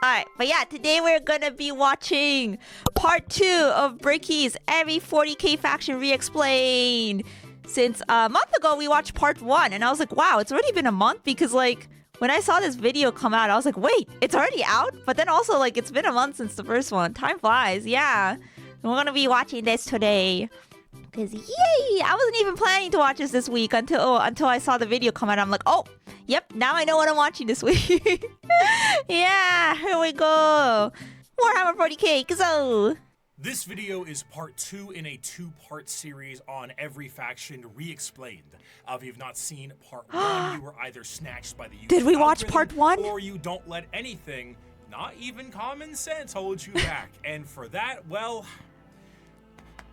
Alright, but yeah, today we're gonna be watching part 2 of Bricky's Every 40k Faction Re-Explained. Since a month ago we watched part 1 and I was like, wow, it's already been a month because like when I saw this video come out, I was like, wait, it's already out? But then also like it's been a month since the first one. Time flies, yeah. We're gonna be watching this today. Cause yay! I wasn't even planning to watch this week until I saw the video come out. I'm like, oh, yep, now I know what I'm watching this week. Yeah, here we go. Warhammer 40k, so. This video is part 2 in a 2-part series on Every Faction Re-Explained. If you've not seen part 1, you were either snatched by the YouTube Did we watch algorithm, part 1? or you don't let anything, not even common sense, hold you back. And for that, well,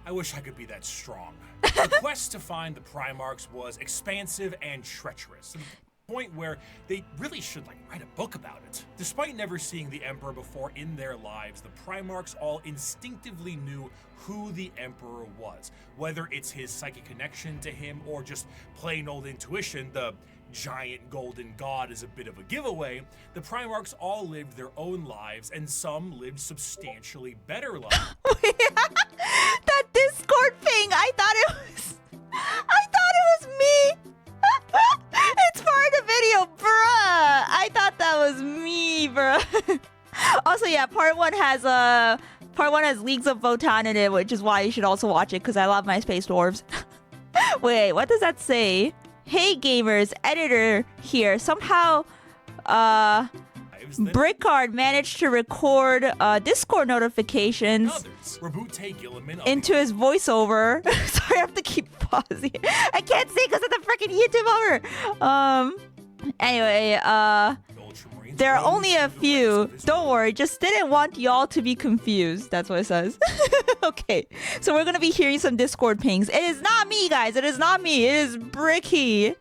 I wish I could be that strong. The quest to find the Primarchs was expansive and treacherous, to the point where they really should write a book about it. Despite never seeing the Emperor before in their lives, the Primarchs all instinctively knew who the Emperor was. Whether it's his psychic connection to him or just plain old intuition, the giant golden god is a bit of a giveaway. The Primarchs all lived their own lives, and some lived substantially better lives. That Discord thing, I thought it was me. It's part of the video, bruh. I thought that was me, bruh. Also, yeah, part one has Leagues of Votan in it, which is why you should also watch it, because I love my space dwarves. Wait, what does that say? Hey gamers, editor here. Somehow, Brickard managed to record Discord notifications into his voiceover. Sorry, I have to keep pausing. I can't see because of the freaking YouTube over. Anyway, there are only a few. Don't worry, just didn't want y'all to be confused. That's what it says. Okay, so we're gonna be hearing some Discord pings. It is not me, guys. It is not me. It is Bricky.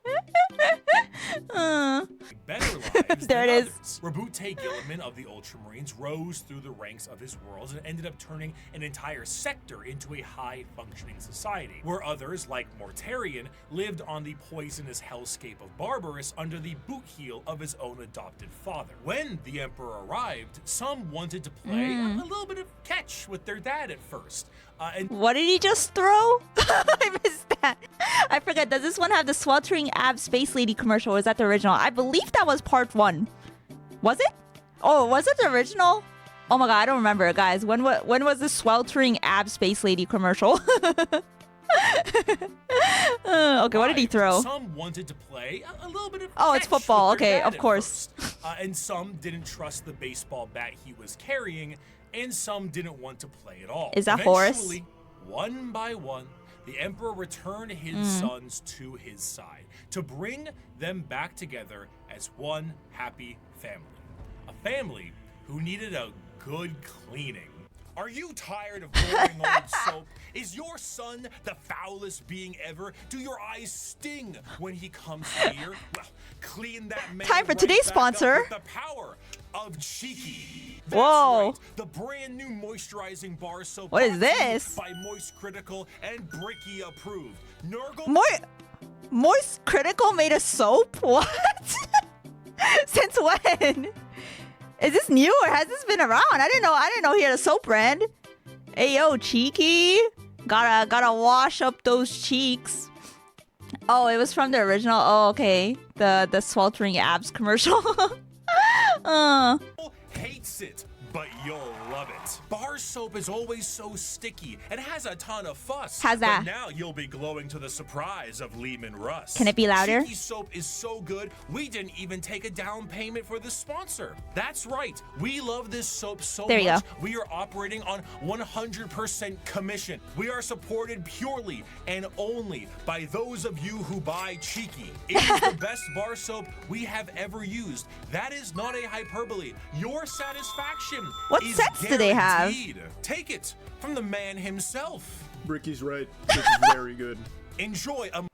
Better lives there it is. Rabute Gilliman of the Ultramarines rose through the ranks of his worlds and ended up turning an entire sector into a high-functioning society, where others, like Mortarion, lived on the poisonous hellscape of Barbarous under the boot heel of his own adopted father. When the Emperor arrived, some wanted to play a little bit of catch with their dad at first. And what did he just throw? I missed that. I forget. Does this one have the sweltering ab space lady commercial? Or is that the original? I believe that was part 1. Was it? Oh, was it the original? Oh my god, I don't remember, guys. When was the sweltering ab space lady commercial? Okay, what did he throw? Some wanted to play a little bit of oh, it's football. Okay, of at course. And some didn't trust the baseball bat he was carrying, and some didn't want to play at all. Is that Horus? Eventually, one by one, the Emperor returned his sons to his side to bring them back together as one happy family. A family who needed a good cleaning. Are you tired of boring old soap? Is your son the foulest being ever? Do your eyes sting when he comes here? Well, clean that man. Time for right today's back sponsor. up with the power of Cheeky. That's Whoa. right, the brand new moisturizing bar soap. What is brought to you this? By Moist Critical and Bricky approved. Moist Critical made a soap? What? Since when? Is this new or has this been around? I didn't know he had a soap brand. Hey yo, Cheeky. Gotta wash up those cheeks. Oh, it was from the original. Oh, okay. The sweltering abs commercial. Hates it, but you'll love it. Bar soap is always so sticky and has a ton of fuss. How's that? But now you'll be glowing to the surprise of Lehman Russ. Can it be louder? Cheeky soap is so good, we didn't even take a down payment for the sponsor. That's right. We love this soap so there you much. go. We are operating on 100% commission. We are supported purely and only by those of you who buy Cheeky. It is the best bar soap we have ever used. That is not a hyperbole. Your satisfaction What is scents do they have? guaranteed. Take it from the man himself. Bricky's right. This is very good. Enjoy a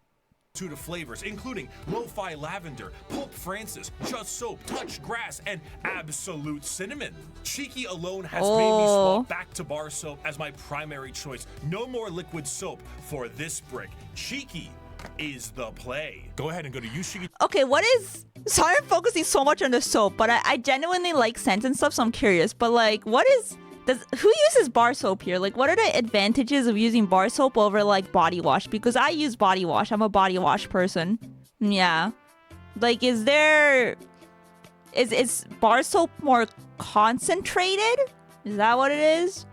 multitude of flavors, including lo-fi lavender, pulp Francis, just soap, touch grass, and absolute cinnamon. Cheeky alone has made me swap back to bar soap as my primary choice. No more liquid soap for this brick. Cheeky is the play. Go ahead and go to Yushigi. Okay, what is... Sorry I'm focusing so much on the soap, but I genuinely like scents and stuff, so I'm curious. But like, what is... Who uses bar soap here? Like, what are the advantages of using bar soap over like body wash? Because I use body wash. I'm a body wash person. Yeah. Like, is there... Is bar soap more concentrated? Is that what it is?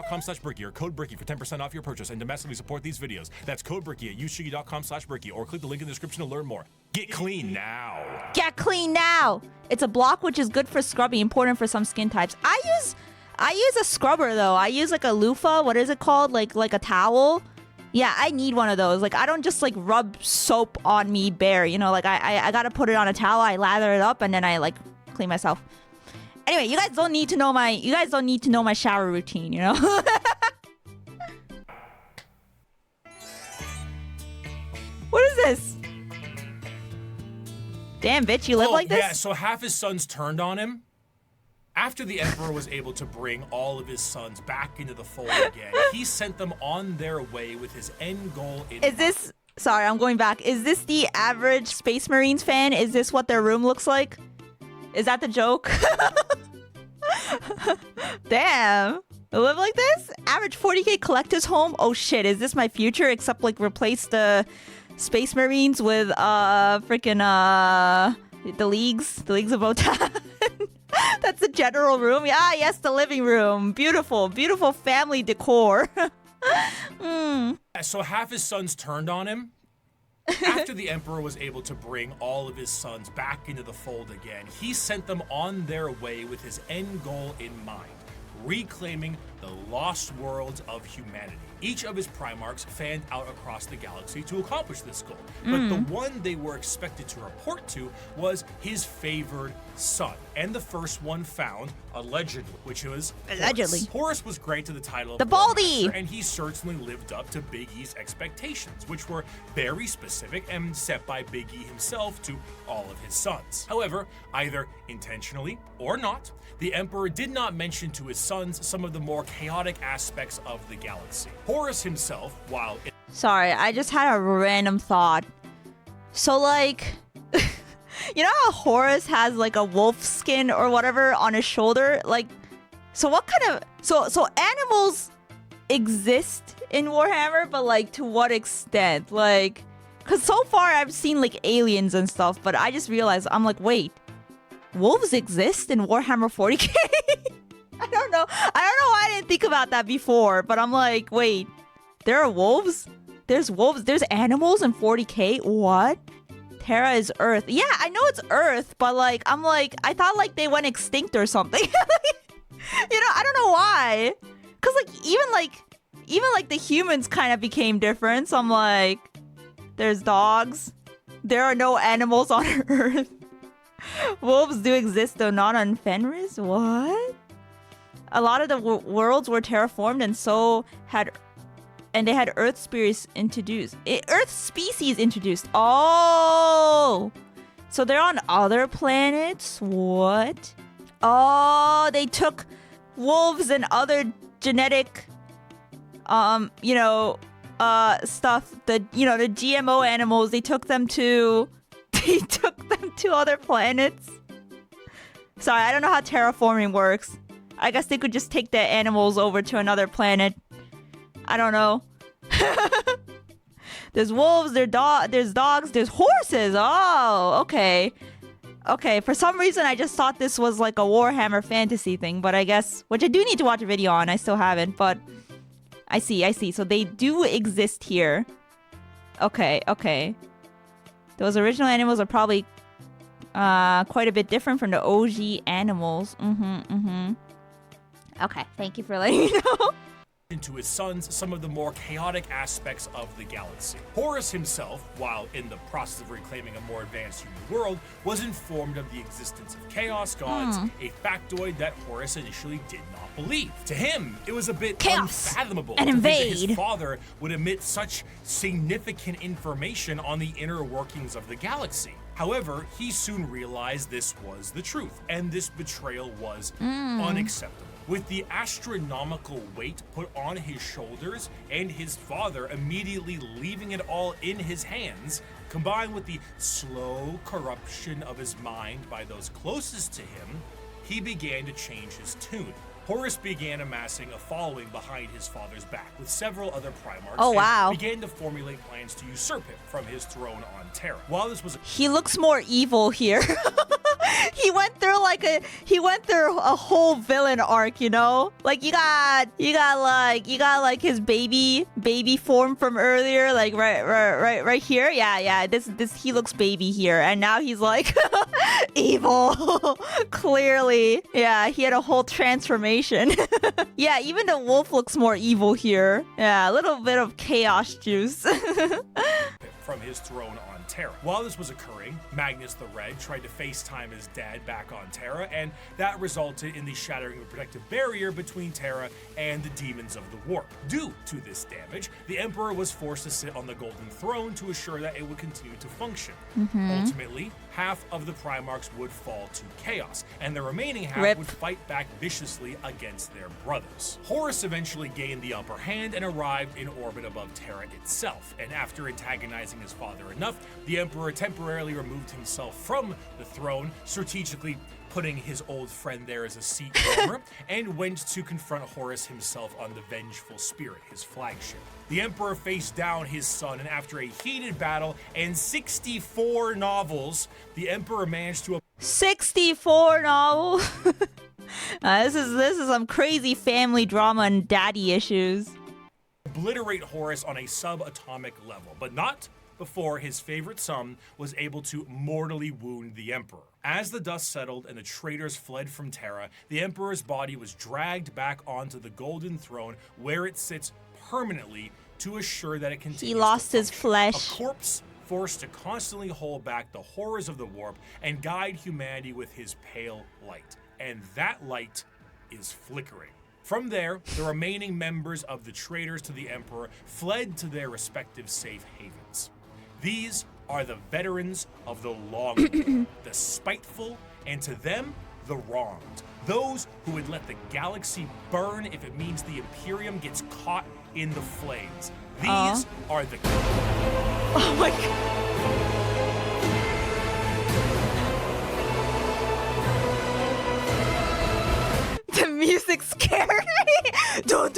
.com/Bricky or code Bricky for 10% off your purchase and domestically support these videos. That's code Bricky at ushigi.com/Bricky or click the link in the description to learn more. Get clean now. Get clean now. It's a block which is good for scrubbing, important for some skin types. I use a scrubber though. I use like a loofah. What is it called? Like a towel. Yeah, I need one of those. Like, I don't just like rub soap on me bare, you know, like I gotta put it on a towel, I lather it up, and then I like clean myself. Anyway, you guys don't need to know my shower routine, you know? What is this? Damn, bitch, you live like this? Yeah, so half his sons turned on him. After the Emperor was able to bring all of his sons back into the fold again, he sent them on their way with his end goal in mind. Is this... Sorry, I'm going back. Is this the average Space Marines fan? Is this what their room looks like? Is that the joke? Damn. They live like this? Average 40k collector's home? Oh shit, is this my future? Except like replace the Space Marines with freaking the leagues of Votan. That's the general room. Yeah, yes, the living room. Beautiful, beautiful family decor. So half his sons turned on him. After the Emperor was able to bring all of his sons back into the fold again, he sent them on their way with his end goal in mind, reclaiming the lost worlds of humanity. Each of his Primarchs fanned out across the galaxy to accomplish this goal, but the one they were expected to report to was his favored son, and the first one found, allegedly, which was Allegedly. Horus was granted the title of The Baldy! Warmaster, and he certainly lived up to Big E's expectations, which were very specific and set by Big E himself to all of his sons. However, either intentionally or not, the Emperor did not mention to his sons some of the more chaotic aspects of the galaxy. Horus himself, while... Sorry, I just had a random thought. So like... You know how Horus has like a wolf skin or whatever on his shoulder? Like, so what kind of... So animals exist in Warhammer, but like to what extent? Like, because so far I've seen like aliens and stuff, but I just realized, I'm like, wait, wolves exist in Warhammer 40k? I don't know why I didn't think about that before, but I'm like, wait, there are wolves? There's wolves, there's animals in 40k? What? Terra is Earth. Yeah, I know it's Earth, but like, I'm like, I thought like they went extinct or something. You know, I don't know why. Cause like, even like the humans kind of became different. So I'm like, there's dogs. There are no animals on Earth. Wolves do exist though, not on Fenris? What? A lot of the worlds were terraformed and they had Earth species introduced. Oh! So they're on other planets? What? Oh, they took wolves and other genetic, stuff. The GMO animals, they took them to other planets. Sorry, I don't know how terraforming works. I guess they could just take the animals over to another planet. I don't know. There's wolves, there's dogs, there's horses. Oh, okay. Okay, for some reason I just thought this was like a Warhammer fantasy thing, but I guess, which I do need to watch a video on, I still haven't, but I see. So they do exist here. Okay. Those original animals are probably quite a bit different from the OG animals. Okay, thank you for letting me know. To his sons some of the more chaotic aspects of the galaxy. Horus himself, while in the process of reclaiming a more advanced human world, was informed of the existence of chaos gods, a factoid that Horus initially did not believe. To him, it was a bit unfathomable and to think invade. that his father would emit such significant information on the inner workings of the galaxy. However, he soon realized this was the truth, and this betrayal was unacceptable. with the astronomical weight put on his shoulders and his father immediately leaving it all in his hands, combined with the slow corruption of his mind by those closest to him, he began to change his tune. Horus began amassing a following behind his father's back, with several other Primarchs, Oh, wow. and began to formulate plans to usurp him from his throne on Terra. While this was He looks more evil here. He went through a whole villain arc, you know? Like you got like his baby form from earlier, like right here. Yeah. This he looks baby here, and now he's like evil. Clearly. Yeah, he had a whole transformation. Yeah, even the wolf looks more evil here. Yeah, a little bit of chaos juice. from his throne on Terra. While this was occurring, Magnus the Red tried to FaceTime his dad back on Terra, and that resulted in the shattering of a protective barrier between Terra and the demons of the warp. Due to this damage, the Emperor was forced to sit on the Golden Throne to assure that it would continue to function. Ultimately, half of the Primarchs would fall to chaos, and the remaining half Rip. would fight back viciously against their brothers. Horus eventually gained the upper hand and arrived in orbit above Terra itself, and after antagonizing his father enough, the Emperor temporarily removed himself from the throne, strategically putting his old friend there as a seat warmer, and went to confront Horus himself on the Vengeful Spirit, his flagship. The Emperor faced down his son, and after a heated battle and 64 novels, the Emperor managed to 64 novel. This is some crazy family drama and daddy issues. obliterate Horus on a subatomic level, but not before his favorite son was able to mortally wound the Emperor. As the dust settled and the traitors fled from Terra, the Emperor's body was dragged back onto the Golden Throne, where it sits permanently to assure that it continues He lost to his function. flesh. A corpse forced to constantly hold back the horrors of the warp and guide humanity with his pale light. And that light is flickering. From there, the remaining members of the traitors to the Emperor fled to their respective safe havens. These are the veterans of the long war, the spiteful, and to them, the wronged. Those who would let the galaxy burn if it means the Imperium gets caught in the flames. These are the... Oh my god. The music scared me. Don't.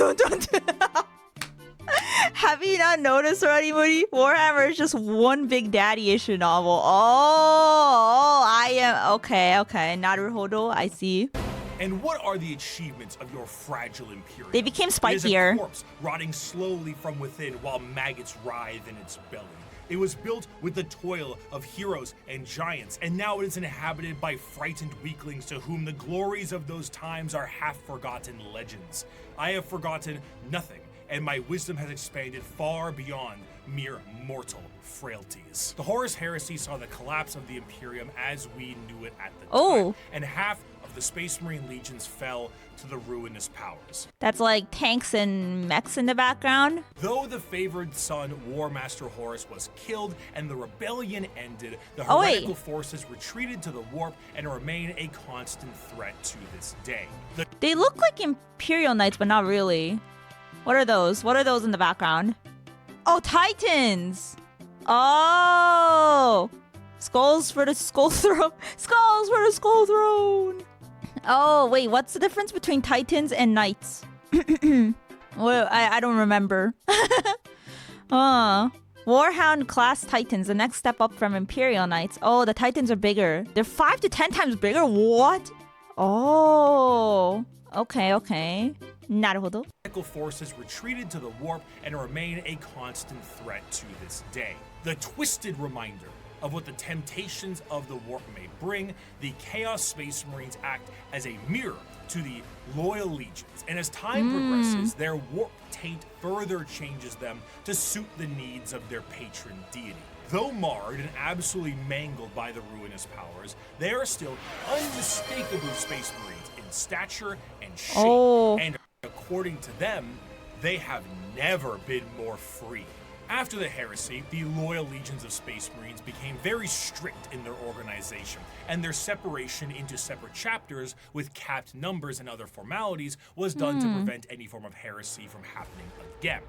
Have you not noticed already, Moody? Warhammer is just one big daddy issue novel. I am okay. Naruhodo, I see. And what are the achievements of your fragile Imperium? They became It is spikier. a corpse rotting slowly from within while maggots writhe in its belly. It was built with the toil of heroes and giants, and now it is inhabited by frightened weaklings to whom the glories of those times are half-forgotten legends. I have forgotten nothing, and my wisdom has expanded far beyond mere mortal frailties. The Horus Heresy saw the collapse of the Imperium as we knew it at the time, and half of the Space Marine legions fell to the ruinous powers. That's like tanks and mechs in the background. Though the favored son, War Master Horus, was killed and the rebellion ended, the wait. heretical forces retreated to the warp and remain a constant threat to this day. The They look like Imperial Knights, but not really. What are those? What are those in the background? Oh, Titans! Oh! Skulls for the Skull Throne. Skulls for the Skull Throne! Oh, wait, what's the difference between Titans and Knights? Well, I don't remember. Warhound class Titans, the next step up from Imperial Knights. Oh, the Titans are bigger. They're 5 to 10 times bigger? What? Oh, okay. Naruhodo. heretical forces retreated to the warp and remain a constant threat to this day. The twisted reminder of what the temptations of the warp may bring, the Chaos Space Marines act as a mirror to the loyal legions, and as time progresses, their warp taint further changes them to suit the needs of their patron deity. Though marred and absolutely mangled by the ruinous powers, they are still unmistakably Space Marines in stature and shape, and according to them, they have never been more free. After the heresy, the loyal legions of Space Marines became very strict in their organization, and their separation into separate chapters with capped numbers and other formalities was done to prevent any form of heresy from happening again.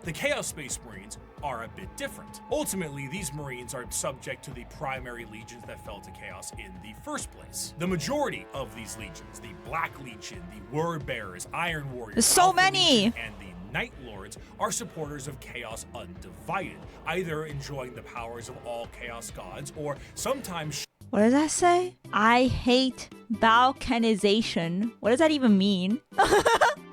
The Chaos Space Marines are a bit different. Ultimately, these Marines are subject to the primary legions that fell to Chaos in the first place. The majority of these legions, the Black Legion, the Word Bearers, Iron Warriors, There's so Alpha many! Legion, and the Night Lords are supporters of Chaos Undivided, either enjoying the powers of all Chaos gods or sometimes What does that say? I hate balkanization. What does that even mean?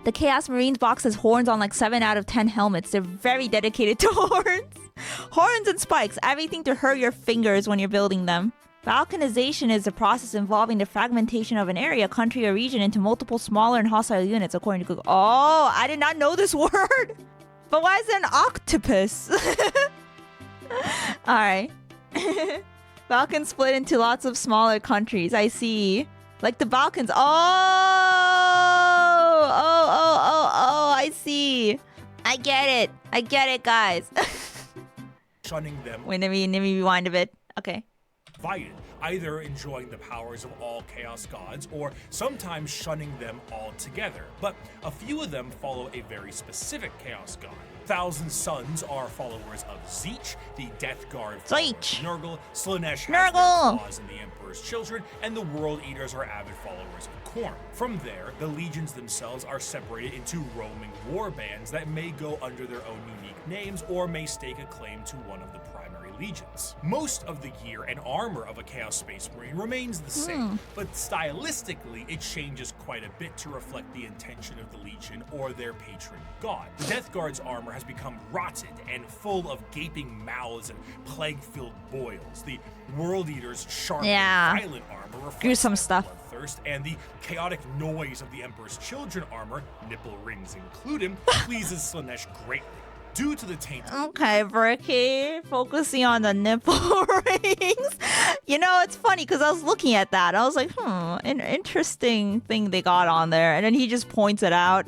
The Chaos Marines box has horns on like 7 out of 10 helmets. They're very dedicated to horns. Horns and spikes, everything to hurt your fingers when you're building them. Balkanization is the process involving the fragmentation of an area, country, or region into multiple smaller and hostile units, according to Google. Oh, I did not know this word. But why is it an octopus? Alright. Balkans split into lots of smaller countries. I see. Like the Balkans. Oh, I see. I get it, guys. shunning them. Wait, let me rewind a bit. Okay. Divided, either enjoying the powers of all Chaos gods or sometimes shunning them altogether. But a few of them follow a very specific Chaos god. Thousand Sons are followers of Tzeentch, the Death Guard Tzeentch. Nurgle, Slaanesh has Nurgle. their claws in the Emperor's Children, and the World Eaters are avid followers of Khorne. From there, the legions themselves are separated into roaming war bands that may go under their own unique names or may stake a claim to one of the primary legions. Most of the gear and armor of a Chaos Space Marine remains the same, but stylistically it changes quite a bit to reflect the intention of the legion or their patron god. The Death Guard's armor has become rotted and full of gaping mouths and plague-filled boils. The World Eater's sharp and violent armor reflects gruesome stuff. bloodthirst, and the chaotic noise of the Emperor's Children armor, nipple rings included, pleases Slaanesh greatly. Due to the taint. Okay, Bricky, focusing on the nipple rings. You know, it's funny because I was looking at that. I was like, an interesting thing they got on there. And then he just points it out.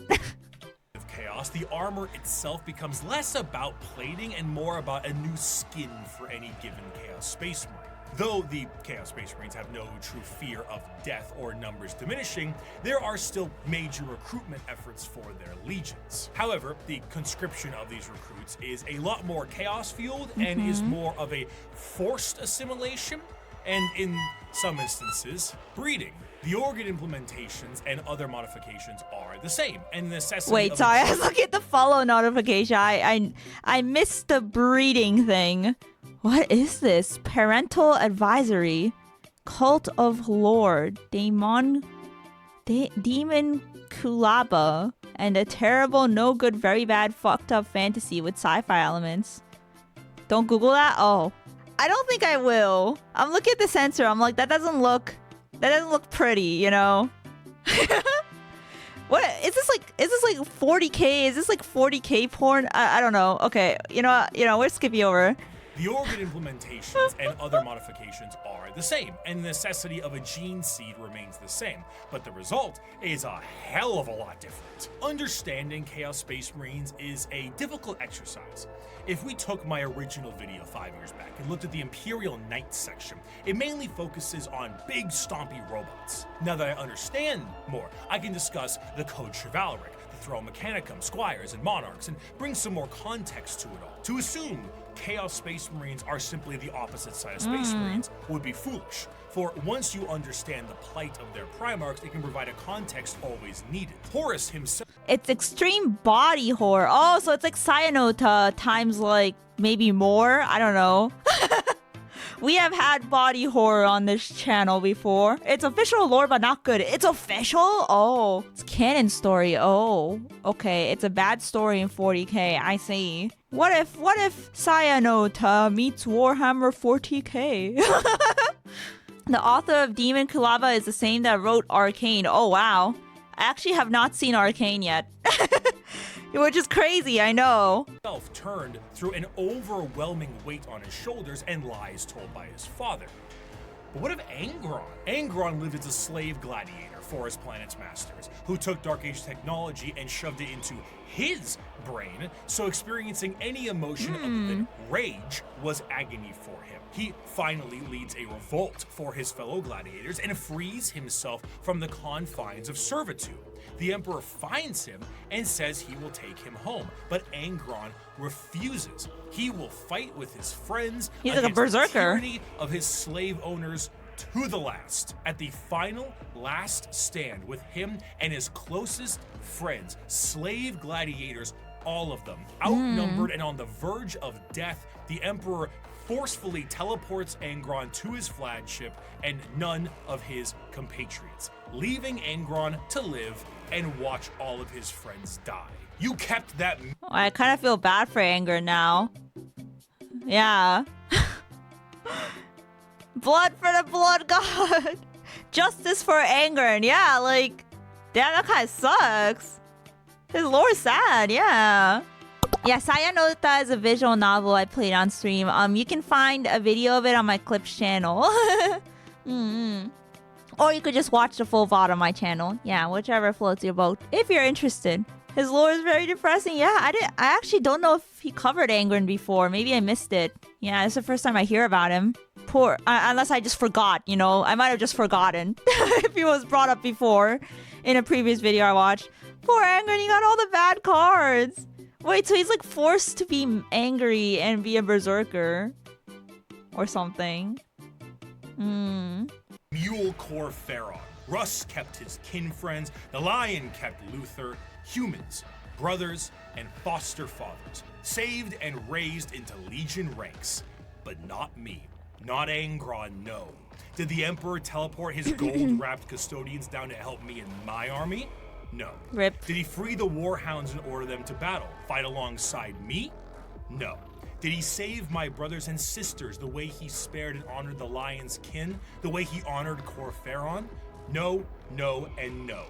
Of Chaos, the armor itself becomes less about plating and more about a new skin for any given Chaos Space Marine. Though the Chaos Space Marines have no true fear of death or numbers diminishing, there are still major recruitment efforts for their legions. However, the conscription of these recruits is a lot more chaos-fueled and is more of a forced assimilation, and in some instances, breeding. The organ implementations and other modifications are the same, and the necessity Wait, of sorry, I was looking at the follow notification. I missed the breeding thing. What is this? Parental advisory. Cult of Lord. Daemon Kulaba. And a terrible, no good, very bad, fucked up fantasy with sci-fi elements. Don't Google that? Oh. I don't think I will. I'm looking at the censor. I'm like, that doesn't look pretty, you know? What is this like 40K? Is this like 40K porn? I don't know. Okay, you know, we're skipping over. The organ implementations and other modifications are the same, and the necessity of a gene seed remains the same, but the result is a hell of a lot different. Understanding Chaos Space Marines is a difficult exercise. If we took my original video 5 years back and looked at the Imperial Knights section, it mainly focuses on big stompy robots. Now that I understand more, I can discuss the Code Chivalric, the Throne Mechanicum, Squires, and Monarchs, and bring some more context to it all. To assume Chaos Space Marines are simply the opposite side of Space Marines would be foolish, for once you understand the plight of their Primarchs, it can provide a context always needed. Horus himself... It's extreme body horror. Oh, so it's like Cyanota times like maybe more? I don't know. We have had body horror on this channel before. It's official lore, but not good. It's official? Oh. It's canon story. Oh. Okay, it's a bad story in 40K. I see. What if Cyanota meets Warhammer 40K? The author of Daemon Kulaba is the same that wrote Arcane. Oh, wow. I actually have not seen Arcane yet. Which is crazy, I know. Turned through an overwhelming weight on his shoulders and lies told by his father. But what of Angron? Angron lived as a slave gladiator, for his planet's masters, who took Dark Age technology and shoved it into his brain, so experiencing any emotion other than rage was agony for him. He finally leads a revolt for his fellow gladiators and frees himself from the confines of servitude. The Emperor finds him and says he will take him home, but Angron refuses. He will fight with his friends He's like a berserker. the tyranny of his slave owners to the last. At the final last stand with him and his closest friends, slave gladiators, all of them, outnumbered and on the verge of death, the Emperor forcefully teleports Angron to his flagship and none of his compatriots, leaving Angron to live and watch all of his friends die. You kept that. I kind of feel bad for Angron now. Yeah. Blood for the blood god. Justice for Angron. Yeah, like, damn, that kind of sucks. His lore is sad, yeah. Yeah, Saya Nota is a visual novel I played on stream. You can find a video of it on my Clips channel. Or you could just watch the full VOD on my channel. Yeah, whichever floats your boat. If you're interested. His lore is very depressing. Yeah, I actually don't know if he covered Angron before. Maybe I missed it. Yeah, it's the first time I hear about him. Poor, unless I just forgot, you know. I might have just forgotten if he was brought up before in a previous video I watched. Poor Angron, he got all the bad cards. Wait, so he's like forced to be angry and be a berserker or something. Mule core Pharaoh. Russ kept his kin friends. The lion kept Luther. Humans, brothers, and foster fathers, saved and raised into legion ranks. But not me. Not Angron, no. Did the Emperor teleport his gold-wrapped custodians down to help me in my army? No. Rip. Did he free the warhounds and order them to battle, fight alongside me? No. Did he save my brothers and sisters the way he spared and honored the lion's kin, the way he honored Corferon? No, no, and no.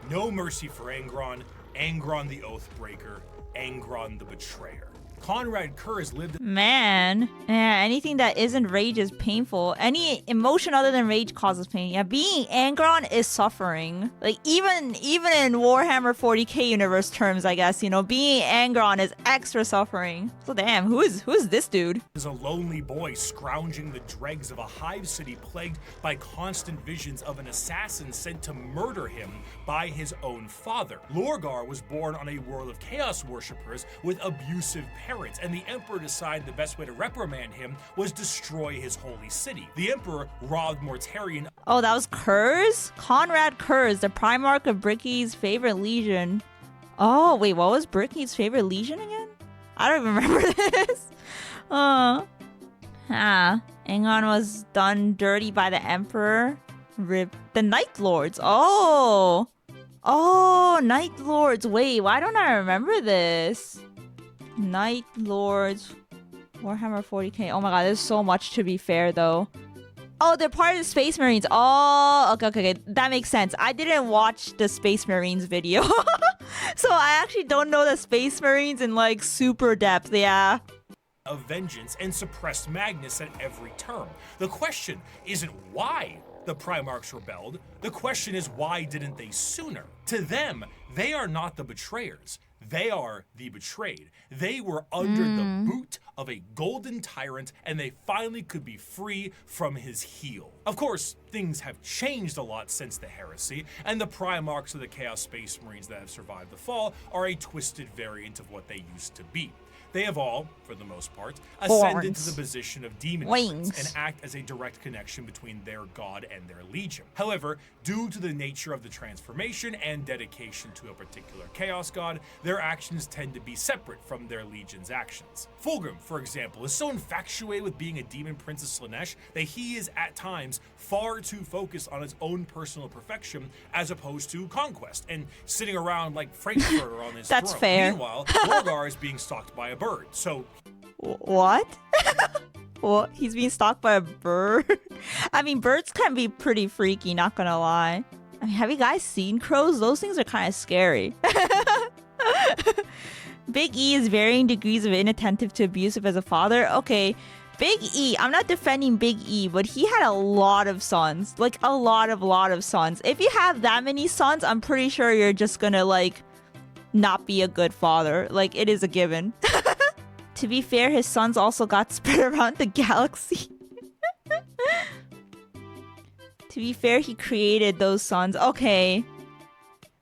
No mercy for Angron, Angron the Oathbreaker, Angron the Betrayer. Conrad Kurz lived. Man, yeah, anything that isn't rage is painful. Any emotion other than rage causes pain. Yeah, being Angron is suffering. Like even in Warhammer 40k universe terms, I guess, you know, being Angron is extra suffering. So damn, who is this dude? Is a lonely boy scrounging the dregs of a hive city plagued by constant visions of an assassin sent to murder him by his own father. Lorgar was born on a world of chaos worshippers with abusive parents, and the Emperor decided the best way to reprimand him was destroy his holy city. The Emperor robbed Mortarion. Oh, that was Kurz? Conrad Kurz, the Primarch of Bricky's favorite legion. Oh, wait, what was Bricky's favorite legion again? I don't even remember this. Angron was done dirty by the Emperor. Rip. The Night Lords. Oh, Night Lords. Wait, why don't I remember this? Night Lords, Warhammer 40k. Oh my god, there's so much to be fair though. Oh, they're part of the Space Marines. Oh, okay. That makes sense. I didn't watch the Space Marines video. So I actually don't know the Space Marines in like super depth, yeah. Of vengeance and suppressed Magnus at every turn. The question isn't why the Primarchs rebelled. The question is why didn't they sooner? To them, they are not the betrayers. They are the betrayed. They were under the boot of a golden tyrant, and they finally could be free from his heel. Of course, things have changed a lot since the heresy, and the Primarchs of the Chaos Space Marines that have survived the fall are a twisted variant of what they used to be. They have all, for the most part, ascended to the position of demon prince and act as a direct connection between their god and their legion. However, due to the nature of the transformation and dedication to a particular chaos god, their actions tend to be separate from their legion's actions. Fulgrim, for example, is so infatuated with being a demon prince of Slaanesh that he is at times far too focused on his own personal perfection as opposed to conquest and sitting around like Frankfurter on his That's throne. fair. Meanwhile, Lorgar is being stalked by a bird, so... What? What? He's being stalked by a bird? I mean, birds can be pretty freaky, not gonna lie. I mean, have you guys seen crows? Those things are kind of scary. Big E is varying degrees of inattentive to abusive as a father. Okay, Big E, I'm not defending Big E, but he had a lot of sons. Like, a lot of sons. If you have that many sons, I'm pretty sure you're just gonna, like, not be a good father. Like, it is a given. To be fair, his sons also got spread around the galaxy. To be fair, he created those sons. Okay.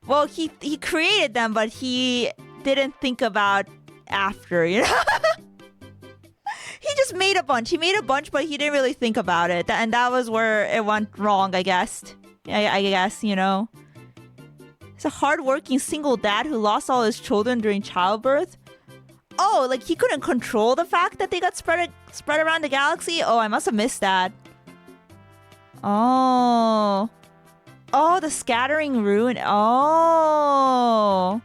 Well, he created them, but he didn't think about after, you know? He just made a bunch. He made a bunch, but he didn't really think about it. And that was where it went wrong, I guess. I guess, you know. He's a hardworking single dad who lost all his children during childbirth. Oh, like he couldn't control the fact that they got spread around the galaxy? Oh, I must have missed that. Oh. Oh, the scattering ruin. Oh.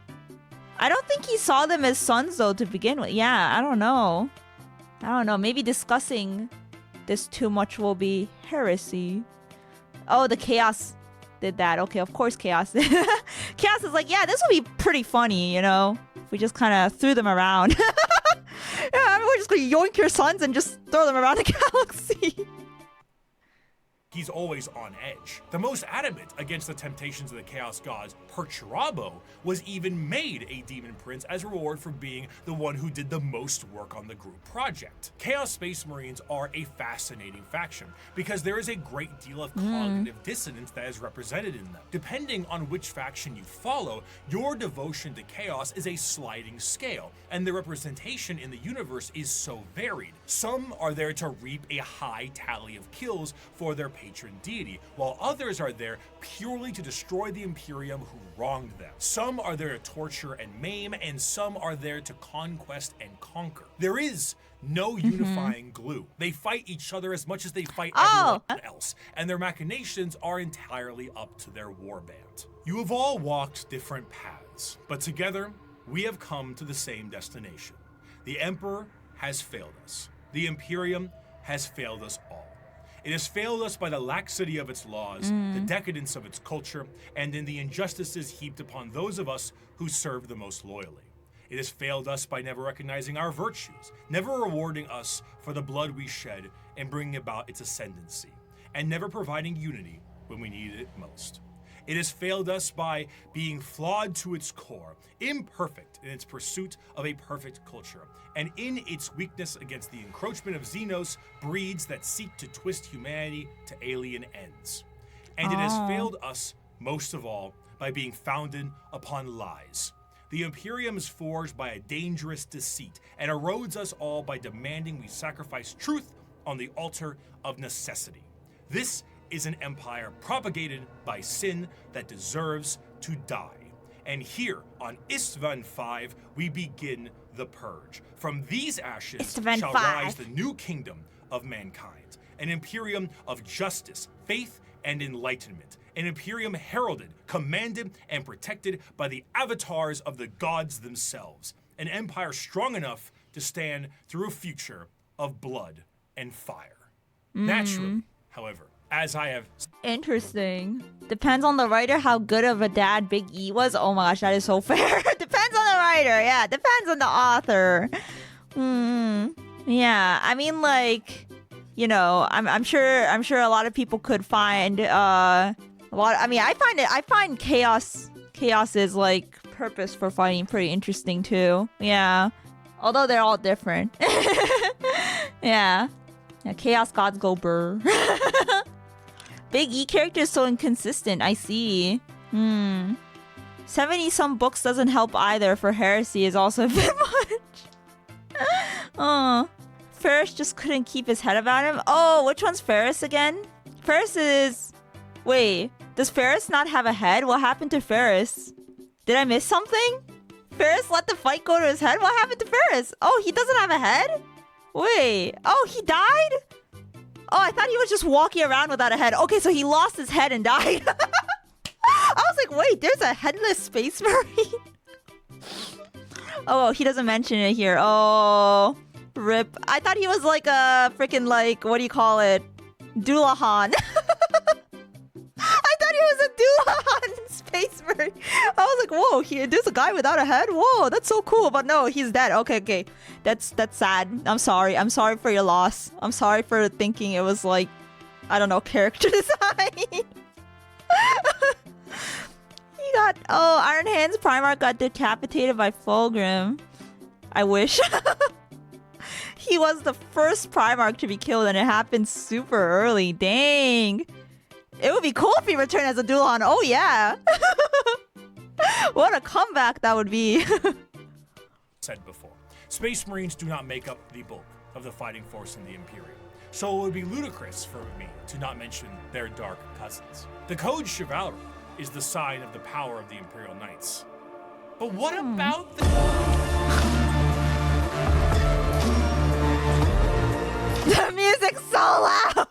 I don't think he saw them as sons, though, to begin with. Yeah, I don't know. Maybe discussing this too much will be heresy. Oh, the Chaos did that. Okay, of course Chaos did. Chaos is like, yeah, this will be pretty funny, you know? If we just kind of threw them around. Yeah, we're just going to yoink your sons and just throw them around the galaxy. He's always on edge. The most adamant against the temptations of the Chaos Gods, Perturabo, was even made a Demon Prince as a reward for being the one who did the most work on the group project. Chaos Space Marines are a fascinating faction because there is a great deal of cognitive dissonance that is represented in them. Depending on which faction you follow, your devotion to Chaos is a sliding scale, and the representation in the universe is so varied. Some are there to reap a high tally of kills for their patron deity, while others are there purely to destroy the Imperium who wronged them. Some are there to torture and maim, and some are there to conquest and conquer. There is no unifying glue. They fight each other as much as they fight everyone else, and their machinations are entirely up to their warband. You have all walked different paths, but together we have come to the same destination. The Emperor has failed us. The Imperium has failed us all. It has failed us by the laxity of its laws, the decadence of its culture, and in the injustices heaped upon those of us who serve the most loyally. It has failed us by never recognizing our virtues, never rewarding us for the blood we shed and bringing about its ascendancy, and never providing unity when we needed it most. It has failed us by being flawed to its core, imperfect in its pursuit of a perfect culture, and in its weakness against the encroachment of Xenos breeds that seek to twist humanity to alien ends. And it has failed us, most of all, by being founded upon lies. The Imperium is forged by a dangerous deceit and erodes us all by demanding we sacrifice truth on the altar of necessity. This is an empire propagated by sin that deserves to die. And here on Istvaan V, we begin the purge. From these ashes shall rise the new kingdom of mankind, an Imperium of justice, faith, and enlightenment, an Imperium heralded, commanded, and protected by the avatars of the gods themselves, an empire strong enough to stand through a future of blood and fire. Naturally, however, as I have... Interesting. Depends on the writer how good of a dad Big E was. Oh my gosh, that is so fair. Depends on the writer. Yeah, depends on the author. Yeah, I mean, like, you know, I'm sure a lot of people could find a lot. I mean, I find chaos's like purpose for fighting pretty interesting too. Yeah, although they're all different. Yeah, chaos gods go burr. Big E character is so inconsistent. I see. 70-some books doesn't help either. For heresy is also a bit much. Ferrus just couldn't keep his head about him. Oh, which one's Ferrus again? Ferrus is... Wait, does Ferrus not have a head? What happened to Ferrus? Did I miss something? Ferrus let the fight go to his head? What happened to Ferrus? Oh, he doesn't have a head? Wait. Oh, he died? Oh, I thought he was just walking around without a head. Okay, so he lost his head and died. I was like, wait, there's a headless space marine? Oh, he doesn't mention it here. Oh, rip. I thought he was like a freaking, like, what do you call it? Doulahan. I thought he was a Doulahan space marine. I was like, whoa, there's a guy without a head. Whoa, that's so cool. But no, he's dead. Okay. That's sad. I'm sorry. I'm sorry for your loss. I'm sorry for thinking it was like, I don't know, character design. He got, Iron Hands Primarch got decapitated by Fulgrim. I wish. He was the first Primarch to be killed, and it happened super early. Dang. It would be cool if he returned as a Duel. Oh yeah. What a comeback that would be. Said before, Space Marines do not make up the bulk of the fighting force in the Imperium, so it would be ludicrous for me to not mention their dark cousins. The Code Chivalry is the sign of the power of the Imperial Knights. But what about the... The music's so loud!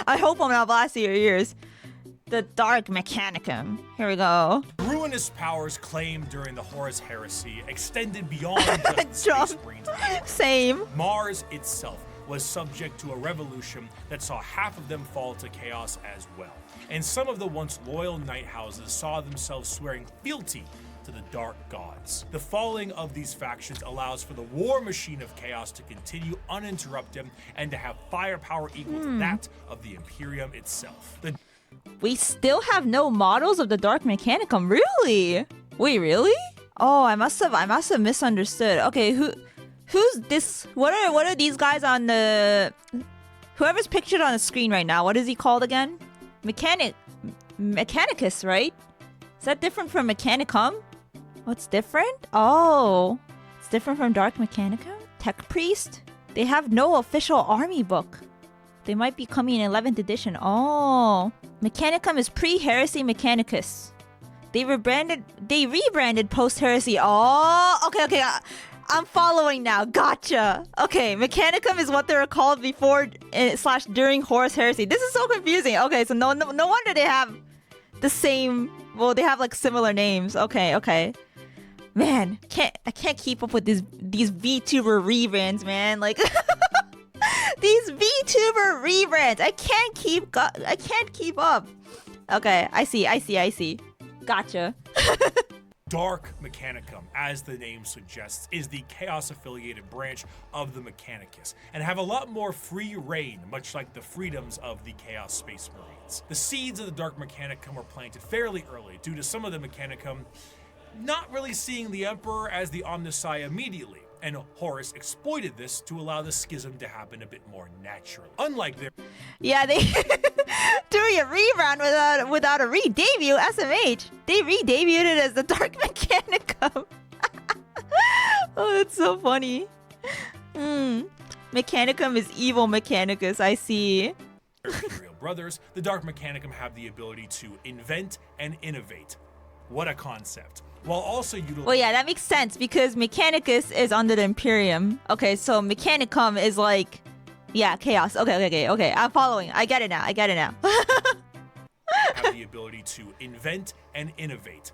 I hope I'm not blasting your ears. The Dark Mechanicum. Here we go. Ruinous powers claimed during the Horus Heresy extended beyond just the Space Marines. Same. Mars itself was subject to a revolution that saw half of them fall to chaos as well. And some of the once loyal knight houses saw themselves swearing fealty to the dark gods. The falling of these factions allows for the war machine of chaos to continue uninterrupted and to have firepower equal to that of the Imperium itself. We still have no models of the Dark Mechanicum. Really? Wait, really? Oh, I must have misunderstood. Okay, who's this? What are these guys on the... Whoever's pictured on the screen right now, what is he called again? Mechanicus, right? Is that different from Mechanicum? What's different? Oh, it's different from Dark Mechanicum? Tech Priest? They have no official army book. They might be coming in 11th edition. Oh, Mechanicum is pre-Heresy Mechanicus. They rebranded post-Heresy. Oh, okay. I'm following now. Gotcha. Okay, Mechanicum is what they were called before / during Horus Heresy. This is so confusing. Okay, so no wonder they have the same. Well, they have like similar names. Okay. Man, I can't keep up with these VTuber rebrands, man. Like these VTuber rebrands. I can't keep up. Okay, I see. Gotcha. Dark Mechanicum, as the name suggests, is the chaos-affiliated branch of the Mechanicus, and have a lot more free reign, much like the freedoms of the Chaos Space Marines. The seeds of the Dark Mechanicum were planted fairly early, due to some of the Mechanicum not really seeing the Emperor as the Omnissiah immediately, and Horus exploited this to allow the schism to happen a bit more naturally. Unlike their... Yeah, they doing a rebrand without a re-debut, SMH. They re-debuted it as the Dark Mechanicum. Oh, that's so funny. Mechanicum is evil Mechanicus, I see. Imperial brothers, the Dark Mechanicum have the ability to invent and innovate. What a concept. While also utilizing... Well, yeah, that makes sense because Mechanicus is under the Imperium. Okay, so Mechanicum is like... Yeah, chaos. Okay. I'm following. I get it now. Have the ability to invent and innovate.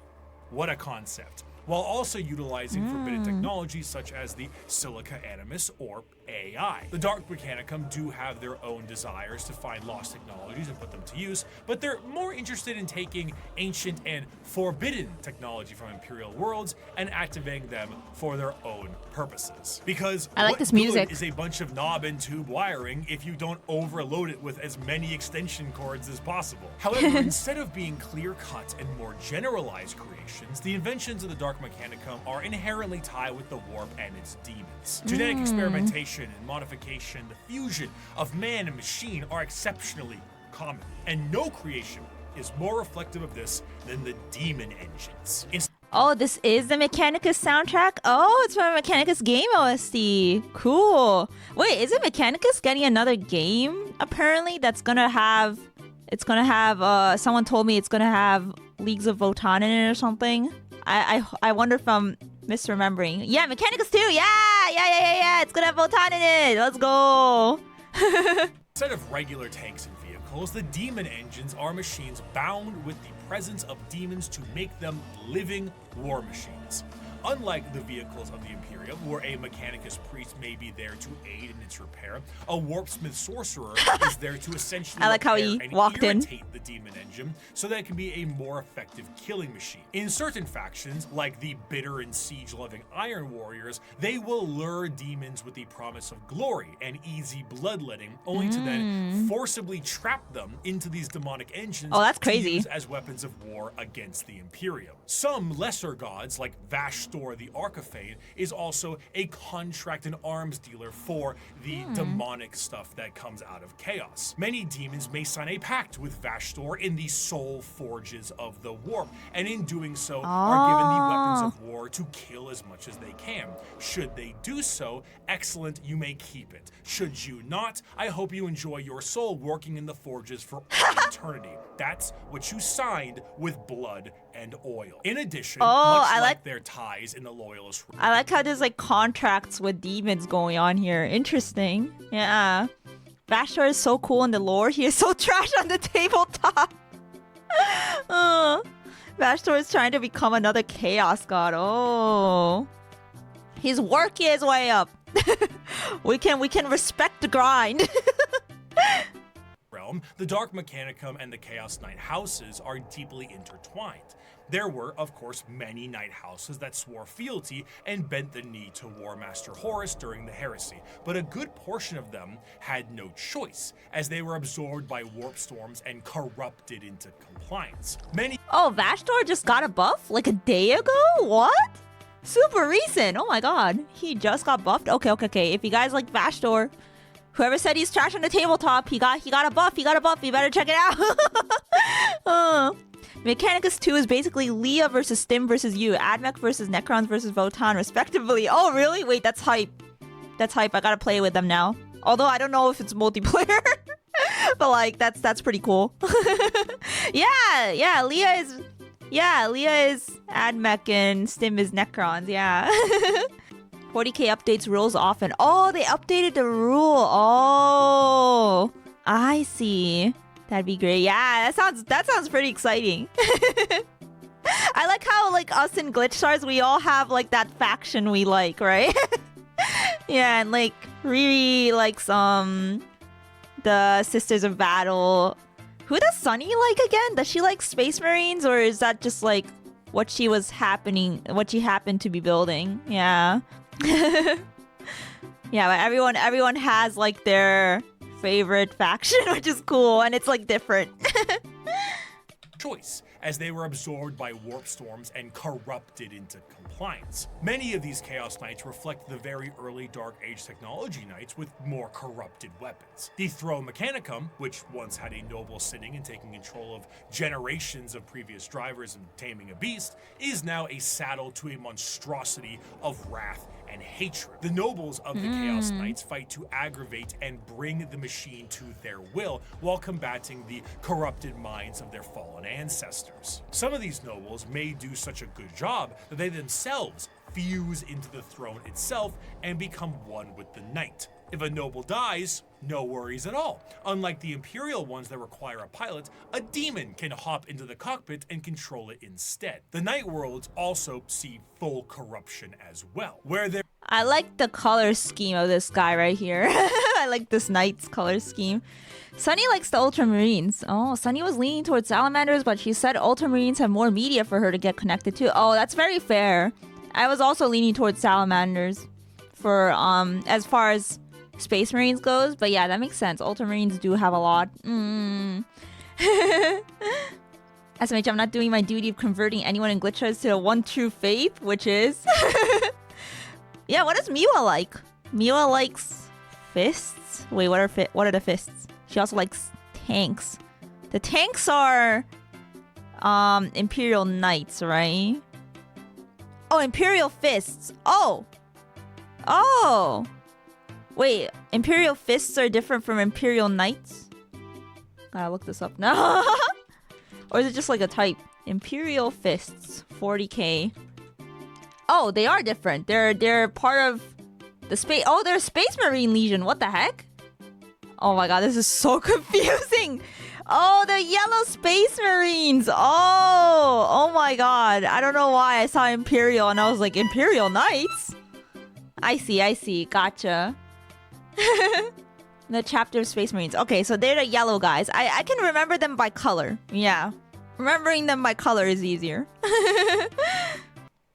What a concept. While also utilizing forbidden technologies such as the Silica Animus or AI. The Dark Mechanicum do have their own desires to find lost technologies and put them to use, but they're more interested in taking ancient and forbidden technology from Imperial worlds and activating them for their own purposes. Because I like this music. Is a bunch of knob and tube wiring if you don't overload it with as many extension cords as possible. However, instead of being clear-cut and more generalized creations, the inventions of the Dark Mechanicum are inherently tied with the warp and its demons. Genetic experimentation and modification, the fusion of man and machine are exceptionally common, and no creation is more reflective of this than the Demon Engines. Oh, this is the Mechanicus soundtrack? Oh, it's from Mechanicus game OST. Cool. Wait, isn't Mechanicus getting another game, apparently, that's gonna have... It's gonna have, someone told me it's gonna have Leagues of Votann in it or something. I wonder if I'm misremembering. Yeah, Mechanicus 2, yeah! It's gonna have Votann in it! Let's go! Instead of regular tanks and vehicles, the Demon Engines are machines bound with the presence of demons to make them living war machines. Unlike the vehicles of the Imperium, where a Mechanicus priest may be there to aid in its repair, a Warpsmith sorcerer is there to essentially I like how repair he and walked in. irritate the demon engine so that it can be a more effective killing machine. In certain factions, like the bitter and siege-loving Iron Warriors, they will lure demons with the promise of glory and easy bloodletting, only to then forcibly trap them into these demonic engines Oh, that's to crazy. use as weapons of war against the Imperium. Some lesser gods, like Vashtor the Archifane, is also a contract and arms dealer for the demonic stuff that comes out of chaos. Many demons may sign a pact with Vashtor in the soul forges of the warp, and in doing so are given the weapons of war to kill as much as they can. Should they do so, excellent, you may keep it. Should you not, I hope you enjoy your soul working in the forges for all eternity. That's what you signed with blood and oil. In addition, much I like like- their ties in the Loyalist I like how there's like contracts with demons going on here. Interesting. Yeah. Vashtor is so cool in the lore. He is so trash on the tabletop. Vashtor is trying to become another chaos god. Oh. He's working his way up. we can respect the grind. realm, the Dark Mechanicum and the Chaos Knight houses are deeply intertwined. There were, of course, many Knight houses that swore fealty and bent the knee to War Master Horus during the Heresy, but a good portion of them had no choice, as they were absorbed by warp storms and corrupted into compliance. Many Oh, Vashtor just got a buff like a day ago? What? Super recent. Oh my god. He just got buffed? Okay. If you guys like Vashtor, whoever said he's trash on the tabletop, he got a buff. You better check it out. Mechanicus 2 is basically Leah versus Stim versus you, Admech versus Necrons versus Votan, respectively. Oh, really? Wait, that's hype. That's hype. I gotta play with them now. Although I don't know if it's multiplayer. But like, that's pretty cool. Yeah, Leah is Admech and Stim is Necrons, yeah. 40k updates rules often. Oh, they updated the rule. Oh, I see. That'd be great. Yeah, that sounds pretty exciting. I like how like us in Glitch Stars, we all have like that faction we like, right? Yeah, and like Riri likes the Sisters of Battle. Who does Sunny like again? Does she like Space Marines, or is that just like what she happened to be building? Yeah. Yeah, but everyone has like their favorite faction, which is cool, and it's like different. choice, as they were absorbed by warp storms and corrupted into compliance. Many of these Chaos Knights reflect the very early Dark Age technology knights with more corrupted weapons. The Throne Mechanicum, which once had a noble sitting and taking control of generations of previous drivers and taming a beast, is now a saddle to a monstrosity of wrath and hatred. The nobles of the Chaos Knights fight to aggravate and bring the machine to their will while combating the corrupted minds of their fallen ancestors. Some of these nobles may do such a good job that they themselves fuse into the throne itself and become one with the knight. If a noble dies, no worries at all. Unlike the Imperial ones that require a pilot, a demon can hop into the cockpit and control it instead. The Night Worlds also see full corruption as well, where there I like the color scheme of this guy right here. I like this knight's color scheme. Sunny likes the Ultramarines. Oh, Sunny was leaning towards Salamanders, but she said Ultramarines have more media for her to get connected to. Oh, that's very fair. I was also leaning towards Salamanders for as far as Space Marines goes, but yeah, that makes sense. Ultramarines do have a lot. SMH, I'm not doing my duty of converting anyone in Glitchers to the one true faith, which is... Yeah, what does Miwa like? Miwa likes fists? Wait, what are the fists? She also likes tanks. The tanks are Imperial Knights, right? Oh, Imperial Fists. Oh! Wait, Imperial Fists are different from Imperial Knights? Gotta look this up now. Or is it just like a type? Imperial Fists, 40k. Oh, they are different. They're part of the space. Oh, they're Space Marine Legion. What the heck? Oh my god, this is so confusing. Oh, the yellow space marines. Oh my god. I don't know why I saw Imperial and I was like, Imperial Knights? I see. Gotcha. The chapter of Space Marines. Okay, so they're the yellow guys. I can remember them by color. Yeah. Remembering them by color is easier.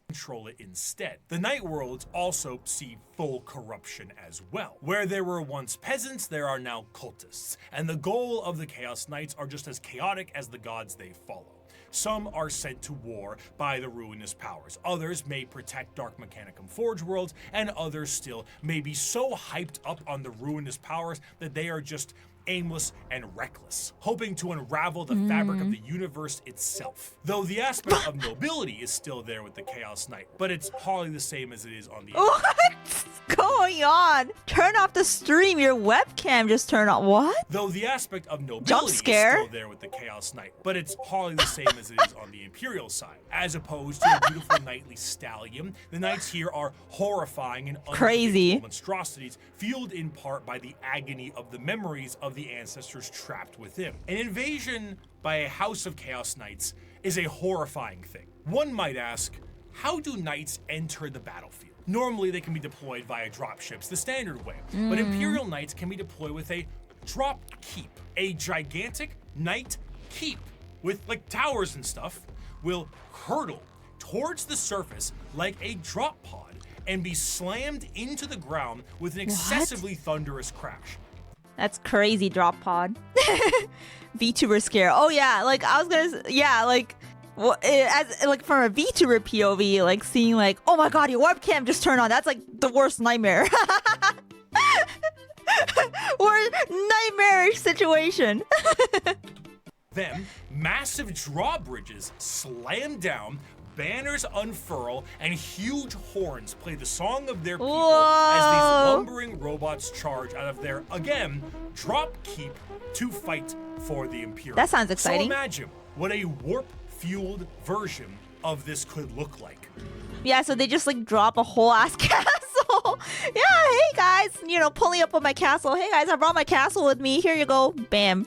Control it instead. The Night Worlds also see full corruption as well. Where there were once peasants, there are now cultists, and the goal of the Chaos Knights are just as chaotic as the gods they follow. Some are sent to war by the ruinous powers. Others may protect Dark Mechanicum Forge worlds, and others still may be so hyped up on the ruinous powers that they are just aimless and reckless, hoping to unravel the fabric of the universe itself. Though the aspect of nobility is still there with the Chaos Knight, but it's hardly the same as it is on the What's going on? Turn off the stream. Your webcam just turned on. What? Though the aspect of nobility Jump scare. is still there with the Chaos Knight, but it's hardly the same as it is on the Imperial side. As opposed to a beautiful knightly stallion, the knights here are horrifying and crazy monstrosities, fueled in part by the agony of the memories of the ancestors trapped within. An invasion by a house of Chaos Knights is a horrifying thing. One might ask, how do knights enter the battlefield? Normally they can be deployed via dropships the standard way, but Imperial Knights can be deployed with a drop keep. A gigantic knight keep with like towers and stuff will hurtle towards the surface like a drop pod and be slammed into the ground with an excessively thunderous crash. That's crazy, drop pod. VTuber scare. Oh yeah, like I was gonna, yeah, like, well, as like from a VTuber POV, like seeing like, oh my god, your webcam just turned on. That's like the worst nightmare. Or nightmarish situation. Then massive drawbridges slam down, banners unfurl, and huge horns play the song of their people as these lumbering robots charge out of their, again, drop keep to fight for the Imperium. That sounds exciting. So imagine what a warp-fueled version of this could look like. Yeah, so they just like drop a whole ass castle. Yeah, hey guys, you know, pulling up on my castle. Hey guys, I brought my castle with me. Here you go. Bam.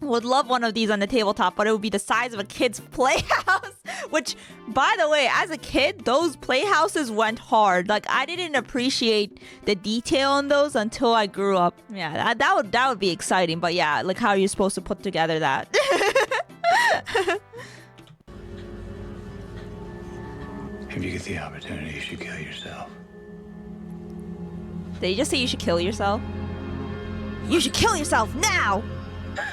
Would love one of these on the tabletop, but it would be the size of a kid's playhouse. Which, by the way, as a kid, those playhouses went hard. Like I didn't appreciate the detail on those until I grew up. Yeah, that would be exciting. But yeah, like how are you supposed to put together that? If you get the opportunity, you should kill yourself. Did he just say you should kill yourself? You should kill yourself now!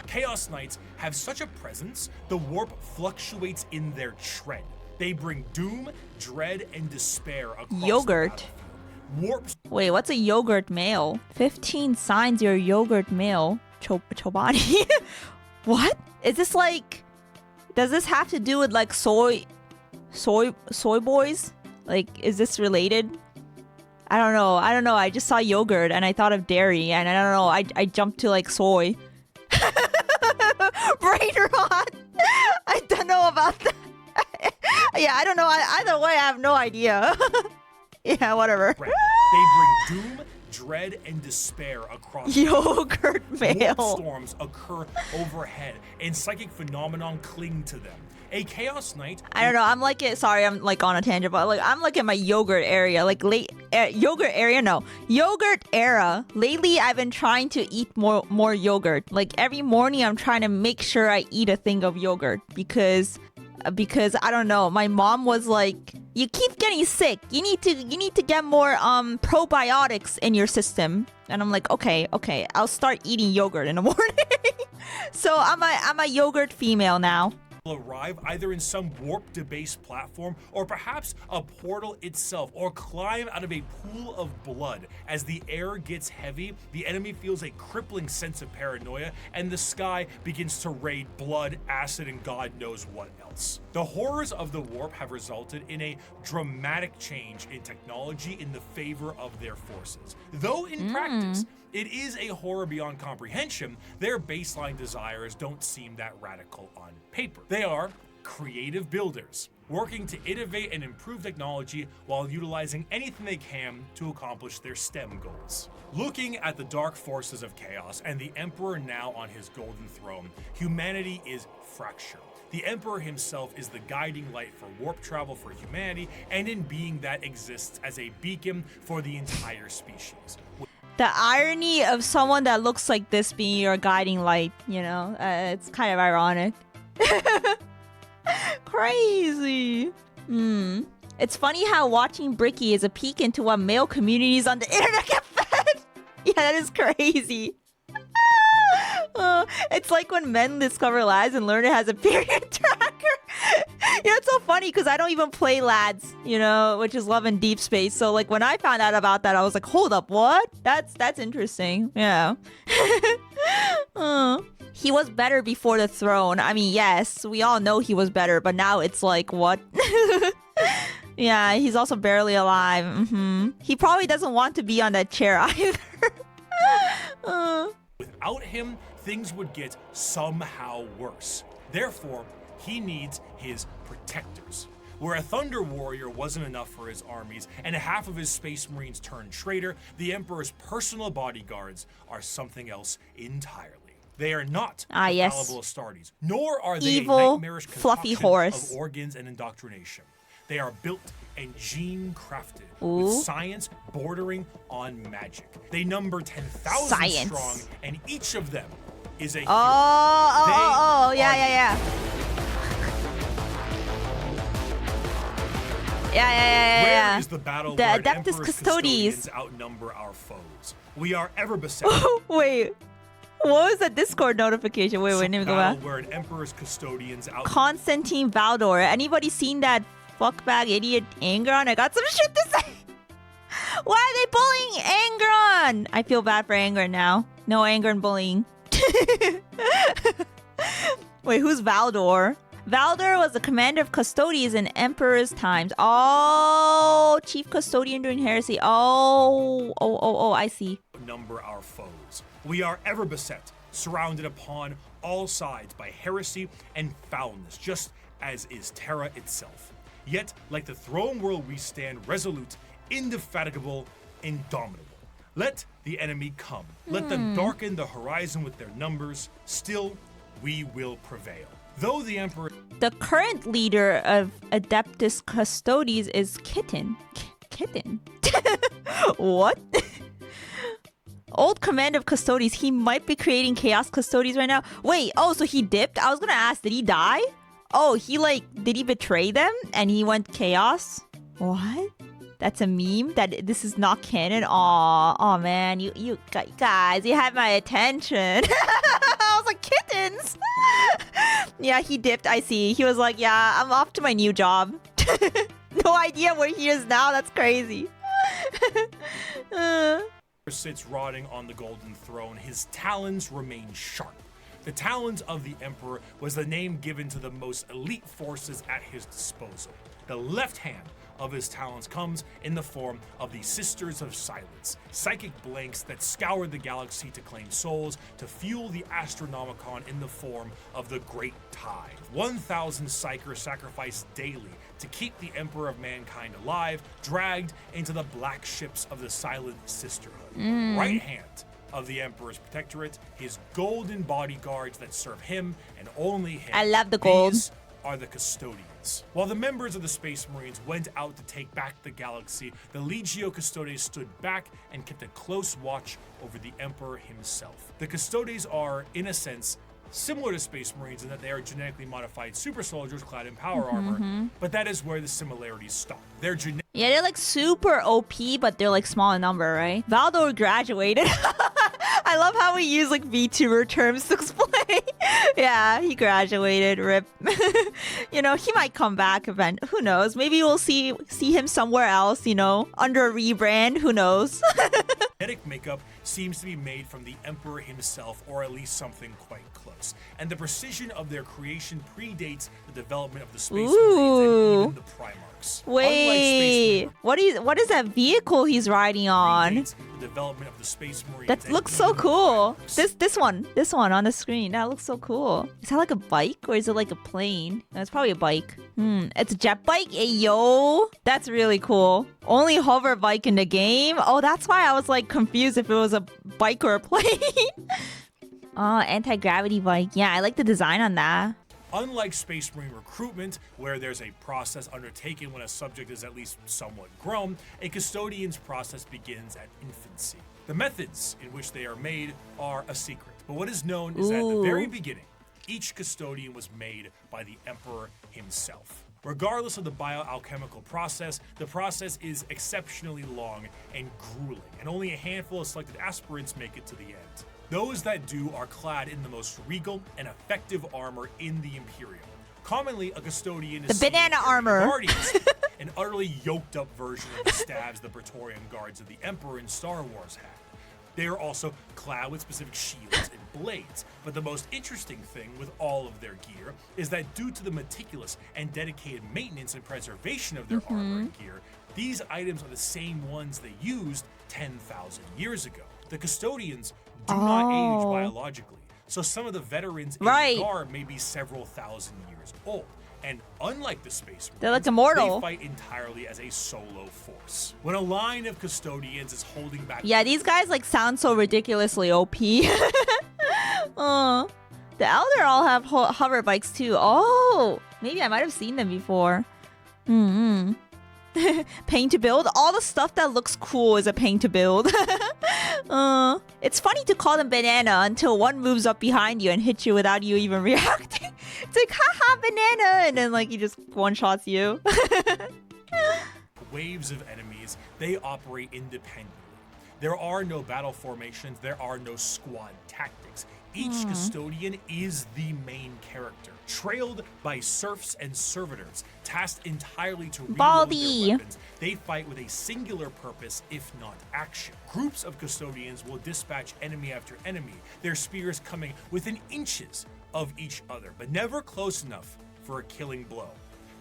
Chaos Knights have such a presence, the warp fluctuates in their tread. They bring doom, dread, and despair across Yogurt. the battlefield. Warps. Wait, what's a yogurt male? 15 signs you're a yogurt male. Chobani. What? Is this like... Does this have to do with like soy boys? Like, is this related? I don't know. I just saw yogurt and I thought of dairy and I don't know. I jumped to like soy. Brain rot. I don't know about that. Yeah, I don't know. Either way, I have no idea. Yeah, whatever. They bring doom, dread, and despair across yogurt male. Warp storms occur overhead and psychic phenomenon cling to them. A Chaos Knight. I don't know. I'm like it. Sorry, I'm like on a tangent, but like I'm like in my yogurt area, like late yogurt area. No, yogurt era. Lately, I've been trying to eat more yogurt. Like every morning, I'm trying to make sure I eat a thing of yogurt because I don't know. My mom was like, "You keep getting sick. You need to get more probiotics in your system." And I'm like, okay, I'll start eating yogurt in the morning. So I'm a yogurt female now. Arrive either in some warp debased platform or perhaps a portal itself, or climb out of a pool of blood. As the air gets heavy, the enemy feels a crippling sense of paranoia and the sky begins to rain blood, acid, and God knows what else. The horrors of the warp have resulted in a dramatic change in technology in the favor of their forces. Though in practice, it is a horror beyond comprehension, their baseline desires don't seem that radical on paper. They are creative builders, working to innovate and improve technology while utilizing anything they can to accomplish their STEM goals. Looking at the dark forces of chaos and the Emperor now on his golden throne, humanity is fractured. The Emperor himself is the guiding light for warp travel for humanity and in being that exists as a beacon for the entire species. The irony of someone that looks like this being your guiding light, you know, it's kind of ironic. Crazy. It's funny how watching Bricky is a peek into what male communities on the internet get fed. Yeah, that is crazy. It's like when men discover lads and learn it has a period tracker. You know, it's so funny because I don't even play lads, you know, which is Love and Deep Space. So like when I found out about that, I was like, hold up, what? That's interesting. Yeah. He was better before the throne. I mean, yes, we all know he was better, but now it's like, what? Yeah, he's also barely alive. He probably doesn't want to be on that chair either. Without him, things would get somehow worse. Therefore, he needs his protectors. Where a Thunder Warrior wasn't enough for his armies, and half of his Space Marines turned traitor, the Emperor's personal bodyguards are something else entirely. They are not infallible Astartes, nor are they evil, a nightmarish fluffy concoction Horus of organs and indoctrination. They are built and gene-crafted Ooh. with science bordering on magic. They number 10,000 strong, and each of them is a hero. Yeah. Where is the battle the where Adeptus Emperor's Custodians outnumber our foes? We are ever beset. Wait, what was that Discord notification? Wait, let me go back. Where an Emperor's Custodians Constantine Valdor. Anybody seen that fuckbag idiot Angron? I got some shit to say. Why are they bullying Angron? I feel bad for Angron now. No Angron bullying. Wait, who's Valdor? Valdor was the commander of Custodians in Emperor's times. Oh, chief custodian during heresy. Oh, I see. Number our foes. We are ever beset, surrounded upon all sides by heresy and foulness, just as is Terra itself. Yet, like the throne world, we stand resolute, indefatigable, indomitable. Let the enemy come. Let them darken the horizon with their numbers. Still, we will prevail. Though the Emperor... The current leader of Adeptus Custodes is Kitten. Kitten? What? Old command of Custodes. He might be creating Chaos Custodes right now. Wait, so he dipped? I was gonna ask, did he die? Oh, did he betray them? And he went Chaos? What? That's a meme? That this is not canon? Aw, man, you guys, you had my attention. I was like, kittens! Yeah, he dipped, I see. He was like, yeah, I'm off to my new job. No idea where he is now, that's crazy. Sits rotting on the golden throne, his talons remain sharp. The talons of the Emperor was the name given to the most elite forces at his disposal. The left hand of his talons comes in the form of the Sisters of Silence, psychic blanks that scour the galaxy to claim souls, to fuel the Astronomicon in the form of the Great Tide. 1,000 psychers sacrificed daily to keep the Emperor of Mankind alive, dragged into the black ships of the Silent Sisterhood. Right hand of the Emperor's protectorate, his golden bodyguards that serve him and only him. I love the gold. These are the Custodians. While the members of the Space Marines went out to take back the galaxy, the Legio Custodes stood back and kept a close watch over the Emperor himself. The Custodes are, in a sense, similar to Space Marines in that they are genetically modified super soldiers clad in power armor, but that is where the similarities stop. They're they're like super OP, but they're like small in number, right? Valdor graduated. I love how we use like VTuber terms to explain. Yeah, he graduated, rip. You know, he might come back event. Who knows? Maybe we'll see him somewhere else, you know, under a rebrand. Who knows? Genetic makeup seems to be made from the Emperor himself, or at least something quite close. And the precision of their creation predates the development of the Space Marines and even the Primarchs. Wait, what is that vehicle he's riding on? The development of the Space Marines. That and looks so even cool. Primarchs. This one on the screen. That looks so cool. Is that like a bike or is it like a plane? No, it's probably a bike. It's a jet bike. Hey, yo. That's really cool. Only hover bike in the game. Oh, that's why I was like confused if it was a bike or a plane. Oh, anti-gravity bike. Yeah, I like the design on that. Unlike Space Marine recruitment, where there's a process undertaken when a subject is at least somewhat grown, a Custodian's process begins at infancy. The methods in which they are made are a secret, but what is known is that at the very beginning, each Custodian was made by the Emperor himself. Regardless of the bioalchemical process, the process is exceptionally long and grueling, and only a handful of selected aspirants make it to the end. Those that do are clad in the most regal and effective armor in the Imperium. Commonly, a Custodian is The banana seen carrying armor. Guardians, an utterly yoked up version of the stabs the Praetorian Guards of the Emperor in Star Wars had. They are also clad with specific shields and blades, but the most interesting thing with all of their gear is that due to the meticulous and dedicated maintenance and preservation of their armor and gear, these items are the same ones they used 10,000 years ago. The Custodians do not age biologically, so some of the veterans in the Guard may be several thousand years old. And unlike the Space Marines, They're like immortal. they fight entirely as a solo force. When a line of Custodians is holding back... Yeah, these guys like sound so ridiculously OP. Oh, the Elder all have hover bikes too. Oh, maybe I might have seen them before. Pain to build. All the stuff that looks cool is a pain to build. It's funny to call them banana until one moves up behind you and hits you without you even reacting. It's like, haha, banana! And then like he just one-shots you. Waves of enemies, they operate independently. There are no battle formations, there are no squad tactics. Each Custodian is the main character, trailed by serfs and servitors, tasked entirely to reload their weapons. They fight with a singular purpose, if not action. Groups of Custodians will dispatch enemy after enemy, their spears coming within inches of each other, but never close enough for a killing blow.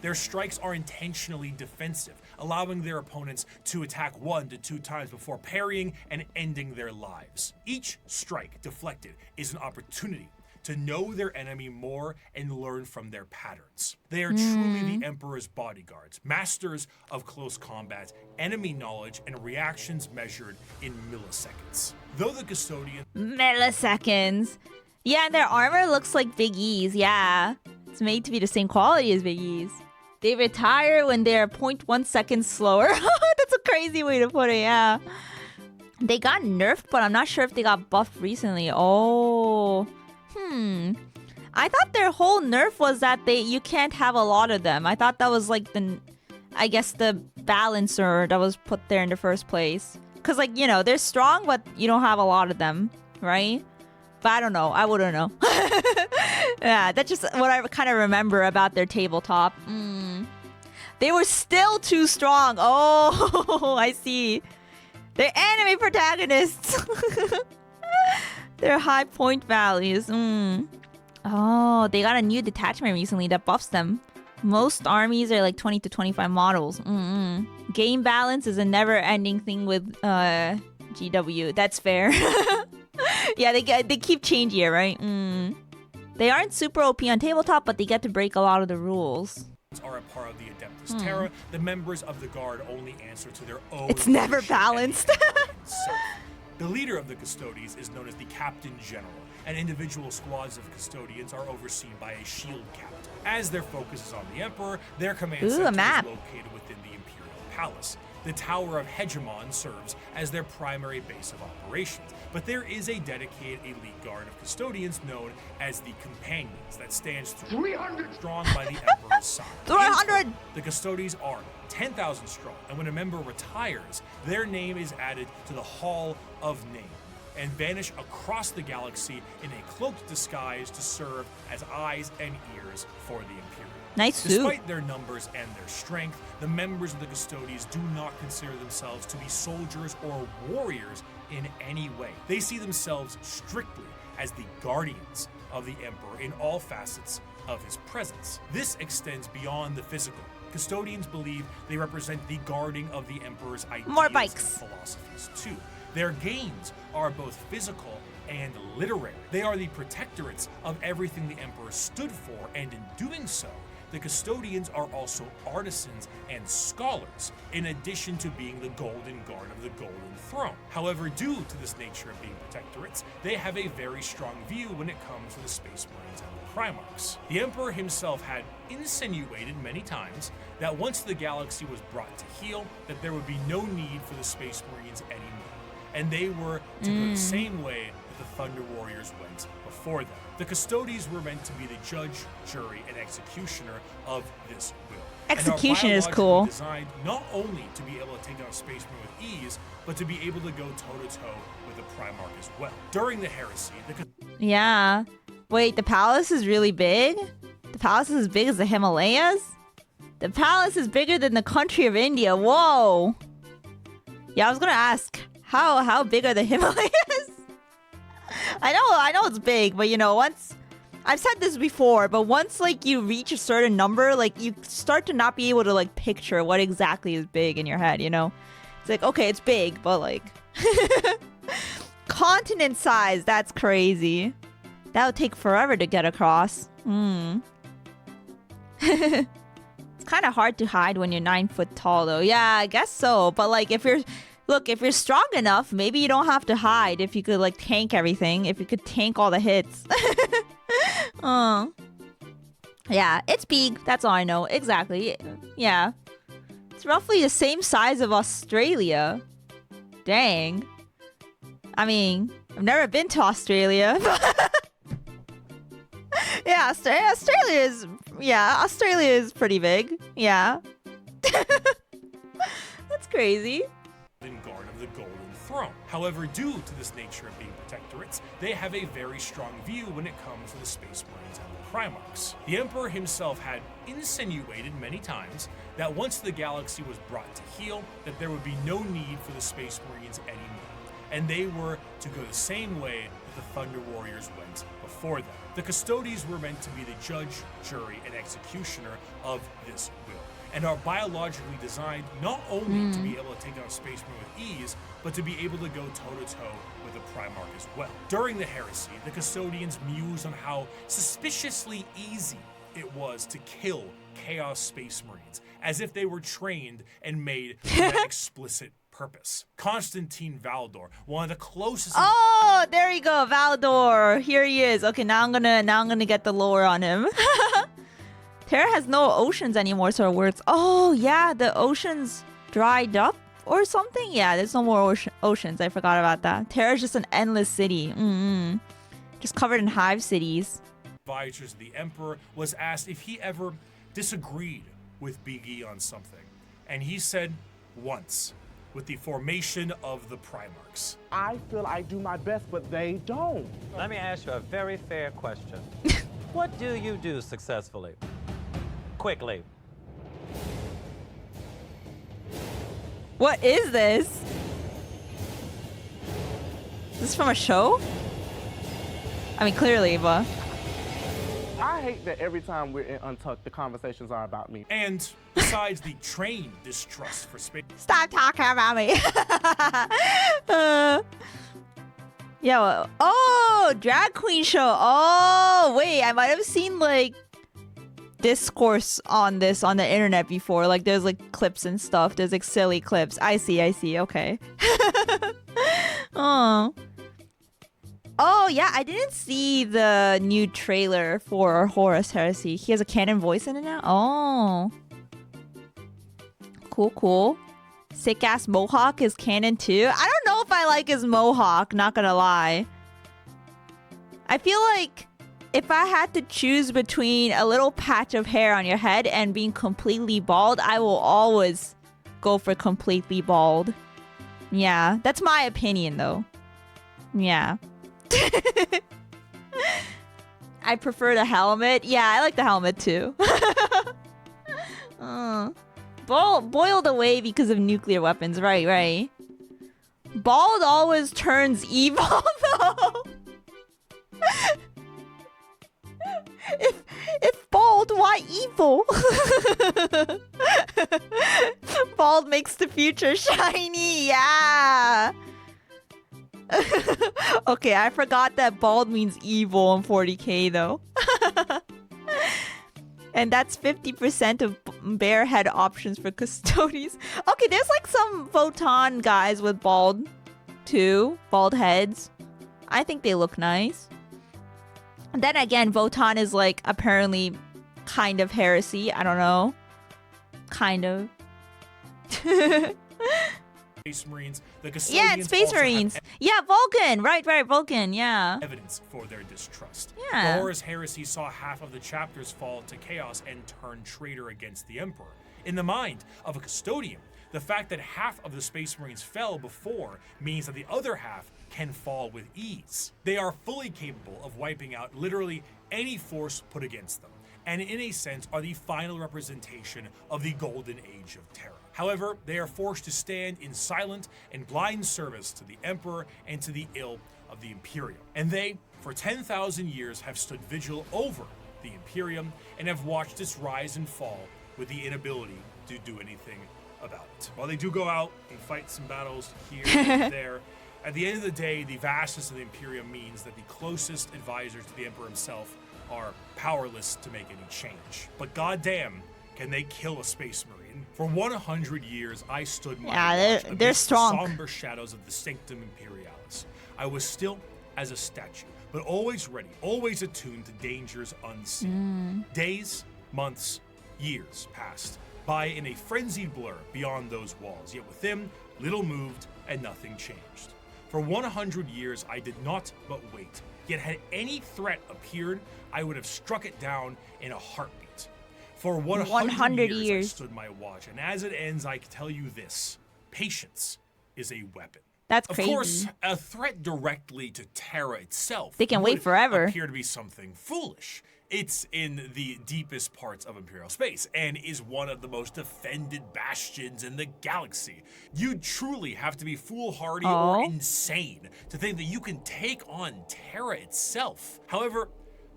Their strikes are intentionally defensive, allowing their opponents to attack 1 to 2 times before parrying and ending their lives. Each strike deflected is an opportunity to know their enemy more and learn from their patterns. They are truly the Emperor's bodyguards, masters of close combat, enemy knowledge, and reactions measured in milliseconds. Though the Custodian... Milliseconds. Yeah, and their armor looks like Big E's, yeah. It's made to be the same quality as Big E's. They retire when they're 0.1 seconds slower. That's a crazy way to put it, yeah. They got nerfed, but I'm not sure if they got buffed recently. Oh. I thought their whole nerf was that you can't have a lot of them. I thought that was like the balancer that was put there in the first place. Because like, you know, they're strong, but you don't have a lot of them, right? But I don't know. I wouldn't know. Yeah, that's just what I kind of remember about their tabletop. They were still too strong. Oh, I see. They're anime protagonists. They're high point values. Oh, they got a new detachment recently that buffs them. Most armies are like 20 to 25 models. Game balance is a never-ending thing with GW. That's fair. Yeah, they keep changing it, right? They aren't super OP on tabletop, but they get to break a lot of the rules. Are a part of the Adeptus Terra. The members of the Guard only answer to their own... It's never balanced. The leader of the Custodians is known as the Captain General, and individual squads of Custodians are overseen by a shield captain. As their focus is on the Emperor, their command center is located within the Imperial Palace. The Tower of Hegemon serves as their primary base of operations, but there is a dedicated elite guard of Custodians known as the Companions that stands 300 strong by the Emperor's side. 300! The Custodians are 10,000 strong, and when a member retires, their name is added to the Hall of Name and vanish across the galaxy in a cloaked disguise to serve as eyes and ears for the Imperium. Nice suit. Despite their numbers and their strength, the members of the Custodians do not consider themselves to be soldiers or warriors in any way. They see themselves strictly as the guardians of the Emperor in all facets of his presence. This extends beyond the physical. Custodians believe they represent the guarding of the Emperor's ideas and philosophies too. Their gains are both physical and literary. They are the protectorates of everything the Emperor stood for, and in doing so, the Custodians are also artisans and scholars, in addition to being the Golden Guard of the Golden Throne. However, due to this nature of being protectorates, they have a very strong view when it comes to the Space Marines and the Primarchs. The Emperor himself had insinuated many times that once the galaxy was brought to heel, that there would be no need for the Space Marines anymore, and they were to go the same way that the Thunder Warriors went before them. The Custodians were meant to be the judge, jury, and executioner of this will. Execution is and are cool. biologically designed not only to be able to take down Space Marine with ease, but to be able to go toe-to-toe with the Primarch as well. During the Heresy, Yeah. Wait, the palace is really big? The palace is as big as the Himalayas? The palace is bigger than the country of India. Whoa. Yeah, I was gonna ask, how big are the Himalayas? I know it's big, but you know, once I've said this before, but once like you reach a certain number, like you start to not be able to like picture what exactly is big in your head, you know? It's like, okay, it's big, but like continent size, that's crazy. That would take forever to get across. It's kind of hard to hide when you're 9 foot tall though. Yeah, I guess so. But like if you're strong enough, maybe you don't have to hide if you could like tank everything. If you could tank all the hits. Oh. Yeah, it's big. That's all I know. Exactly. Yeah. It's roughly the same size of Australia. Dang. I mean, I've never been to Australia. Yeah, Australia is pretty big. Yeah. That's crazy. Guard of the Golden Throne. However, due to this nature of being protectorates, they have a very strong view when it comes to the Space Marines and the Primarchs. The Emperor himself had insinuated many times that once the galaxy was brought to heel, that there would be no need for the Space Marines anymore, and they were to go the same way that the Thunder Warriors went before them. The Custodians were meant to be the judge, jury, and executioner of this will, and are biologically designed not only to be able to take down Space Marine with ease, but to be able to go toe-to-toe with the Primarch as well. During the Heresy, the Custodians mused on how suspiciously easy it was to kill Chaos Space Marines, as if they were trained and made for that explicit purpose. Constantine Valdor, one of the closest... Oh, there you go, Valdor. Here he is. Okay, now I'm gonna get the lore on him. Terra has no oceans anymore, so it works. Oh, yeah, the oceans dried up or something? Yeah, there's no more oceans. I forgot about that. Terra's just an endless city. Just covered in hive cities. Advisors of the Emperor was asked if he ever disagreed with Bricky on something. And he said, once, with the formation of the Primarchs. I feel I do my best, but they don't. Let me ask you a very fair question. What do you do successfully? Quickly. What is this? Is this from a show? I mean, clearly, but... I hate that every time we're in Untucked, the conversations are about me. And besides the trained distrust for space... Stop talking about me. Yeah, well, oh, drag queen show. Oh, wait, I might have seen, like, discourse on this on the internet before. Like, there's, like, clips and stuff. There's, like, silly clips. I see. Okay. Oh. Oh, yeah, I didn't see the new trailer for Horus Heresy. He has a canon voice in it now? Oh. Cool. Sick-ass mohawk is canon too. I don't know if I like his mohawk, not gonna lie. I feel like if I had to choose between a little patch of hair on your head and being completely bald, I will always go for completely bald. Yeah, that's my opinion though. Yeah. I prefer the helmet. Yeah, I like the helmet too. Boiled away because of nuclear weapons. Right. Bald always turns evil though. If bald, why evil? Bald makes the future shiny. Yeah. Okay, I forgot that bald means evil in 40k though. And that's 50% of bare head options for custodians. Okay, there's like some Votan guys with bald too, bald heads. I think they look nice. And then again, Votan is like apparently kind of heresy. I don't know. Kind of. Space Marines, the Custodians Yeah, it's Space also have Marines. Yeah, Vulcan. Right, Vulcan. Yeah. evidence for their distrust. Yeah. The Horus Heresy saw half of the chapters fall to chaos and turn traitor against the Emperor. In the mind of a Custodian, the fact that half of the Space Marines fell before means that the other half can fall with ease. They are fully capable of wiping out literally any force put against them, and in a sense are the final representation of the golden age of terror. However, they are forced to stand in silent and blind service to the Emperor and to the ill of the Imperium. And they, for 10,000 years, have stood vigil over the Imperium and have watched its rise and fall with the inability to do anything about it. While they do go out and fight some battles here and there, at the end of the day, the vastness of the Imperium means that the closest advisors to the Emperor himself are powerless to make any change. But goddamn, can they kill a Space Marine? For 100 years, I stood my watch they're amidst strong. the somber shadows of the Sanctum Imperialis. I was still as a statue, but always ready, always attuned to dangers unseen. Days, months, years passed by in a frenzied blur beyond those walls, yet within, little moved and nothing changed. For 100 years, I did not but wait, yet had any threat appeared, I would have struck it down in a heartbeat. For 100 years, I stood my watch, and as it ends, I can tell you this: patience is a weapon. That's Of crazy. course, a threat directly to Terra itself They can wait would forever. appear to be something foolish. It's in the deepest parts of Imperial space and is one of the most defended bastions in the galaxy. You truly have to be foolhardy or insane to think that you can take on Terra itself. However,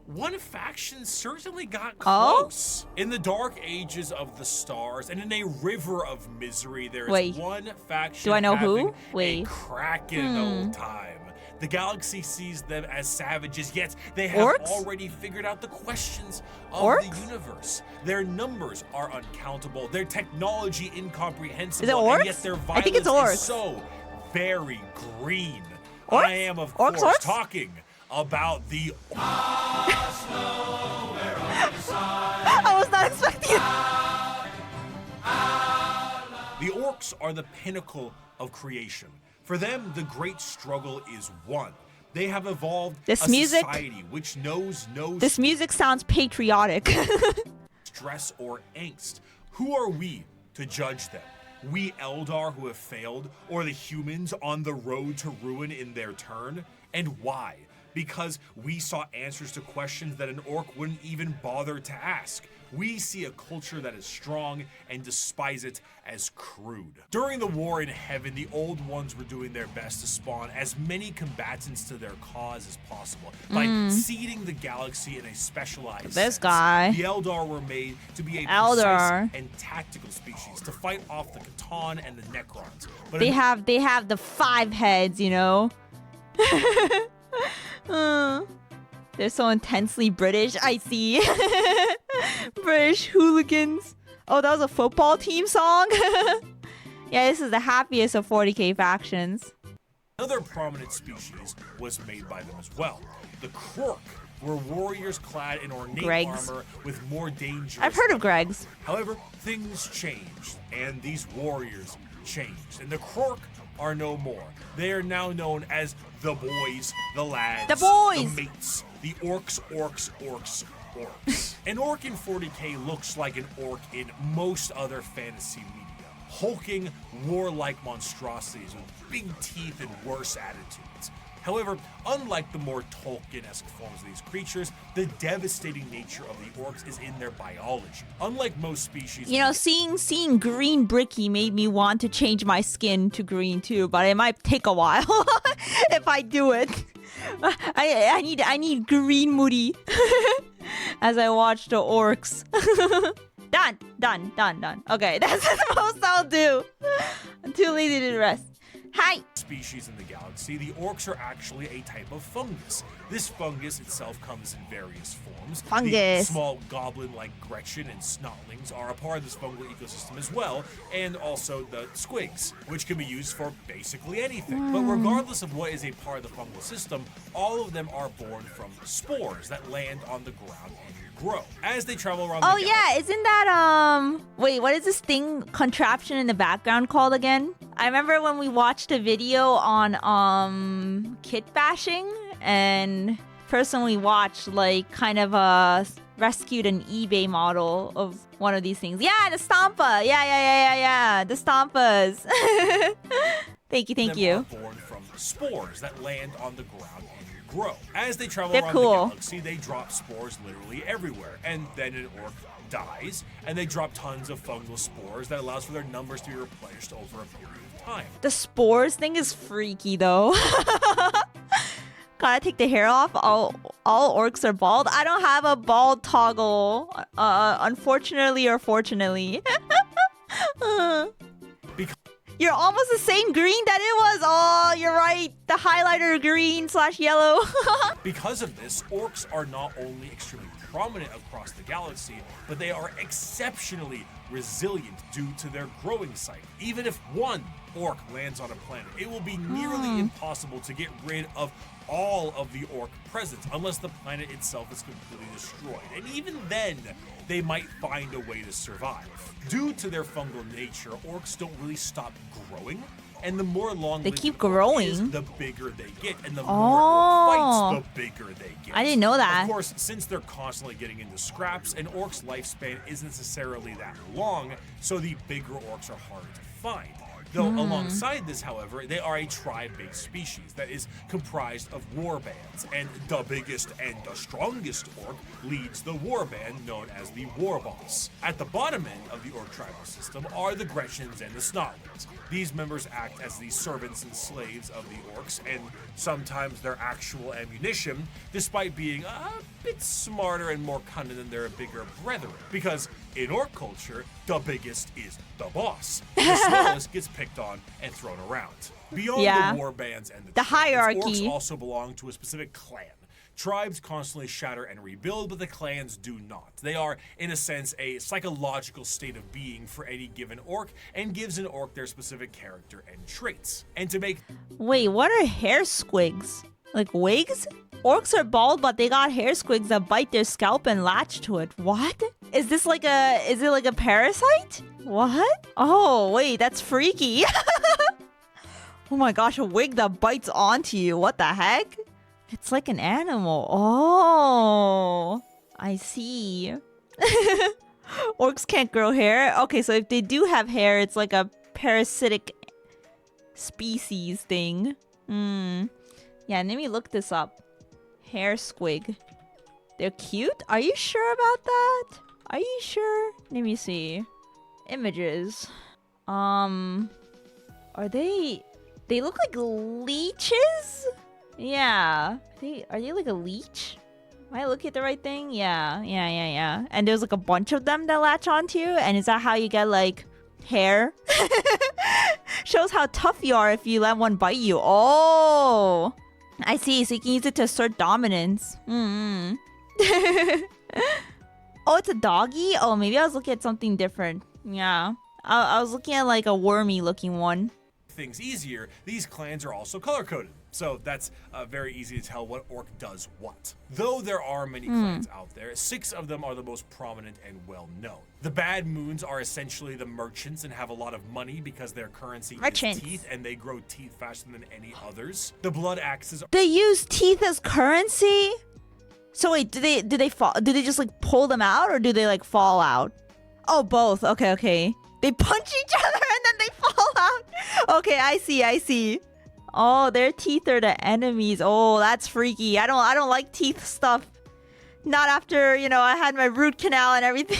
one faction certainly got close. In the dark ages of the stars and in a river of misery, there is one faction Do I know having who? Wait. a cracking old time. The galaxy sees them as savages, yet they have Orks? already figured out the questions of Orks? the universe. Their numbers are uncountable, their technology incomprehensible, Is it Orks? and yet their I violence think it's Orks. is so very green. Orks? I am, of Orks, course, Orks? talking about the I was not expecting it. The Orks are the pinnacle of creation. For them, the great struggle is won. They have evolved This a music- society which knows no This music sounds patriotic. stress or angst. Who are we to judge them? We Eldar who have failed, or the humans on the road to ruin in their turn? And why? Because we saw answers to questions that an Ork wouldn't even bother to ask. We see a culture that is strong and despise it as crude. During the war in heaven, the old ones were doing their best to spawn as many combatants to their cause as possible by seeding the galaxy in a specialized This sense. guy. The Eldar were made to be a Eldar. precise and tactical species to fight off the Catan and the Necrons. But they have the 5 heads, you know. They're so intensely British. I see. British hooligans. Oh, that was a football team song? Yeah, this is the happiest of 40k factions. another prominent species was made by them as well. The Krork were warriors clad in ornate Gregs. armor with more dangerous I've heard of Greg's. However, things changed, and these warriors changed, and the Krork are no more. They are now known as the boys, the lads, The boys! the mates, the orcs. An orc in 40k looks like an orc in most other fantasy media. Hulking, warlike monstrosities with big teeth and worse attitudes. However, unlike the more Tolkien-esque forms of these creatures, the devastating nature of the orcs is in their biology. Unlike most species, You know, seeing green Bricky made me want to change my skin to green too, but it might take a while if I do it. I need green Moody as I watch the orcs. Done. Okay, that's the most I'll do. I'm too lazy to rest. Hi. Species in the galaxy, the orcs are actually a type of fungus. This fungus itself comes in various forms. Fungus. The small goblin-like Gretchen and snotlings are a part of this fungal ecosystem as well, and also the squigs, which can be used for basically anything. But regardless of what is a part of the fungal system, all of them are born from spores that land on the ground and grow. As they travel around the galaxy, yeah, isn't that wait, what is this thing contraption in the background called again? I remember when we watched a video on kit bashing, and person we watched like kind of rescued an eBay model of one of these things. Yeah, the Stompa. Yeah. The Stompas. Thank you. Are born from spores that land on the ground and grow. As they travel They're around cool. the galaxy, they drop spores literally everywhere. And then an orc dies, and they drop tons of fungal spores that allows for their numbers to be replenished over a period of time. The spores thing is freaky though. Gotta take the hair off. All orcs are bald. I don't have a bald toggle. Unfortunately or fortunately. Because You're almost the same green that it was. Oh, you're right. The highlighter green / yellow. Because of this, orcs are not only extremely prominent across the galaxy, but they are exceptionally resilient due to their growing cycle. Even if one orc lands on a planet, it will be nearly impossible to get rid of all of the orc presence unless the planet itself is completely destroyed. And even then, they might find a way to survive. Due to their fungal nature, orcs don't really stop growing. And the more long They keep growing. is, the bigger they get, and the more orc fights, the bigger they get. I didn't know that. Of course, since they're constantly getting into scraps, an orc's lifespan isn't necessarily that long, so the bigger orcs are harder to find. Though alongside this, however, they are a tribe-based species that is comprised of war bands, and the biggest and the strongest orc leads the war band known as the War Boss. At the bottom end of the orc tribal system are the Gretchens and the Snotlings. These members act as the servants and slaves of the orcs, and sometimes their actual ammunition, despite being a bit smarter and more cunning than their bigger brethren. Because in orc culture, the biggest is the boss. The smallest gets picked on and thrown around. Beyond the war bands and the tribes, hierarchy. orcs also belong to a specific clan. Tribes constantly shatter and rebuild, but the clans do not. They are, in a sense, a psychological state of being for any given orc, and gives an orc their specific character and traits. And to make Wait, what are hair squigs? Like wigs? Orcs are bald, but they got hair squigs that bite their scalp and latch to it. What? Is it like a parasite? What? Oh, wait, that's freaky. Oh my gosh, a wig that bites onto you. What the heck? It's like an animal. Oh, I see. Orcs can't grow hair. Okay, so if they do have hair, it's like a parasitic species thing. Yeah, let me look this up. Hair squig. They're cute? Are you sure about that? Are you sure? Let me see. Images. Are they look like leeches? Yeah. Are they like a leech? Am I looking at the right thing? Yeah. And there's like a bunch of them that latch onto you, and is that how you get like hair? Shows how tough you are if you let one bite you. Oh, I see. So you can use it to assert dominance. Oh, it's a doggy? Oh, maybe I was looking at something different. Yeah. I was looking at like a wormy looking one. things easier, these clans are also color-coded. So that's very easy to tell what orc does what. Though there are many clans out there, 6 of them are the most prominent and well-known. The Bad Moons are essentially the merchants and have a lot of money because their currency is teeth, and they grow teeth faster than any others. The Blood Axes. They use teeth as currency? So wait, do they fall? Do they just like pull them out, or do they like fall out? Oh, both. Okay. They punch each other and then they fall out. Okay, I see. Oh, their teeth are the enemies. Oh, that's freaky. I don't like teeth stuff. Not after, I had my root canal and everything.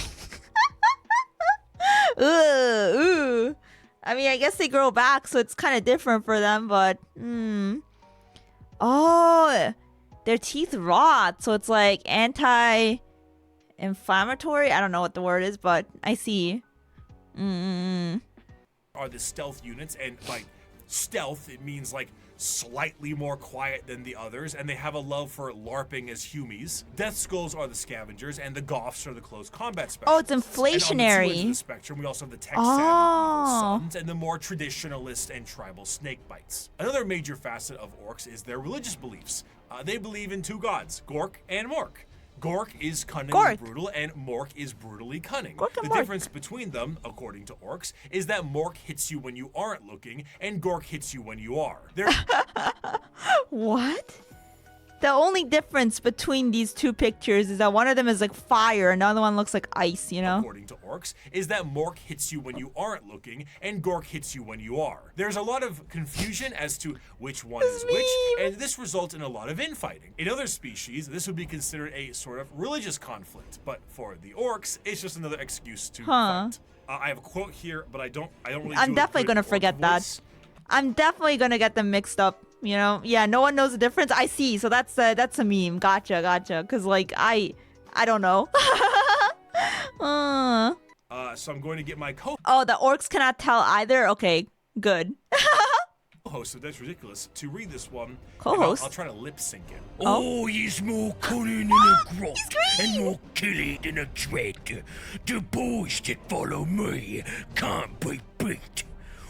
Ooh. I mean, I guess they grow back, so it's kind of different for them, but Oh, their teeth rot, so it's like anti-inflammatory. I don't know what the word is, but I see. Are the stealth units, and by stealth. It means like slightly more quiet than the others, and they have a love for LARPing as humies. Death Skulls are the scavengers, and the Goths are the close combat specialists. Oh, it's inflationary. And on the two ends of the spectrum, we also have the tech-savvy evil sons and the more traditionalist and tribal snakebites. Another major facet of Orks is their religious beliefs. They believe in two gods, Gork and Mork. Gork is cunningly brutal, and Mork is brutally cunning. The difference between them, according to Orks, is that Mork hits you when you aren't looking, and Gork hits you when you are. What? The only difference between these two pictures is that one of them is like fire and the other one looks like ice, you know? According to Orks, is that Mork hits you when you aren't looking, and Gork hits you when you are. There's a lot of confusion as to which one is which, and this results in a lot of infighting. In other species, this would be considered a sort of religious conflict, but for the Orks, it's just another excuse to fight. I have a quote here, but I don't really. I'm definitely gonna forget that. I'm definitely gonna get them mixed up. You know, yeah, no one knows the difference. I see, so that's a meme. Gotcha. Cause like I don't know. So I'm going to get my Oh, the Orks cannot tell either. Okay, good. Co-host of That's Ridiculous to read this one. Co-host? I'll try to lip sync it. Oh, he's more cunning than a grot and more killy than a dread. The boys that follow me can't be beat.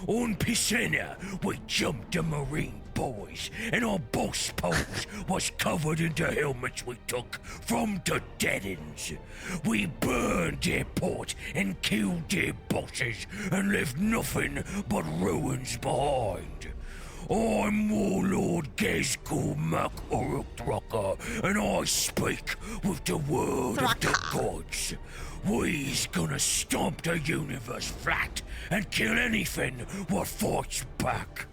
On Pisana, we jumped the Marine boys, and our boss pose was covered in the helmets we took from the dead ends. We burned their port and killed their bosses and left nothing but ruins behind. I'm Warlord Gezgul Mac Uruk-Drucker, and I speak with the word of the gods. We's gonna stomp the universe flat and kill anything what fights back.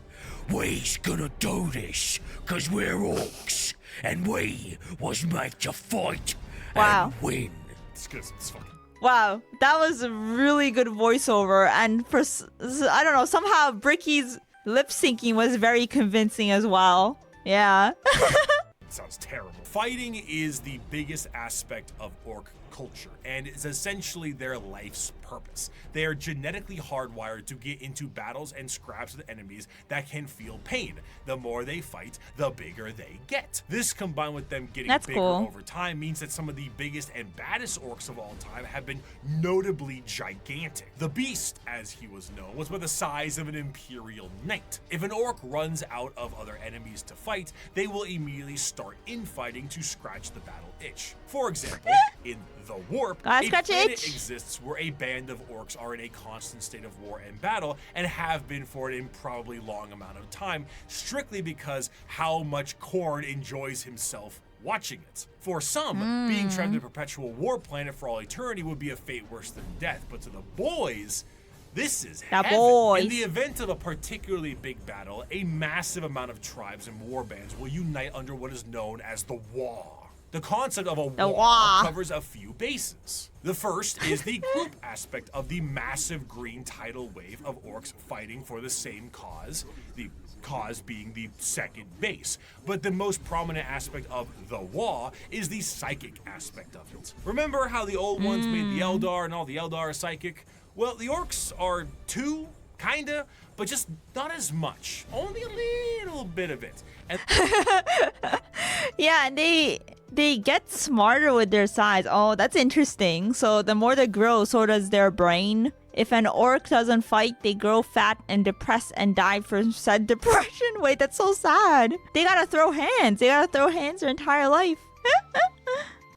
We's gonna do this cause we're Orks, and we was made to fight and win. It's good. It's fucking. Wow, that was a really good voiceover, and for I don't know, somehow Bricky's lip syncing was very convincing as well. Yeah. Sounds terrible. Fighting is the biggest aspect of Ork culture, and it's essentially their life's purpose. They are genetically hardwired to get into battles and scraps with enemies that can feel pain. The more they fight, the bigger they get. This, combined with them getting bigger over time, means that some of the biggest and baddest Orks of all time have been notably gigantic. The Beast, as he was known, was about the size of an Imperial Knight. If an Ork runs out of other enemies to fight, they will immediately start infighting to scratch the battle itch. For example, in The Warp, a planet exists where a band of Orks are in a constant state of war and battle, and have been for an improbably long amount of time, strictly because how much Khorne enjoys himself watching it. For some, being trapped in a perpetual war planet for all eternity would be a fate worse than death, but to the boys, this is heaven. In the event of a particularly big battle, a massive amount of tribes and warbands will unite under what is known as the Waaagh. The concept of a Waaagh covers a few bases. The first is the group aspect of the massive green tidal wave of Orks fighting for the same cause, the cause being the second base. But the most prominent aspect of the Waaagh is the psychic aspect of it. Remember how the old ones made the Eldar and all the Eldar are psychic? Well, the Orks are too, kinda, but just not as much. Only a little bit of it. And yeah, they get smarter with their size. Oh, that's interesting. So the more they grow, so does their brain. If an Ork doesn't fight, they grow fat and depressed and die from said depression. Wait, that's so sad. They gotta throw hands. They gotta throw hands their entire life.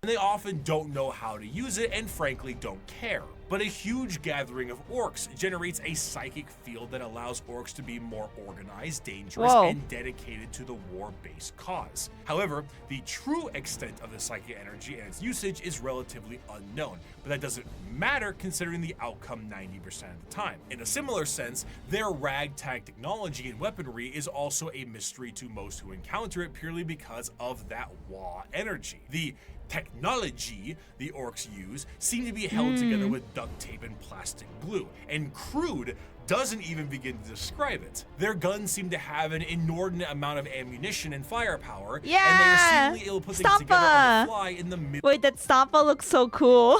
they often don't know how to use it and frankly don't care. But a huge gathering of Orks generates a psychic field that allows Orks to be more organized, dangerous, and dedicated to the war-based cause. However, the true extent of the psychic energy and its usage is relatively unknown, but that doesn't matter considering the outcome 90% of the time. In a similar sense, their ragtag technology and weaponry is also a mystery to most who encounter it purely because of that Waaagh energy. The technology the Orks use seem to be held together with duct tape and plastic glue, and crude doesn't even begin to describe it. Their guns seem to have an inordinate amount of ammunition and firepower, and they are seemingly able to put things together on the fly in the middle. Wait, that Stampa looks so cool.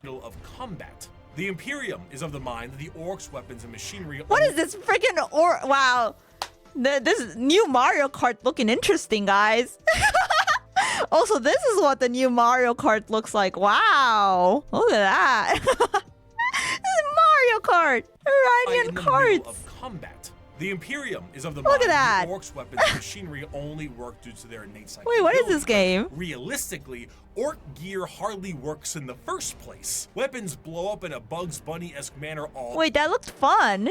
Of combat. The Imperium is of the mind that the Orks' weapons and machinery. What is this freaking wow. This new Mario Kart looking interesting, guys. Also, this is what the new Mario Kart looks like. Wow. Look at that. This is Mario Kart. Riding on carts. Of combat. The Imperium is of the Look mind at that. the Orks' weapons and machinery only work due to their innate psychic Wait, what is this ability. game? Realistically, Ork gear hardly works in the first place. Weapons blow up in a Bugs Bunny-esque manner all. Wait, that looked fun.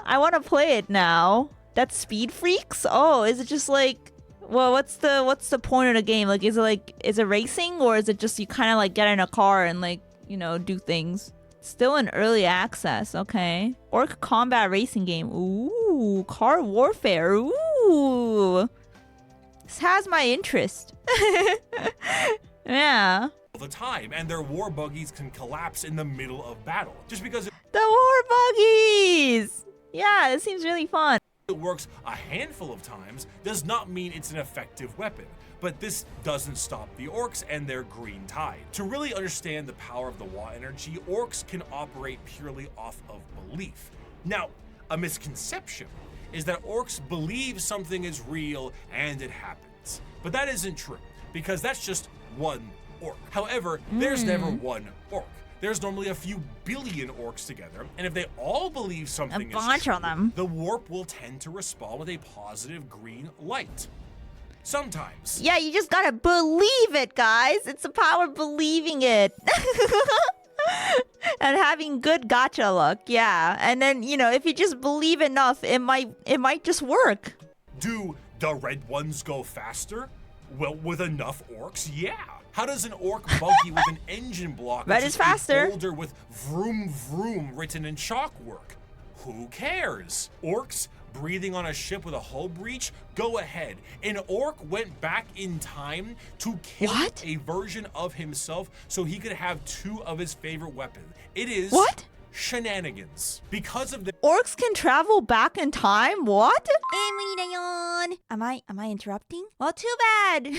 I want to play it now. That's Speed Freaks? Oh, is it just like, well, what's the point of the game? Like, is it racing, or is it just you kind of like get in a car and like, you know, do things? Still in early access, okay. Ork combat racing game. Ooh, car warfare. Ooh. This has my interest. Yeah. The time, and their war buggies can collapse in the middle of battle. Just because The war buggies! Yeah, it seems really fun. it works a handful of times does not mean it's an effective weapon. But this doesn't stop the Orks and their green tide. To really understand the power of the Wa energy, Orks can operate purely off of belief. Now, a misconception is that Orks believe something is real and it happens. But that isn't true, because that's just one Ork. However, there's never one Ork. There's normally a few billion Orks together, and if they all believe something is bunch true, of them. the warp will tend to respond with a positive green light. Sometimes. Yeah, you just gotta believe it, guys. It's the power of believing it. And having good gacha luck, yeah. And then, you know, if you just believe enough, it might just work. Do the red ones go faster? Well, with enough Orks, yeah. How does an Ork buggy with an engine block Red is faster. older with vroom vroom written in chalkwork? Who cares? Orks breathing on a ship with a hull breach? Go ahead. An Ork went back in time to kill What? a version of himself so he could have two of his favorite weapons. It is What? shenanigans. Because of the Orks can travel back in time? What? Emuri dayon. Am I interrupting? Well, too bad.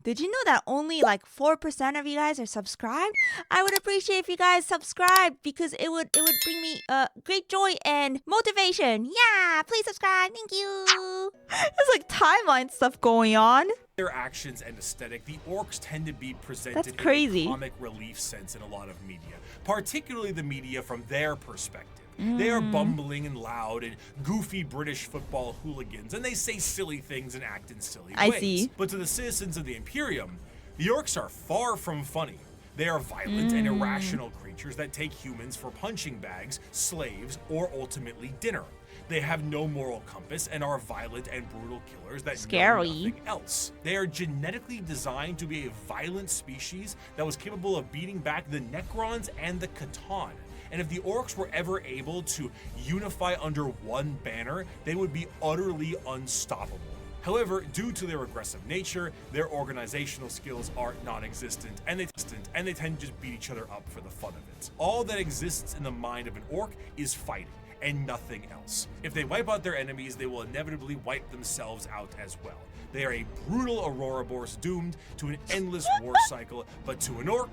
Did you know that only like 4% of you guys are subscribed? I would appreciate if you guys subscribe because it would bring me great joy and motivation. Yeah, please subscribe. Thank you. There's like timeline stuff going on. their actions and aesthetic, the Orks tend to be presented That's in crazy. a comic relief sense in a lot of media, particularly the media from their perspective. They are bumbling and loud and goofy British football hooligans, and they say silly things and act in silly ways. I see. But to the citizens of the Imperium, the Orks are far from funny. They are violent and irrational creatures that take humans for punching bags, slaves, or ultimately dinner. They have no moral compass and are violent and brutal killers that Scary. know nothing else. They are genetically designed to be a violent species that was capable of beating back the Necrons and the Catan. And if the Orks were ever able to unify under one banner, they would be utterly unstoppable. However, due to their aggressive nature, their organizational skills are non-existent, and they tend to just beat each other up for the fun of it. All that exists in the mind of an Ork is fighting, and nothing else. If they wipe out their enemies, they will inevitably wipe themselves out as well. They are a brutal Ouroboros doomed to an endless war cycle, but to an Ork,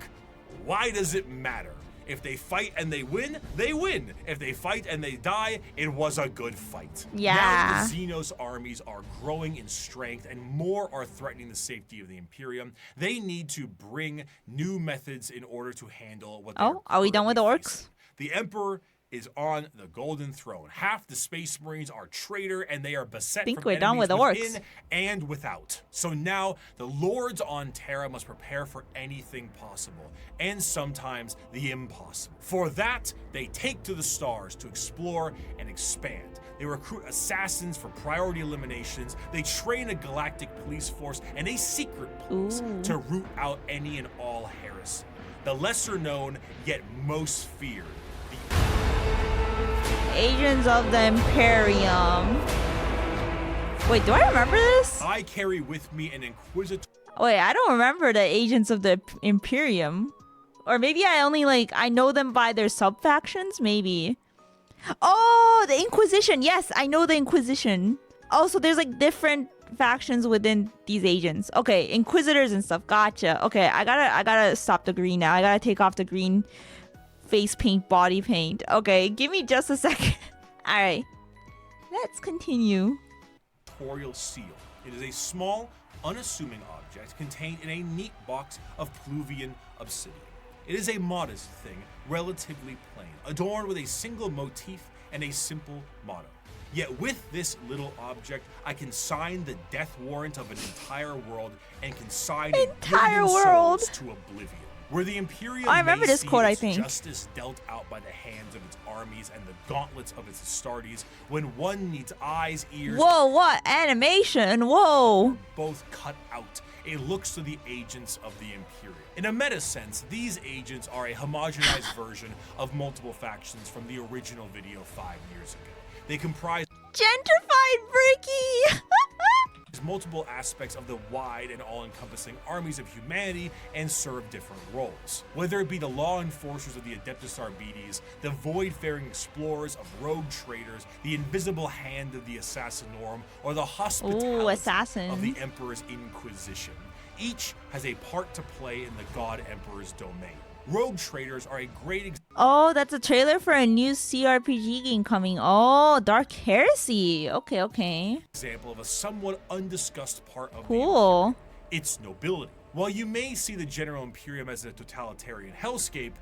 why does it matter? If they fight and they win, they win. If they fight and they die, it was a good fight. Yeah. Now the Xenos armies are growing in strength and more are threatening the safety of the Imperium. They need to bring new methods in order to handle what they're are we done with the currently Orks? facing. The Emperor is on the Golden Throne. Half the Space Marines are traitor and they are beset Think from we're done enemies with the Orks. within and without. So now the Lords on Terra must prepare for anything possible, and sometimes the impossible. For that, they take to the stars to explore and expand. They recruit assassins for priority eliminations, they train a galactic police force and a secret police to root out any and all heresy. The lesser known, yet most feared, Agents of the Imperium. Wait, do I remember this? I carry with me an inquisitor. Wait, I don't remember the Agents of the Imperium. Or maybe I only I know them by their sub-factions, maybe. Oh, the Inquisition. Yes, I know the Inquisition. Also, there's different factions within these agents. Okay, Inquisitors and stuff. Gotcha. Okay, I gotta stop the green now. I gotta take off the green face paint, body paint. Okay, give me just a second. All right, let's continue. Tutorial seal. It is a small, unassuming object contained in a neat box of Pluvian obsidian. It is a modest thing, relatively plain, adorned with a single motif and a simple motto. Yet with this little object, I can sign the death warrant of an entire world and consign Entire billion world. souls to oblivion. Where the Imperium I remember may this see quote, I its think. justice dealt out by the hands of its armies and the gauntlets of its Astartes, when one needs eyes, ears, Whoa, what animation? Whoa. both cut out, it looks to the agents of the Imperium. In a meta sense, these agents are a homogenized version of multiple factions from the original video 5 years ago. They comprise Gentrified Bricky. multiple aspects of the wide and all-encompassing armies of humanity and serve different roles. Whether it be the law enforcers of the Adeptus Arbites, the void-faring explorers of rogue traders, the invisible hand of the Assassinorum, or the hospitality assassin. of the Emperor's Inquisition. Each has a part to play in the God Emperor's domain. Rogue traders are a great Oh, that's a trailer for a new CRPG game coming. Oh, Dark Heresy. Okay, okay. example of a somewhat undiscussed part of the Cool. its nobility. While you may see the General Imperium as a totalitarian hellscape,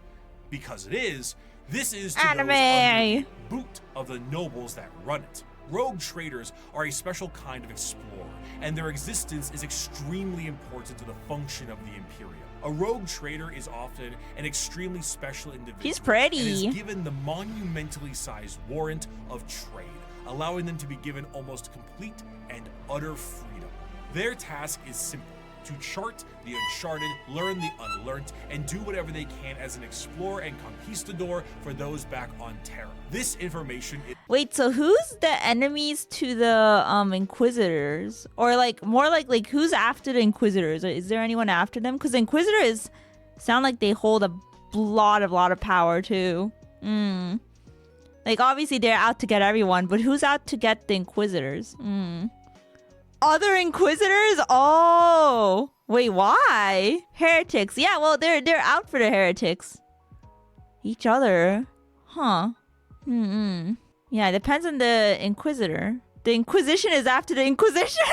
because it is, this is to Anime. those under the boot of the nobles that run it. Rogue traders are a special kind of explorer, and their existence is extremely important to the function of the Imperium. A rogue trader is often an extremely special individual. He's pretty. And is given the monumentally sized warrant of trade, allowing them to be given almost complete and utter freedom. Their task is simple: to chart the uncharted, learn the unlearned, and do whatever they can as an explorer and conquistador for those back on Terra. This information is Wait, so who's the enemies to the Inquisitors? Or like more like who's after the Inquisitors? Is there anyone after them? Because the Inquisitors sound like they hold a lot of power too. Like obviously they're out to get everyone, but who's out to get the Inquisitors? Other Inquisitors? Oh, wait, why? Heretics. Yeah, well, they're out for the heretics. Each other, huh? Yeah, it depends on the Inquisitor. The Inquisition is after the Inquisition.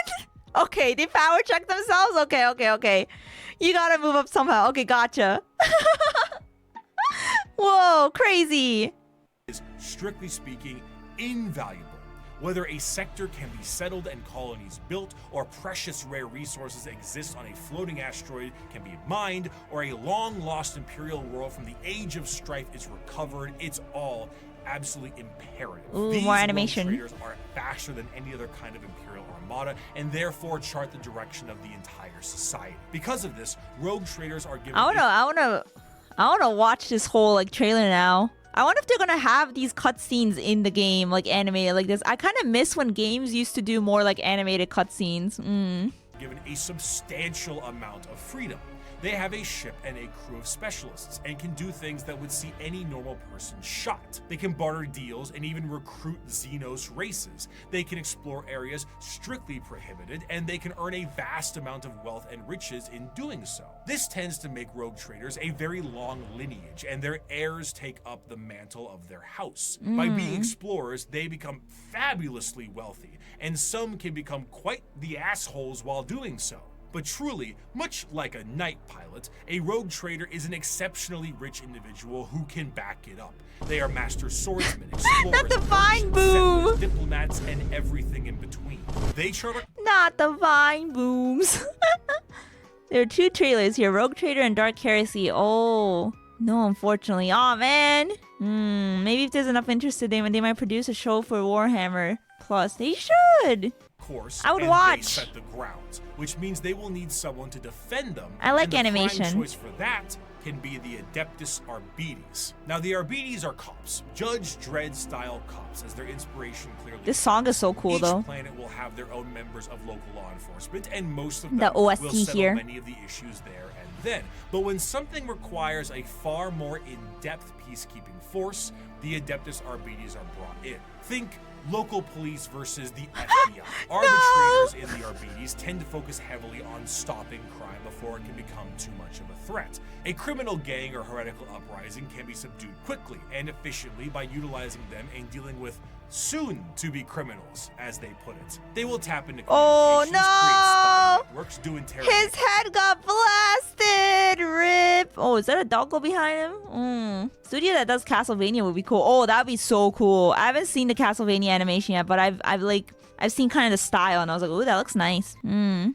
Okay, they power check themselves. Okay. You gotta move up somehow. Okay, gotcha. Whoa, crazy. strictly speaking, invaluable. Whether a sector can be settled and colonies built, or precious rare resources exist on a floating asteroid can be mined, or a long-lost Imperial world from the Age of Strife is recovered, it's all absolutely imperative. Ooh, These more rogue animation. traders are faster than any other kind of Imperial armada, and therefore chart the direction of the entire society. Because of this, rogue traders are given I wanna watch this whole like trailer now. I wonder if they're gonna have these cutscenes in the game, like animated like this. I kind of miss when games used to do more like animated cutscenes. given a substantial amount of freedom. They have a ship and a crew of specialists and can do things that would see any normal person shot. They can barter deals and even recruit Xenos races. They can explore areas strictly prohibited, and they can earn a vast amount of wealth and riches in doing so. This tends to make rogue traders a very long lineage, and their heirs take up the mantle of their house. By being explorers, they become fabulously wealthy, and some can become quite the assholes while doing so. But truly, much like a night pilot, a rogue trader is an exceptionally rich individual who can back it up. They are master swordsmen, explorers, Not the Vine merchants, Boom! settlers, diplomats, and everything in between. They chart Not the Vine Booms. There are two trailers here, Rogue Trader and Dark Heresy. Oh, no, unfortunately. Oh man. Maybe if there's enough interest in them, they might produce a show for Warhammer Plus. They should. course, I would and watch. they set the grounds, which means they will need someone to defend them. I like and the animation. prime choice for that can be the Adeptus Arbites. Now, the Arbites are cops, Judge Dredd style cops, as their inspiration clearly. This song is so cool Each though. planet will have their own members of local law enforcement, and most of them The OST will settle here. many of the issues there and then. But when something requires a far more in-depth peacekeeping force, the Adeptus Arbites are brought in. Think Local police versus the FBI. Arbitrators in the Arbites tend to focus heavily on stopping crime before it can become too much of a threat. A criminal gang or heretical uprising can be subdued quickly and efficiently by utilizing them and dealing with soon-to-be criminals, as they put it. They will tap into communications, create spy networks, do interrogation. His head got blasted! RIP! Oh, is that a doggo behind him? Studio that does Castlevania would be cool. Oh, that'd be so cool. I haven't seen the Castlevania animation yet, but I've seen kind of the style, and I was like, ooh, that looks nice. And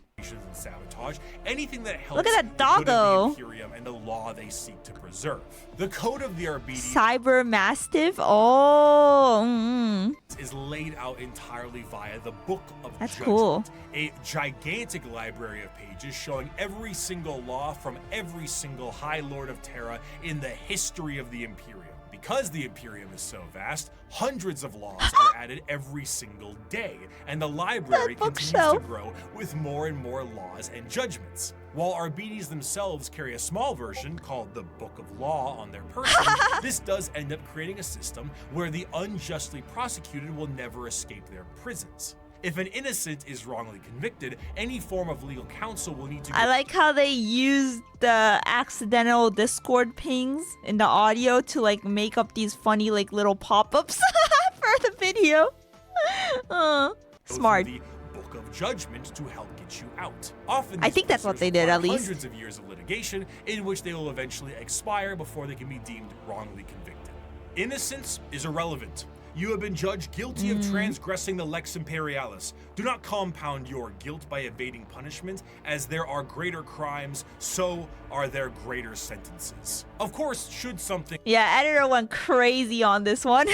sabotage, anything that helps Look at that the good of doggo. the Imperium and the law they seek to preserve. The code of the Arbites Cyber Mastiff? Oh, is laid out entirely via the Book of That's Judgment, cool. a gigantic library of pages showing every single law from every single High Lord of Terra in the history of the Imperium. Because the Imperium is so vast, hundreds of laws are added every single day, and the library That continues to bookshelf. grow with more and more laws and judgments. While Arbites themselves carry a small version called the Book of Law on their person, this does end up creating a system where the unjustly prosecuted will never escape their prisons. If an innocent is wrongly convicted, any form of legal counsel will need to go I like how they use the accidental Discord pings in the audio to like make up these funny like little pop-ups for the video. Smart. through the Book of Judgment to help get you out. Often, I these think that's what procedures they did, at require least. Hundreds of years of litigation in which they will eventually expire before they can be deemed wrongly convicted. Innocence is irrelevant. You have been judged guilty of transgressing the Lex Imperialis. Do not compound your guilt by evading punishment, as there are greater crimes, so are there greater sentences. Of course, should something Yeah, editor went crazy on this one.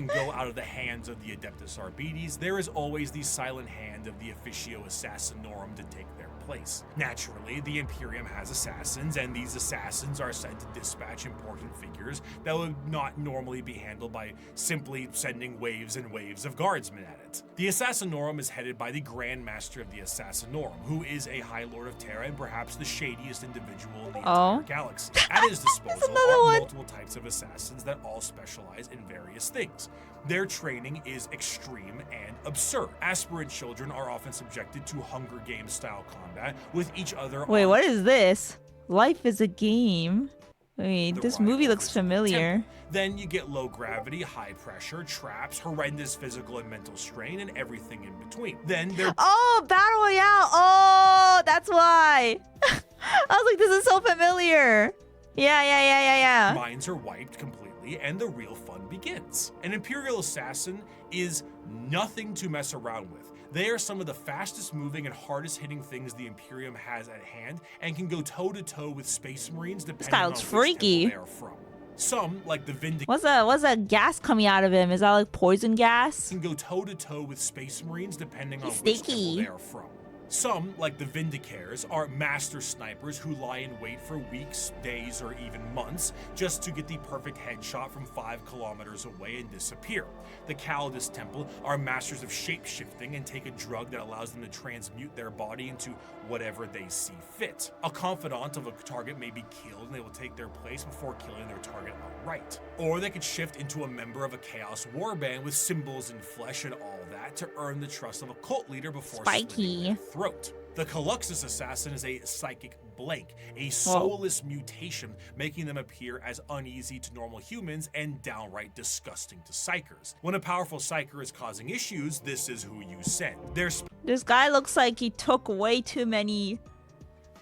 go out of the hands of the Adeptus Arbites, there is always the silent hand of the Officio Assassinorum to take their place. Naturally, the Imperium has assassins, and these assassins are sent to dispatch important figures that would not normally be handled by simply sending waves and waves of guardsmen at it. The Assassinorum is headed by the Grand Master of the Assassinorum, who is a High Lord of Terra and perhaps the shadiest individual in the entire galaxy. At his disposal another are one. multiple types of assassins that all specialize in various things. Their training is extreme and absurd. Aspirant children are often subjected to Hunger Games style combat with each other. Wait, on what is this? Life is a game. Wait, the this ride movie over looks to the familiar. temple. Then you get low gravity, high pressure, traps, horrendous physical and mental strain, and everything in between. Then there Oh, Battle Royale. Oh, that's why. I was like, this is so familiar. Yeah. minds are wiped completely and the real fun begins. An Imperial Assassin is nothing to mess around with. They are some of the fastest moving and hardest hitting things the Imperium has at hand and can go toe to toe with Space Marines depending guy on looks which freaky. temple they are from. Some, like the Vindicators, What's that gas coming out of him? Is that like poison gas? can go toe to toe with Space Marines depending on He's which sneaky. temple they are from. Some, like the Vindicators, are master snipers who lie in wait for weeks, days, or even months just to get the perfect headshot from 5 kilometers away and disappear. The Calidus Temple are masters of shape-shifting and take a drug that allows them to transmute their body into whatever they see fit. A confidant of a target may be killed and they will take their place before killing their target outright. Or they could shift into a member of a Chaos Warband with symbols in flesh and all that to earn the trust of a cult leader before slitting Spiky. their throat. The Caluxus Assassin is a psychic blank, a soulless mutation, making them appear as uneasy to normal humans and downright disgusting to psychers. When a powerful psycher is causing issues, this is who you send. Their This guy looks like he took way too many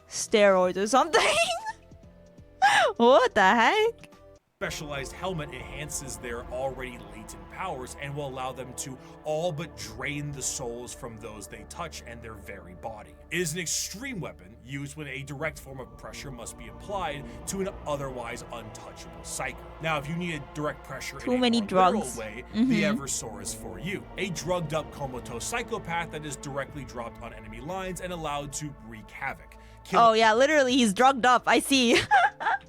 steroids or something. What the heck? specialized helmet enhances their already latent powers and will allow them to all but drain the souls from those they touch and their very body. It is an extreme weapon used when a direct form of pressure must be applied to an otherwise untouchable psyker. Now, if you need a direct pressure Too in a many more literal drugs. way, the Eversor is for you. A drugged up comatose psychopath that is directly dropped on enemy lines and allowed to wreak havoc. Oh yeah, literally he's drugged up. I see.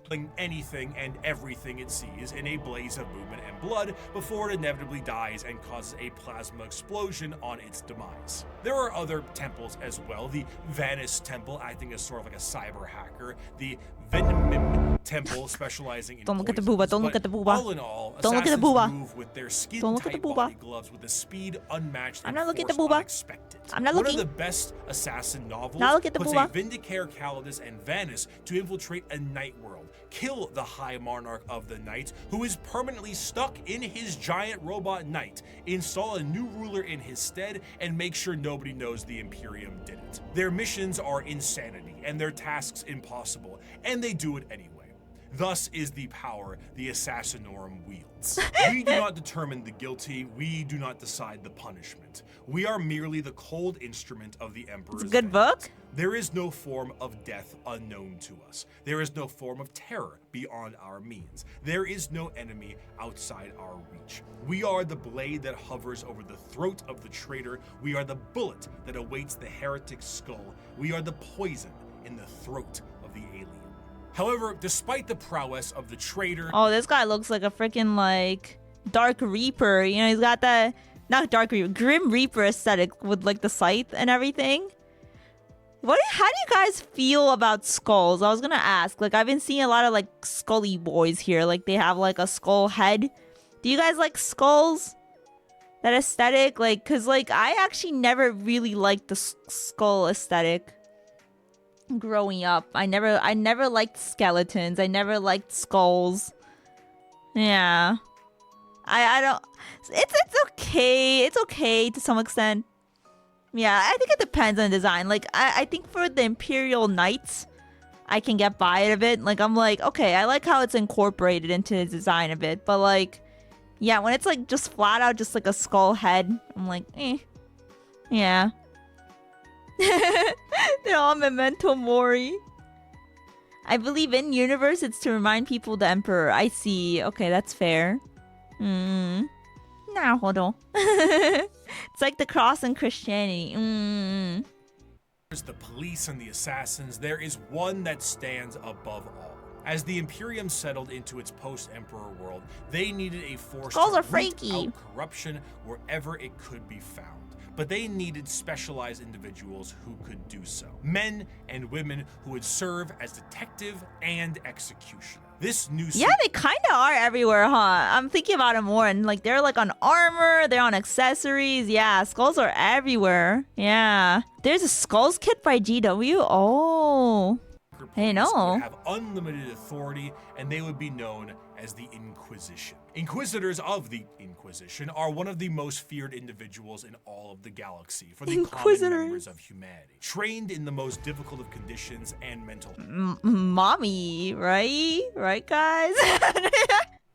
Killing anything and everything it sees in a blaze of movement and blood before it inevitably dies and causes a plasma explosion on its demise. There are other temples as well, the Vanus Temple acting as sort of like a cyber hacker, the Venomim temple specializing in Don't look at the poisons, booba, don't look but at the booba. All in all, Don't look at the assassins booba. move with their Don't look at the skin-tight booba. body gloves with a speed unmatched I'm and not looking at the force booba. unexpected. I'm not One looking. of the best assassin novels Not look at the puts booba. a Vindicator Calidus and Vanus to infiltrate a night world, kill the High Monarch of the Night, who is permanently stuck in his giant robot knight, install a new ruler in his stead, and make sure nobody knows the Imperium did it. Their missions are insanity, and their tasks impossible, and they do it anyway. Thus is the power the Assassinorum wields. We do not determine the guilty, we do not decide the punishment. We are merely the cold instrument of the Emperor's It's a good vengeance. book. There is no form of death unknown to us. There is no form of terror beyond our means. There is no enemy outside our reach. We are the blade that hovers over the throat of the traitor. We are the bullet that awaits the heretic's skull. We are the poison in the throat of the alien. However, despite the prowess of the traitor, Oh, this guy looks like a freaking like Dark Reaper. You know, he's got that not Dark Reaper, Grim Reaper aesthetic with like the scythe and everything. How do you guys feel about skulls? I was gonna ask. Like, I've been seeing a lot of like scully boys here. Like, they have like a skull head. Do you guys like skulls? That aesthetic, like, cause like I actually never really liked the skull aesthetic. Growing up, I never liked skeletons. I never liked skulls. Yeah, I don't. It's okay. It's okay to some extent. Yeah, I think it depends on design. Like, I think for the Imperial Knights, I can get by it a bit. Like, I'm like, okay, I like how it's incorporated into the design a bit. But like, yeah, when it's like just flat out, just like a skull head, I'm like, eh. Yeah. They're all memento mori. I believe in universe it's to remind people the Emperor. I see. Okay, that's fair. Naruhodo. It's like the cross in Christianity. there's the police and the assassins, there is one that stands above all. As the Imperium settled into its post-Emperor world, they needed a force Skulls to are root freaky. out corruption wherever it could be found. But they needed specialized individuals who could do so. Men and women who would serve as detective and executioner. This new Yeah, they kind of are everywhere, huh? I'm thinking about it more, and like they're like on armor, they're on accessories. Yeah, skulls are everywhere. Yeah, there's a skulls kit by GW. Oh, I know. would have unlimited authority, and they would be known as the Inquisition. Inquisitors of the Inquisition are one of the most feared individuals in all of the galaxy for the common members of humanity. Trained in the most difficult of conditions and mental Mommy, right? Right, guys?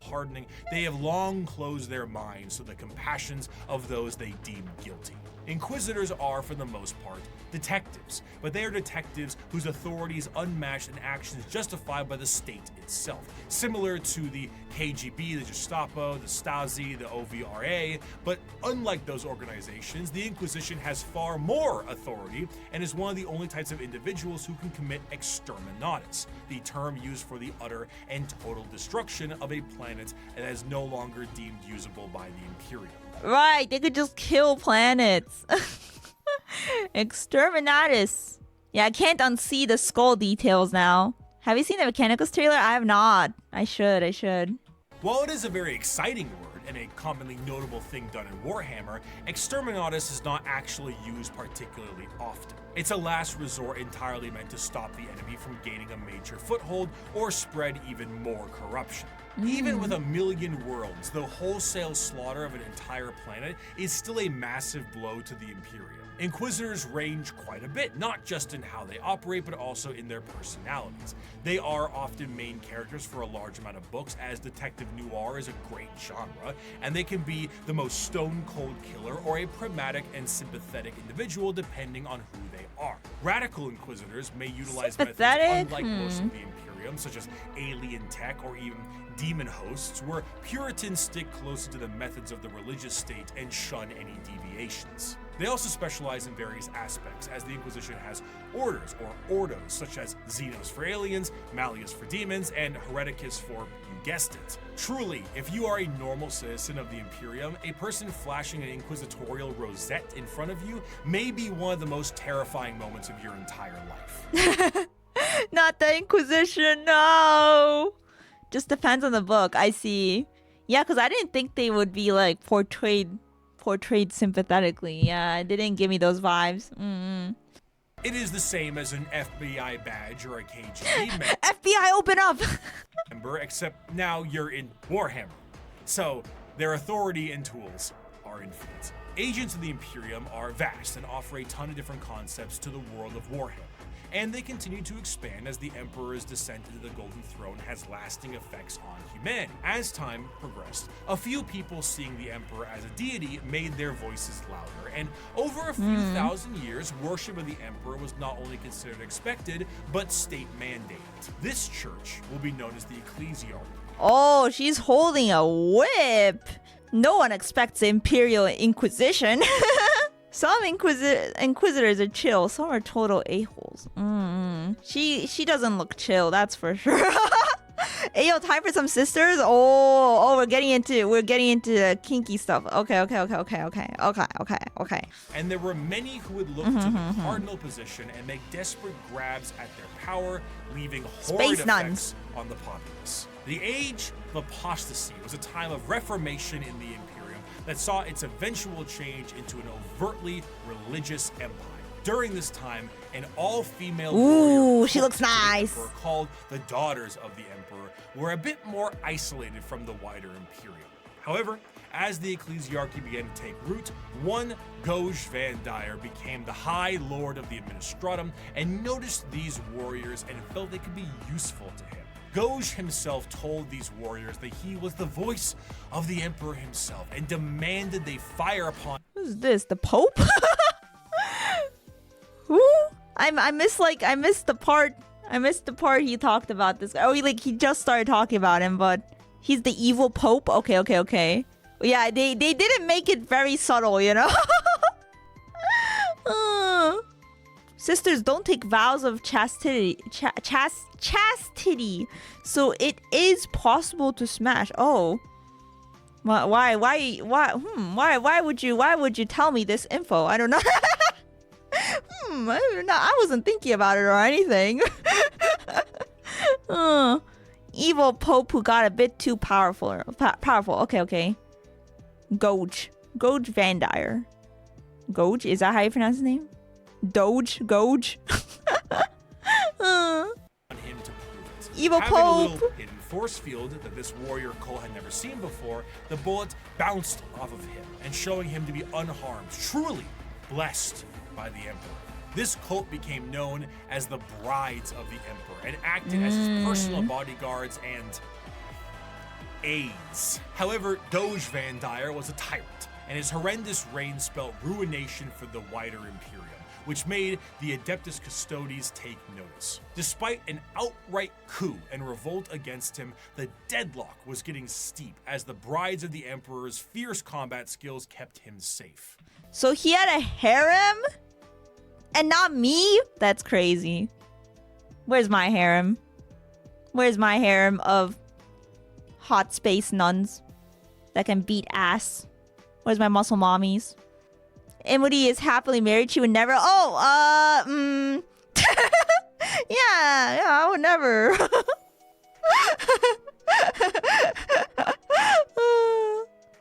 hardening, they have long closed their minds to the compassions of those they deem guilty. Inquisitors are, for the most part, detectives, but they are detectives whose authority is unmatched and actions justified by the state itself, similar to the KGB, the Gestapo, the Stasi, the OVRA, but unlike those organizations, the Inquisition has far more authority and is one of the only types of individuals who can commit exterminatus, the term used for the utter and total destruction of a planet that is no longer deemed usable by the Imperium. Right, they could just kill planets. Exterminatus. Yeah, I can't unsee the skull details now. Have you seen the Mechanicus trailer? I have not. I should. While it is a very exciting word and a commonly notable thing done in Warhammer, exterminatus is not actually used particularly often. It's a last resort entirely meant to stop the enemy from gaining a major foothold or spread even more corruption. Even with 1 million worlds, the wholesale slaughter of an entire planet is still a massive blow to the Imperium. Inquisitors range quite a bit, not just in how they operate, but also in their personalities. They are often main characters for a large amount of books, as detective noir is a great genre, and they can be the most stone-cold killer or a pragmatic and sympathetic individual depending on who they are. Radical Inquisitors may utilize methods unlike most of the Imperium, such as alien tech or even demon hosts, where Puritans stick closer to the methods of the religious state and shun any deviations. They also specialize in various aspects, as the Inquisition has orders or ordos, such as Xenos for aliens, Malleus for demons, and Hereticus for, you guessed it. Truly, if you are a normal citizen of the Imperium, a person flashing an inquisitorial rosette in front of you may be one of the most terrifying moments of your entire life. Not the Inquisition, no. Just depends on the book. I see. Yeah, because I didn't think they would be like portrayed sympathetically. Yeah, it didn't give me those vibes. It is the same as an FBI badge or a KGB FBI, open up. member, except now you're in Warhammer. So their authority and tools are infinite. Agents of the Imperium are vast and offer a ton of different concepts to the world of Warhammer. And they continue to expand as the Emperor's descent into the Golden Throne has lasting effects on humanity. As time progressed, a few people seeing the Emperor as a deity made their voices louder, and over a few thousand years, worship of the Emperor was not only considered expected, but state mandated. This church will be known as the Ecclesiarchy. Oh, she's holding a whip. No one expects the Imperial Inquisition. Some inquisitors are chill, some are total a-holes. She doesn't look chill, that's for sure. Ayo, time for some sisters? Oh, we're getting into kinky stuff. Okay. And there were many who would look to the cardinal position and make desperate grabs at their power, leaving horrid effects on the populace. The Age of Apostasy was a time of reformation in the Imperium that saw its eventual change into an overtly religious empire. During this time, an all-female warrior she looks nice. called the Daughters of the Emperor were a bit more isolated from the wider Imperium. However, as the ecclesiarchy began to take root, one Goj Van Dyer became the High Lord of the Administratum and noticed these warriors and felt they could be useful to him. Goj himself told these warriors that he was the voice of the Emperor himself and demanded they fire upon. Who's this? The Pope? Who? I missed the part he talked about this. Oh, he just started talking about him, but he's the evil Pope. Okay. Yeah, they didn't make it very subtle, you know. Sisters don't take vows of chastity. Chastity, so it is possible to smash. Oh, why would you tell me this info? I don't know. I wasn't thinking about it or anything. Evil Pope who got a bit too powerful. Okay. Goj Van Dyer. Goj, is that how you pronounce his name? Goj. Evil Having Pope. a little hidden force field that this warrior cult had never seen before, the bullet bounced off of him and showing him to be unharmed, truly blessed by the Emperor. This cult became known as the Brides of the Emperor and acted as his personal bodyguards and aides. However, Goj Van Dyer was a tyrant, and his horrendous reign spelled ruination for the wider Imperium, which made the Adeptus Custodes take notice. Despite an outright coup and revolt against him, the deadlock was getting steep as the Brides of the Emperor's fierce combat skills kept him safe. So he had a harem? And not me? That's crazy. Where's my harem? Where's my harem of hot space nuns that can beat ass? Where's my muscle mommies? Emuri is happily married. She would never. Yeah, I would never.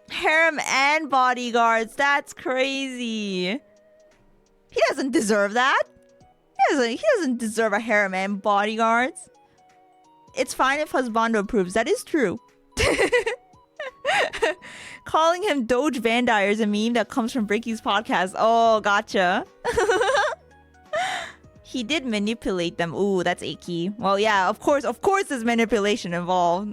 Harem and bodyguards. That's crazy. He doesn't deserve that. He doesn't deserve a harem and bodyguards. It's fine if husbando approves. That is true. Calling him Doge Van Dyer is a meme that comes from Bricky's podcast. Oh, gotcha. He did manipulate them. Ooh, that's achy. Well, yeah, of course there's manipulation involved.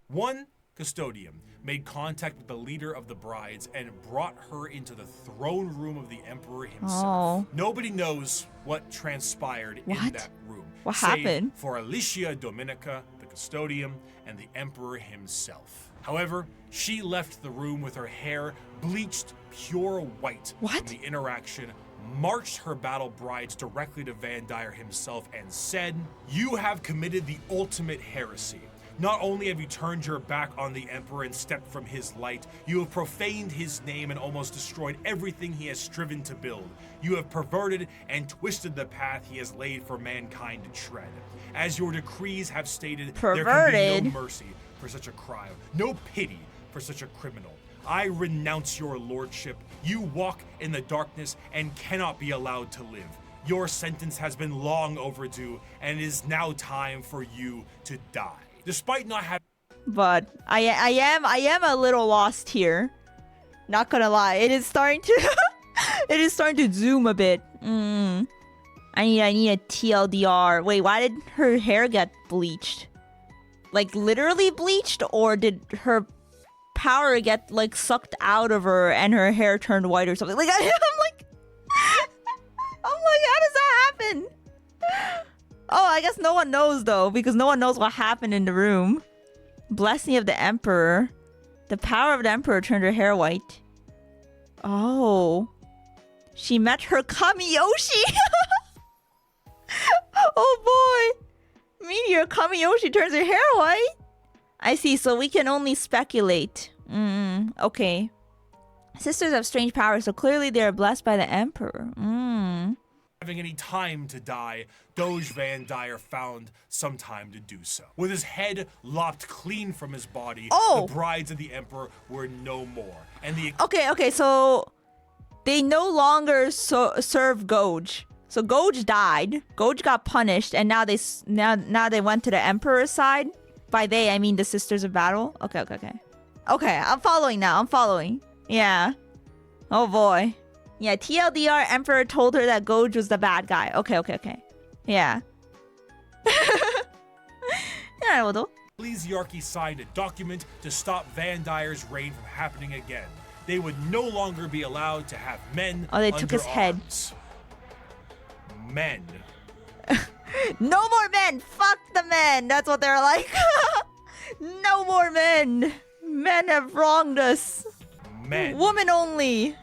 One Custodian made contact with the leader of the Brides and brought her into the throne room of the Emperor himself. Oh. Nobody knows what transpired in that room. What save happened? For Alicia Dominica, the Custodian, and the Emperor himself. However, she left the room with her hair bleached pure white from the interaction, marched her battle brides directly to Van Dyer himself and said, "You have committed the ultimate heresy. Not only have you turned your back on the Emperor and stepped from his light, you have profaned his name and almost destroyed everything he has striven to build. You have perverted and twisted the path he has laid for mankind to tread. As your decrees have stated, there can be no mercy for such a crime, no pity for such a criminal. I renounce your lordship. You walk in the darkness and cannot be allowed to live. Your sentence has been long overdue, and it is now time for you to die. Despite not having... But I am a little lost here. Not gonna lie, it is starting to it is starting to zoom a bit. I need a TLDR. Wait, why did her hair get bleached? Like literally bleached, or did her power get like sucked out of her and her hair turned white or something? Like I'm like, how does that happen? Oh, I guess no one knows though, because no one knows what happened in the room. Blessing of the Emperor. The power of the Emperor turned her hair white. Oh. She met her Kamiyoshi. Oh boy. Meteor Kamiyoshi turns her hair white. I see, so we can only speculate. Okay. Sisters have strange powers, so clearly they are blessed by the Emperor. Having any time to die, Doge Van Dyer found some time to do so. With his head lopped clean from his body, the brides of the Emperor were no more. And the Okay, so they no longer serve Goge. So Goge died. Goge got punished, and now they went to the Emperor's side. By they, I mean the Sisters of Battle. Okay. Okay, I'm following now. I'm following. Yeah. Oh boy. Yeah, TLDR Emperor told her that Goge was the bad guy. Okay. Yeah. Ecclesiarchy signed a document to stop Van Dyer's reign from happening again. They would no longer be allowed to have men. Oh, they took his head. Men. No more men! Fuck the men! That's what they're like. No more men! Men have wronged us. Men. Woman only.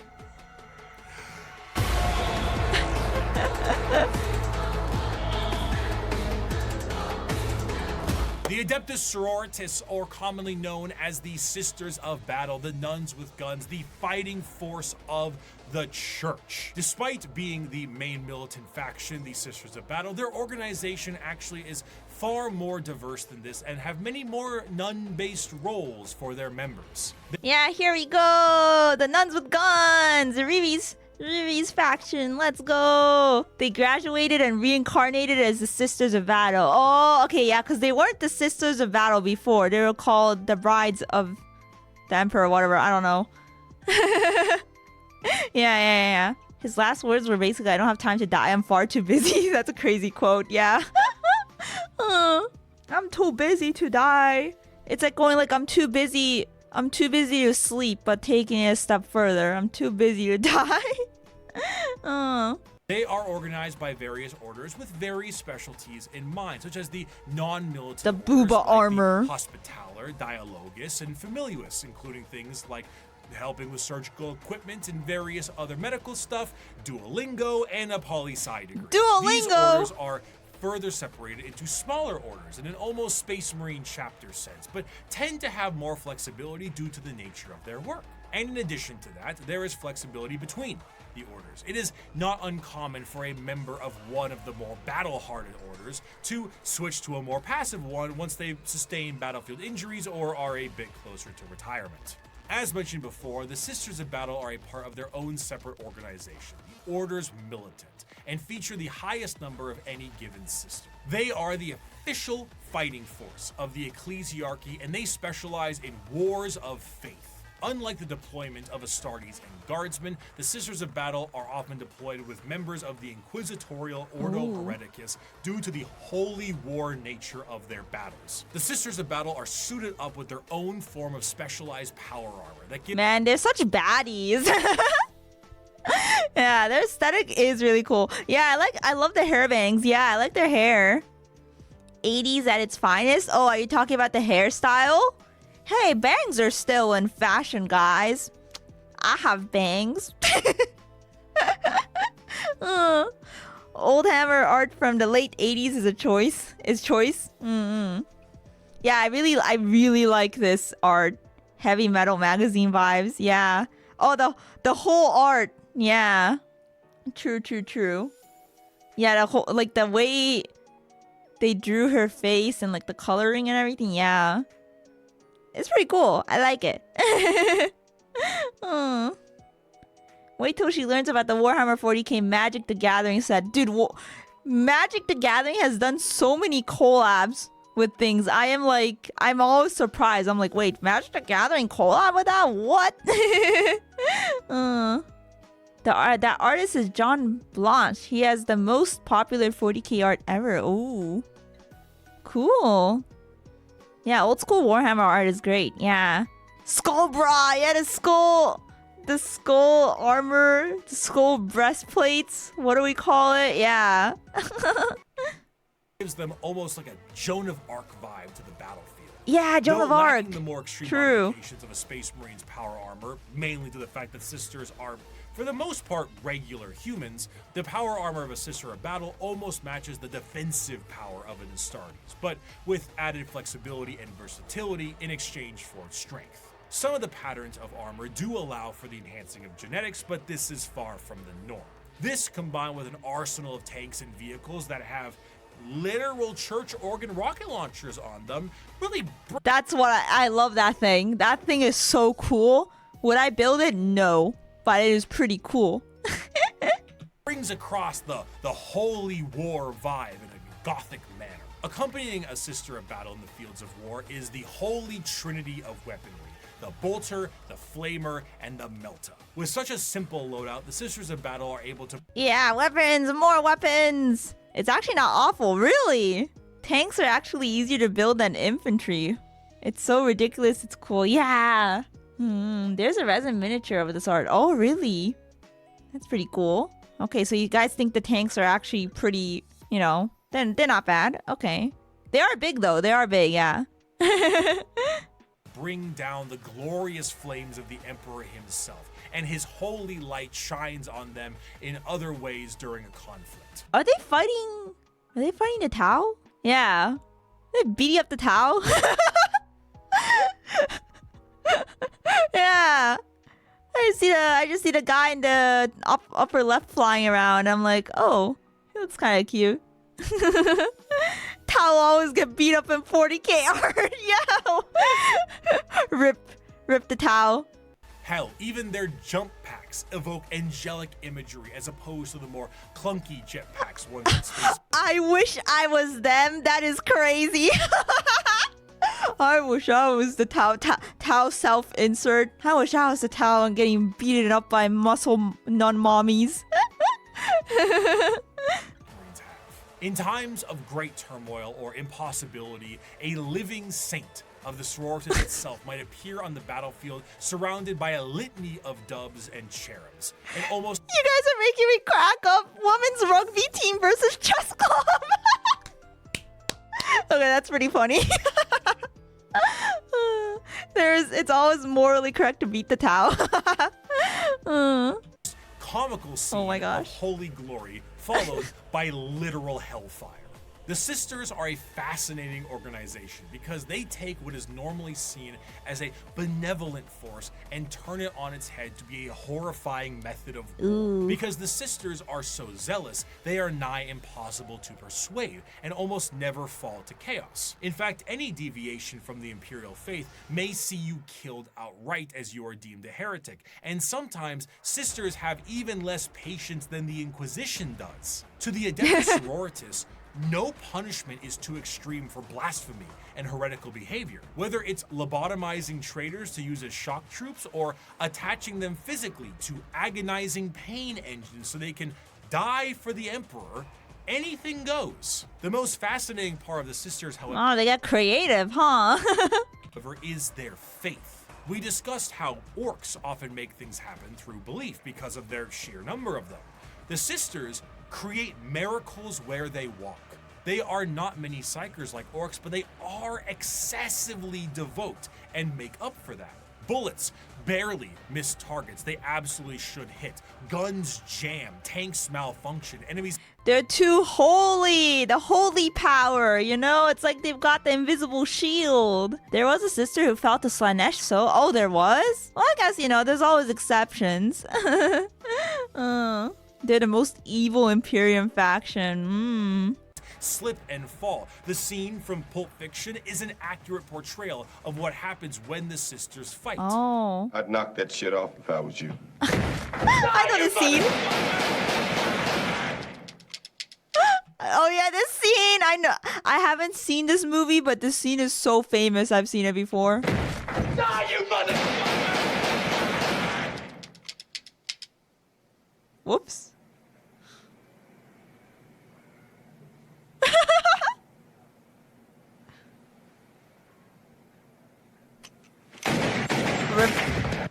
The Adeptus Sororitas, or commonly known as the Sisters of Battle, the nuns with guns, the fighting force of the church. Despite being the main militant faction, the Sisters of Battle, their organization actually is far more diverse than this and have many more nun-based roles for their members. Yeah, here we go! The nuns with guns! Riri's faction, let's go! They graduated and reincarnated as the Sisters of Battle. Oh, okay, yeah, because they weren't the Sisters of Battle before. They were called the Brides of the Emperor or whatever, I don't know. Yeah. His last words were basically, I don't have time to die, I'm far too busy. That's a crazy quote, yeah. I'm too busy to die. It's like going like, I'm too busy to sleep, but taking it a step further. I'm too busy to die. They are organized by various orders with various specialties in mind, such as the non-militant the booba orders, like armor, the Hospitaller, Dialogus, and Familius, including things like helping with surgical equipment and various other medical stuff, Duolingo, and a poli-sci degree. Duolingo! These orders are further separated into smaller orders in an almost Space Marine chapter sense, but tend to have more flexibility due to the nature of their work. And in addition to that, there is flexibility between the orders. It is not uncommon for a member of one of the more battle-hardened orders to switch to a more passive one once they've sustained battlefield injuries or are a bit closer to retirement. As mentioned before, the Sisters of Battle are a part of their own separate organization, the Order's Militant, and feature the highest number of any given system. They are the official fighting force of the Ecclesiarchy, and they specialize in wars of faith. Unlike the deployment of Astartes and Guardsmen, the Sisters of Battle are often deployed with members of the Inquisitorial Ordo Hereticus due to the holy war nature of their battles. The Sisters of Battle are suited up with their own form of specialized power armor that gives— Man, they're such baddies. Yeah, their aesthetic is really cool. Yeah, I love the hair bangs. Yeah, I like their hair. 80s at its finest. Oh, are you talking about the hairstyle? Hey, bangs are still in fashion, guys. I have bangs. Old hammer art from the late 80s is choice. Yeah, I really like this art. Heavy metal magazine vibes. Yeah. Oh, the whole art. Yeah. True. Yeah, the whole, like, the way they drew her face and like the coloring and everything. Yeah. It's pretty cool. I like it. Wait till she learns about the Warhammer 40k Magic the Gathering set. Dude, Magic the Gathering has done so many collabs with things. I'm always surprised. I'm like, wait, Magic the Gathering collab with that? What? That artist is John Blanche. He has the most popular 40k art ever. Ooh. Cool. Yeah, old school Warhammer art is great. Yeah. Skull bra. Yeah, the skull armor, the skull breastplates. What do we call it? Yeah. Gives them almost like a Joan of Arc vibe to the battlefield. Yeah, Joan of Arc. The more extreme True. modifications of a Space Marine's power armor, mainly to the fact that sisters are, for the most part, regular humans. The power armor of a sister of battle almost matches the defensive power of an Astartes, but with added flexibility and versatility in exchange for strength. Some of the patterns of armor do allow for the enhancing of genetics, but this is far from the norm. This, combined with an arsenal of tanks and vehicles that have literal church organ rocket launchers on them, really That's what I love that thing. That thing is so cool. Would I build it? No, but it is pretty cool. brings across the holy war vibe in a gothic manner. Accompanying a sister of battle in the fields of war is the holy trinity of weaponry: the bolter, the flamer, and the melta. With such a simple loadout, the sisters of battle are able to— Yeah, weapons, more weapons. It's actually not awful, really. Tanks are actually easier to build than infantry. It's so ridiculous, it's cool. Yeah. There's a resin miniature of this art. Oh, really? That's pretty cool. Okay, so you guys think the tanks are actually pretty, you know, then they're not bad. Okay. They are big though. They are big, yeah. bring down the glorious flames of the Emperor himself, and his holy light shines on them in other ways during a conflict. Are they fighting the Tau? Yeah. They're beating up the Tau? Yeah. I just see the guy in the upper left flying around. I'm like, oh, he looks kind of cute. Tau always get beat up in 40k art. Yeah. Rip the Tau. Hell, even their jump packs evoke angelic imagery as opposed to the more clunky jetpacks ones in space. I wish I was them. That is crazy. I wish I was the Tau self-insert. I wish I was the Tau and getting beaten up by muscle non-mommies. In times of great turmoil or impossibility, a living saint of the sororitas itself might appear on the battlefield surrounded by a litany of doves and cherubs. And almost— You guys are making me crack up. Women's rugby team versus chess club. Okay, that's pretty funny. It's always morally correct to beat the Tau. Comical scene Oh my of gosh. holy glory followed by literal hellfire. The Sisters are a fascinating organization because they take what is normally seen as a benevolent force and turn it on its head to be a horrifying method of war. Because the Sisters are so zealous, they are nigh impossible to persuade and almost never fall to chaos. In fact, any deviation from the Imperial faith may see you killed outright as you are deemed a heretic, and sometimes Sisters have even less patience than the Inquisition does. To the Adeptus Sororitas, no punishment is too extreme for blasphemy and heretical behavior. Whether it's lobotomizing traitors to use as shock troops or attaching them physically to agonizing pain engines so they can die for the Emperor, anything goes. The most fascinating part of the Sisters, however— Oh, they got creative, huh? is their faith. We discussed how Orks often make things happen through belief because of their sheer number of them. The Sisters create miracles where they walk. They are not many psychers like Orks, but they are excessively devout and make up for that. Bullets barely miss targets they absolutely should hit. Guns jam, tanks malfunction, enemies They're too holy. The holy power, you know? It's like they've got the invisible shield. There was a sister who fell to Slanesh, so... Oh, there was? Well, I guess, you know, there's always exceptions. They're the most evil Imperium faction. slip and fall. The scene from Pulp Fiction is an accurate portrayal of what happens when the sisters fight. Oh. I'd knock that shit off if I was you. I know this scene. Oh yeah, this scene. I know. I haven't seen this movie, but this scene is so famous. I've seen it before. Die, you mother! Whoops.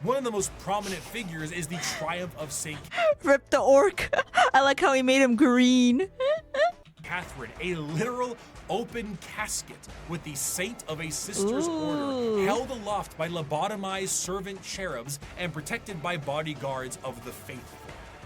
One of the most prominent figures is the Triumph of St. Rip the orc. I like how he made him green. Catherine, a literal open casket with the Saint of a Sister's Ooh. Order, held aloft by lobotomized servant cherubs and protected by bodyguards of the faithful.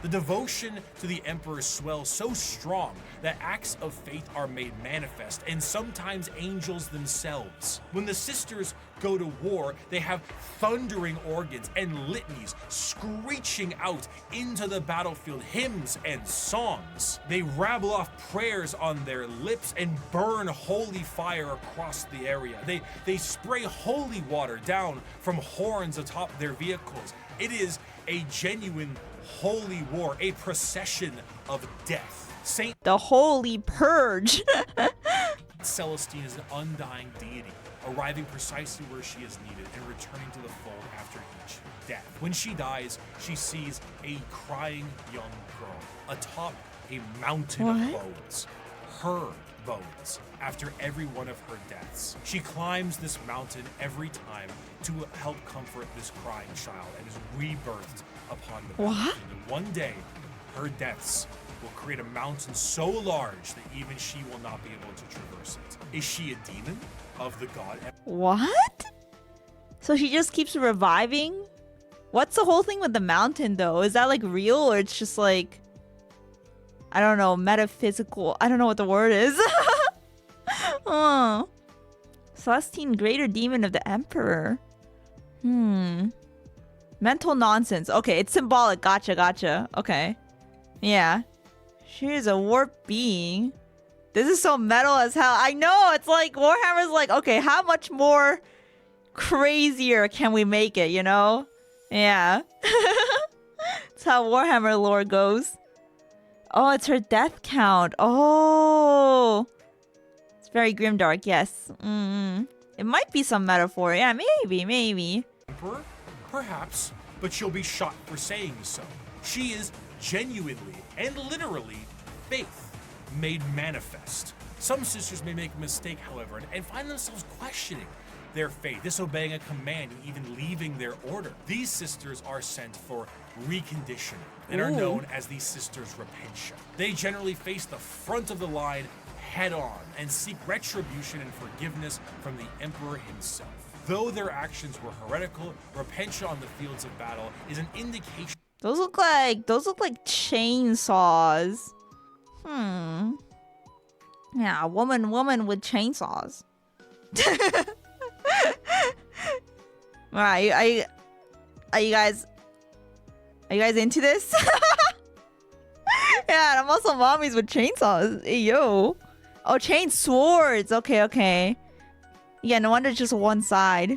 The devotion to the Emperor swells so strong that acts of faith are made manifest, and sometimes angels themselves. When the sisters go to war, they have thundering organs and litanies screeching out into the battlefield, hymns and songs. They rabble off prayers on their lips and burn holy fire across the area. They spray holy water down from horns atop their vehicles. It is a genuine holy war, a procession of death. Saint The Holy Purge. Celestine is an undying deity, arriving precisely where she is needed and returning to the fold after each death. When she dies, she sees a crying young girl atop a mountain of bones. Her bones, after every one of her deaths. She climbs this mountain every time to help comfort this crying child and is rebirthed upon the battlefield. And one day, her deaths will create a mountain so large that even she will not be able to traverse it. Is she a demon of the god? What? So she just keeps reviving? What's the whole thing with the mountain though? Is that like real or it's just like, I don't know, metaphysical? I don't know what the word is. Oh. Celestine, greater demon of the Emperor. Mental nonsense. Okay, it's symbolic. Gotcha. Okay. Yeah. She is a warped being. This is so metal as hell. I know, it's like Warhammer's like, okay, how much more crazier can we make it, you know? Yeah. That's how Warhammer lore goes. Oh, it's her death count. Oh. It's very grimdark, yes. It might be some metaphor. Yeah, maybe. Emperor? Perhaps, but she'll be shot for saying so. She is genuinely and literally faith made manifest. Some sisters may make a mistake, however, and find themselves questioning their faith, disobeying a command, and even leaving their order. These sisters are sent for reconditioning and are known as the Sisters Repentia. They generally face the front of the line head on and seek retribution and forgiveness from the Emperor himself. Though their actions were heretical, repentia on the fields of battle is an indication. Those look like chainsaws. Yeah, a woman with chainsaws. Alright, are you guys into this? Yeah, I'm also mommies with chainsaws. Hey, yo. Oh, chain swords. Okay. Yeah, no wonder it's just one side.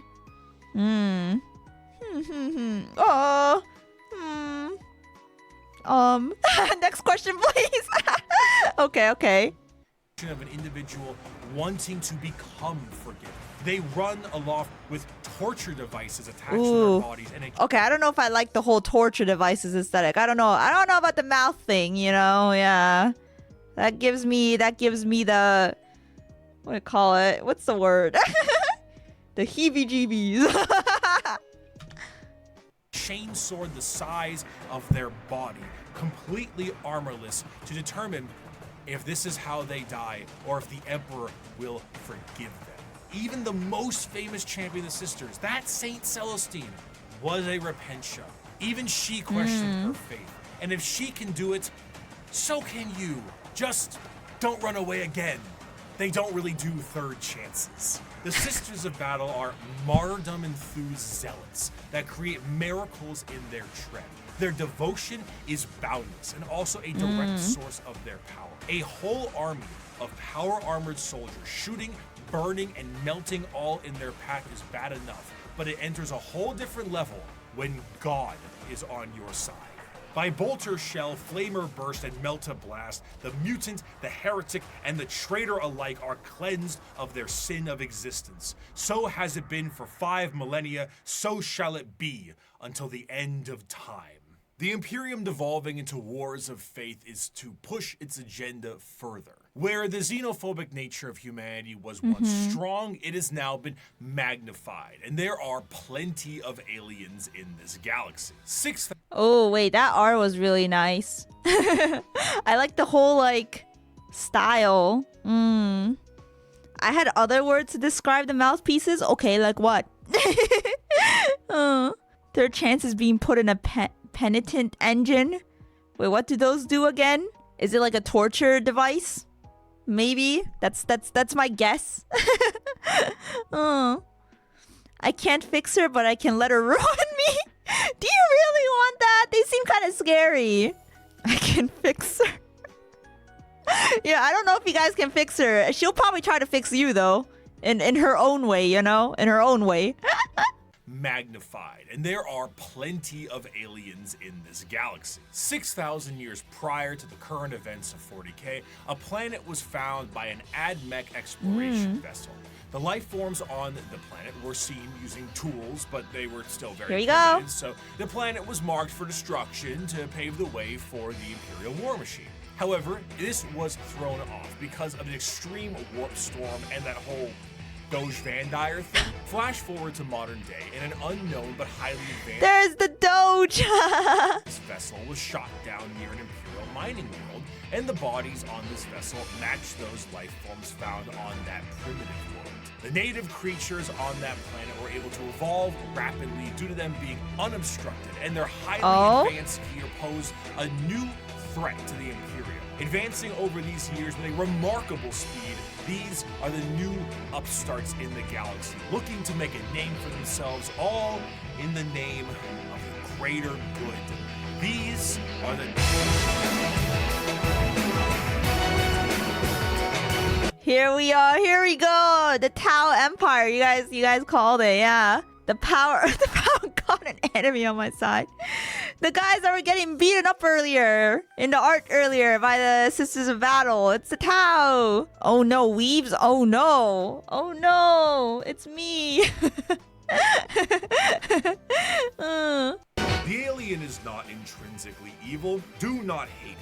Oh. Next question, please. Okay. Of an individual wanting to become forgiven. They run aloft with torture devices attached to their bodies and okay, I don't know if I like the whole torture devices aesthetic. I don't know about the mouth thing, you know. Yeah. That gives me the, what do you call it? What's the word? The heebie-jeebies. chainsword the size of their body, completely armorless, to determine if this is how they die or if the Emperor will forgive them. even the most famous champion of the sisters, that Saint Celestine, was a repentia. Even she questioned her faith. And if she can do it, so can you. Just don't run away again. They don't really do third chances. The Sisters of Battle are martyrdom-enthused zealots that create miracles in their tread. Their devotion is boundless and also a direct source of their power. A whole army of power-armored soldiers shooting, burning, and melting all in their path is bad enough, but it enters a whole different level when God is on your side. By bolter shell, flamer burst, and melta blast, the mutant, the heretic, and the traitor alike are cleansed of their sin of existence. So has it been for 5 millennia, so shall it be until the end of time. The Imperium devolving into wars of faith is to push its agenda further. Where the xenophobic nature of humanity was once strong, it has now been magnified, and there are plenty of aliens in this galaxy. Oh, wait, that art was really nice. I like the whole, like, style. I had other words to describe the mouthpieces. Okay, like what? Their chances being put in a penitent engine. Wait, what do those do again? Is it like a torture device? Maybe. That's my guess. I can't fix her, but I can let her ruin me. Do you really want that? They seem kind of scary. I can fix her. Yeah, I don't know if you guys can fix her. She'll probably try to fix you though. In her own way, you know? In her own way. Magnified, and there are plenty of aliens in this galaxy. 6,000 years prior to the current events of 40K, a planet was found by an AdMech exploration vessel. The life forms on the planet were seen using tools, but they were still very primitive, so the planet was marked for destruction to pave the way for the Imperial War Machine. However, this was thrown off because of an extreme warp storm and that whole Doge Van Dyer thing. Flash forward to modern day, and an unknown but highly advanced... There's the Doge! This vessel was shot down near an Imperial mining world, and the bodies on this vessel match those life forms found on that primitive world. The native creatures on that planet were able to evolve rapidly due to them being unobstructed, and their highly advanced gear posed a new threat to the Imperium. Advancing over these years with a remarkable speed, these are the new upstarts in the galaxy, looking to make a name for themselves, all in the name of the greater good. These are the... Here we are, here we go! The Tau Empire, you guys called it, yeah. The power got an enemy on my side. The guys that were getting beaten up earlier, in the art earlier, by the Sisters of Battle. It's the Tau. Oh no, Weaves. Oh no. Oh no. It's me. The alien is not intrinsically evil. Do not hate him.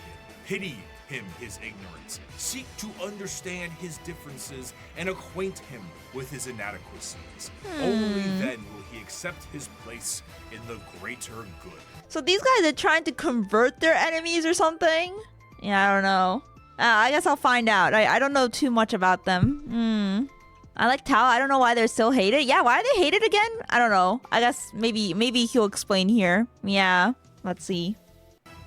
Pity him his ignorance. Seek to understand his differences and acquaint him with his inadequacies. Only then will he accept his place in the greater good. So these guys are trying to convert their enemies or something? Yeah, I don't know. I guess I'll find out. I don't know too much about them. I like Tau. I don't know why they're still hated. Yeah, why are they hated again? I don't know. I guess maybe he'll explain here. Yeah, let's see.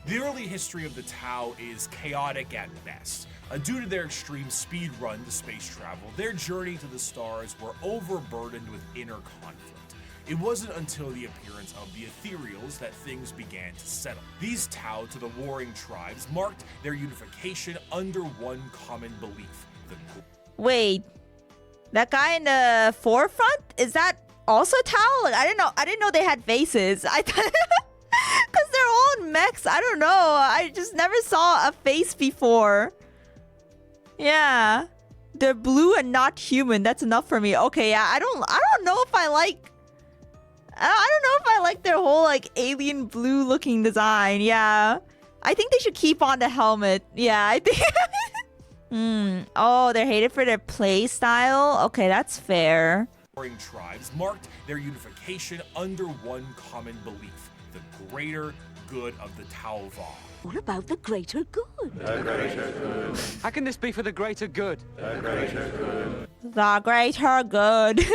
The early history of the Tau is chaotic at best. Due to their extreme speed run to space travel, their journey to the stars were overburdened with inner conflict. It wasn't until the appearance of the Ethereals that things began to settle. These Tau to the warring tribes marked their unification under one common belief. Wait, that guy in the forefront? Is that also Tau? Like, I didn't know they had faces. I thought... Because they're all in mechs. I don't know. I just never saw a face before. Yeah. They're blue and not human. That's enough for me. Okay, yeah. I don't know if I like... I don't know if I like their whole, like, alien blue looking design. Yeah. I think they should keep on the helmet. Yeah, I think... Oh, they're hated for their play style? Okay, that's fair. Warring tribes marked their unification under one common belief. the greater good of the Tau Va. What about the greater good? How can this be for the greater good? The greater good.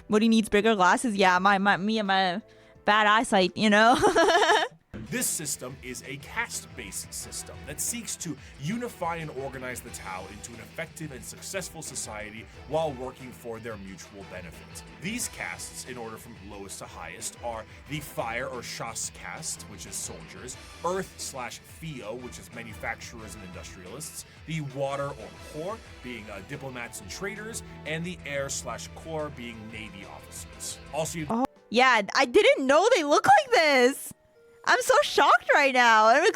Moody needs bigger glasses. Yeah, me and my bad eyesight, you know. This system is a caste-based system that seeks to unify and organize the Tau into an effective and successful society while working for their mutual benefit. These castes, in order from lowest to highest, are the Fire or Shas caste, which is soldiers, Earth/Theo, which is manufacturers and industrialists, the Water or Por, being diplomats and traders, and the Air/Kor, being Navy officers. Also, Yeah, I didn't know they look like this. I'm so shocked right now. I'm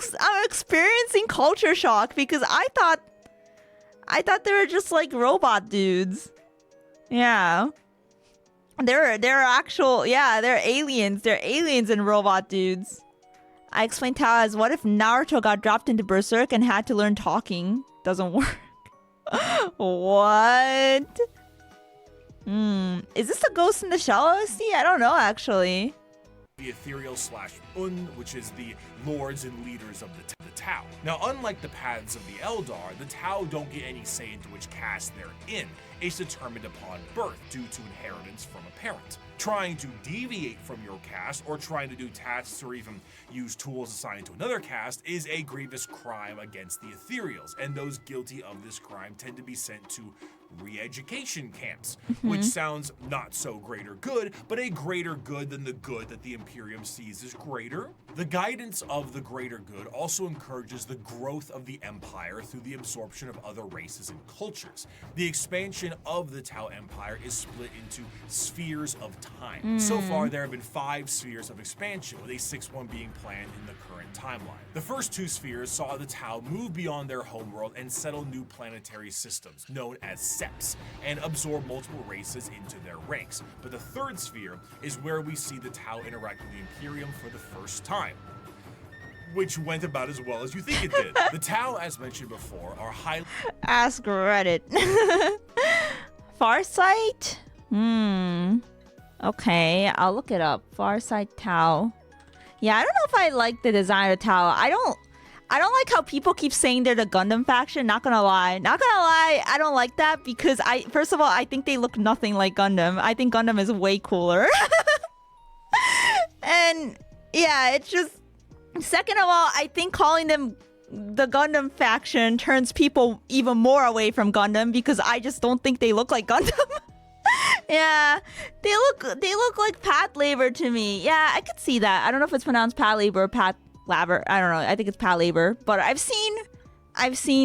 experiencing culture shock because I thought they were just like robot dudes. Yeah. They're actual, yeah, they're aliens. They're aliens and robot dudes. I explained Tao as, what if Naruto got dropped into Berserk and had to learn talking? Doesn't work. What? Is this the Ghost in the Shell OST? I don't know, actually. The Ethereal/Un, which is the lords and leaders of the Tau. Now, unlike the paths of the Eldar, the Tau don't get any say into which caste they're in. It's determined upon birth due to inheritance from a parent. Trying to deviate from your caste or trying to do tasks or even use tools assigned to another caste is a grievous crime against the Ethereals, and those guilty of this crime tend to be sent to re-education camps, which sounds not so greater good, but a greater good than the good that the Imperium sees as greater. The guidance of the greater good also encourages the growth of the Empire through the absorption of other races and cultures. The expansion of the Tau Empire is split into spheres of time. So far, there have been 5 spheres of expansion, with a 6th one being planned in the current timeline. The first 2 spheres saw the Tau move beyond their homeworld and settle new planetary systems, known as Seps, and absorb multiple races into their ranks. But the 3rd sphere is where we see the Tau interact with the Imperium for the first time, which went about as well as you think it did. The Tau, as mentioned before, are highly... Ask Reddit. Farsight? Okay, I'll look it up. Farsight Tau. Yeah, I don't know if I like the design of Tau. I don't like how people keep saying they're the Gundam faction. Not gonna lie, I don't like that because first of all, I think they look nothing like Gundam. I think Gundam is way cooler. And yeah, it's just, second of all, I think calling them the Gundam faction turns people even more away from Gundam because I just don't think they look like Gundam. Yeah, they look like Pat Labor to me. Yeah, I could see that. I don't know if it's pronounced Pat Labor or Pat Labor. I don't know. I think it's Pat Labor, but I've seen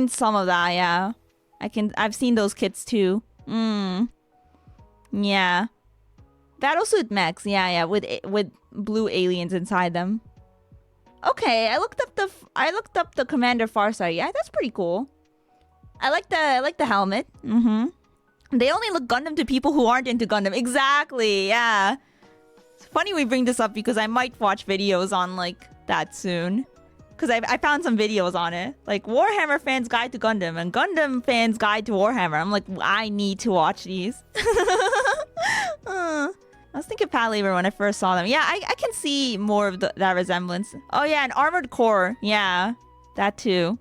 some of that. Yeah, I've seen those kits too. Yeah, battlesuit mechs. Yeah, with blue aliens inside them. Okay, I looked up the Commander Farsight. Yeah, that's pretty cool. I like the helmet. They only look Gundam to people who aren't into Gundam. Exactly, yeah. It's funny we bring this up because I might watch videos on like that soon. Because I found some videos on it. Like Warhammer fans guide to Gundam and Gundam fans guide to Warhammer. I'm like, I need to watch these. I was thinking Pat Labor when I first saw them. Yeah, I can see more of that resemblance. Oh yeah, an Armored Core. Yeah, that too.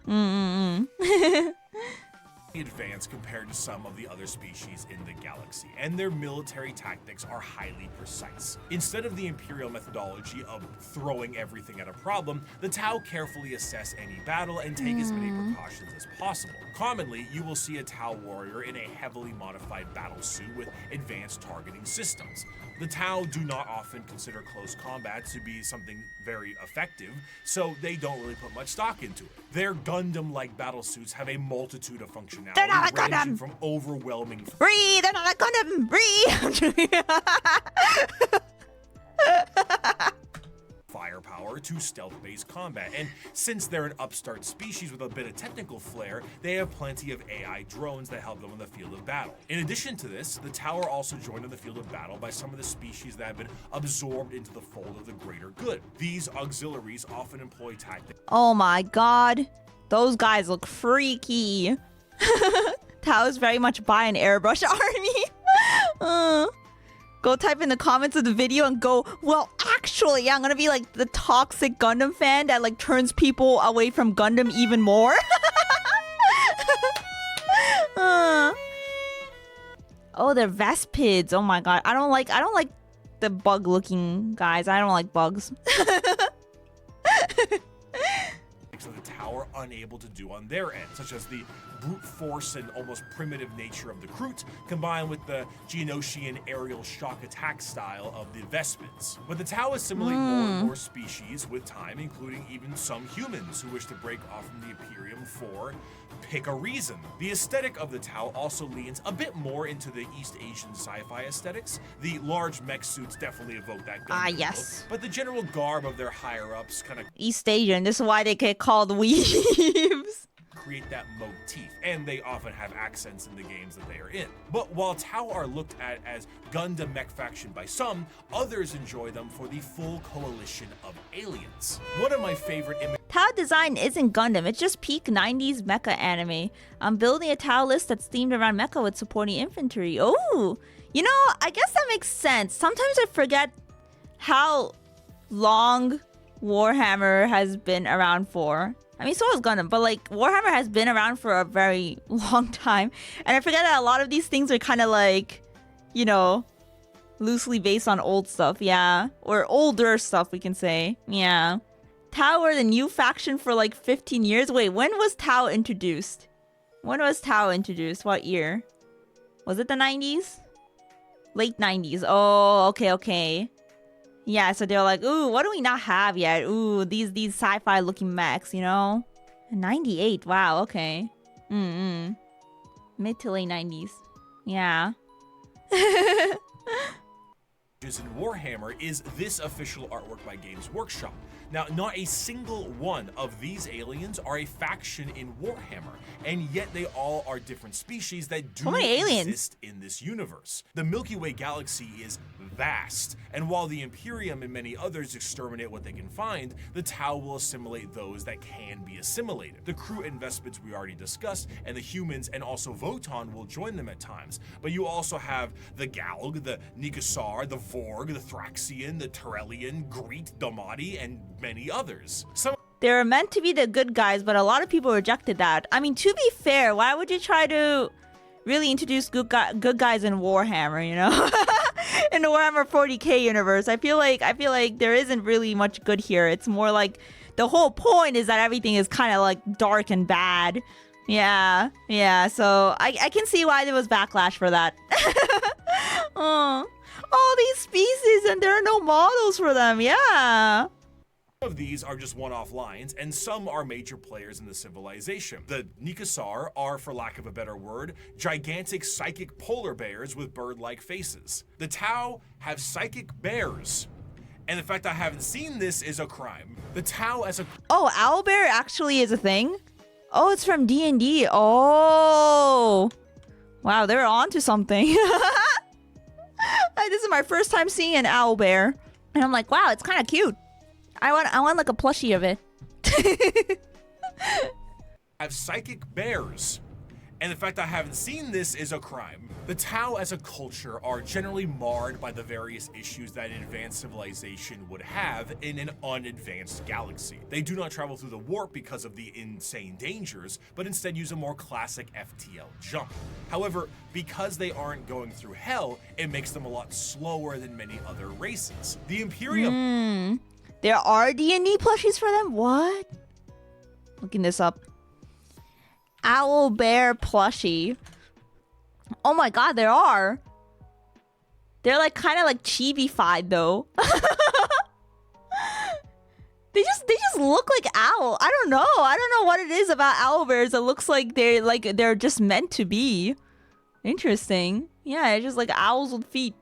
Advanced compared to some of the other species in the galaxy, and their military tactics are highly precise. Instead of the Imperial methodology of throwing everything at a problem, the Tau carefully assess any battle and take as many precautions as possible. Commonly, you will see a Tau warrior in a heavily modified battle suit with advanced targeting systems. The Tau do not often consider close combat to be something very effective, so they don't really put much stock into it. Their Gundam-like battle suits have a multitude of functionality, they're not a ranging Gundam. From overwhelming... Bree, they're not a Gundam! Bree! firepower to stealth-based combat, and since they're an upstart species with a bit of technical flair, they have plenty of AI drones that help them in the field of battle. In addition to this, the Tau are also joined in the field of battle by some of the species that have been absorbed into the fold of the greater good. These auxiliaries often employ tactics. Oh my god, those guys look freaky. Tau is very much by an airbrush army. Go type in the comments of the video and go, well, actually, Actually, yeah, I'm gonna be like the toxic Gundam fan that like turns people away from Gundam even more. Oh, they're Vespids. Oh my god. I don't like the bug looking guys. I don't like bugs. Of the tower unable to do on their end, such as the brute force and almost primitive nature of the Kroot, combined with the Geonosian aerial shock attack style of the Vespids. But the Tau assimilate more and more species with time, including even some humans who wish to break off from the Imperium for pick a reason. The aesthetic of the Tau also leans a bit more into the East Asian sci-fi aesthetics. The large mech suits definitely evoke that Gundam yes. look, but the general garb of their higher-ups kind of East Asian. This is why they get called weebs. create that motif, and they often have accents in the games that they are in. But while Tau are looked at as Gundam mech faction by some, others enjoy them for the full coalition of aliens. One of my favorite Tau design isn't Gundam, it's just peak 90s mecha anime. I'm building a Tau list that's themed around mecha with supporting infantry. Oh, you know, I guess that makes sense. Sometimes I forget how long Warhammer has been around for. I mean, so is Gundam, but like Warhammer has been around for a very long time. And I forget that a lot of these things are kind of like, you know, loosely based on old stuff, yeah. Or older stuff, we can say, yeah. Tau were the new faction for like 15 years. Wait, when was Tau introduced? When was Tau introduced? What year? Was it the 90s? Late 90s. Oh, okay. Yeah, so they're like, ooh, what do we not have yet? Ooh, these sci-fi looking mechs, you know? 98, wow, okay. Mid to late 90s. Yeah. in Warhammer is this official artwork by Games Workshop. Now, not a single one of these aliens are a faction in Warhammer, and yet they all are different species that do exist in this universe. The Milky Way galaxy is vast, and while the Imperium and many others exterminate what they can find, the Tau will assimilate those that can be assimilated. The Kroot and Vespids we already discussed, and the humans and also Votann will join them at times, but you also have the Galg, the Nikasar, the Vorg, the Thraxian, the Terrellian, Greet, Damati, and many others. They were meant to be the good guys, but a lot of people rejected that. I mean, to be fair, why would you try to really introduce good guys in Warhammer, you know? In the Warhammer 40k universe, I feel like there isn't really much good here. It's more like the whole point is that everything is kind of like dark and bad. Yeah. So I can see why there was backlash for that. Oh, all these species and there are no models for them. Yeah. Some of these are just one-off lines, and some are major players in the civilization. The Nikasar are, for lack of a better word, gigantic psychic polar bears with bird-like faces. The Tau have psychic bears, and the fact I haven't seen this is a crime. The Tau as a... Oh, owlbear actually is a thing? Oh, it's from D&D. Oh. Wow, they're onto something. This is my first time seeing an owlbear, and I'm like, wow, it's kind of cute. I want like a plushie of it. Have psychic bears, and the fact I haven't seen this is a crime. The Tau as a culture are generally marred by the various issues that an advanced civilization would have in an unadvanced galaxy. They do not travel through the warp because of the insane dangers, but instead use a more classic FTL jump. However, because they aren't going through hell, it makes them a lot slower than many other races. The Imperium... There are D&D plushies for them? What? Looking this up. Owl bear plushie. Oh my god, there are. They're like kind of like chibi-fied though. They just look like owl. I don't know what it is about owl bears that looks like they're just meant to be. Interesting. Yeah, it's just like owls with feet.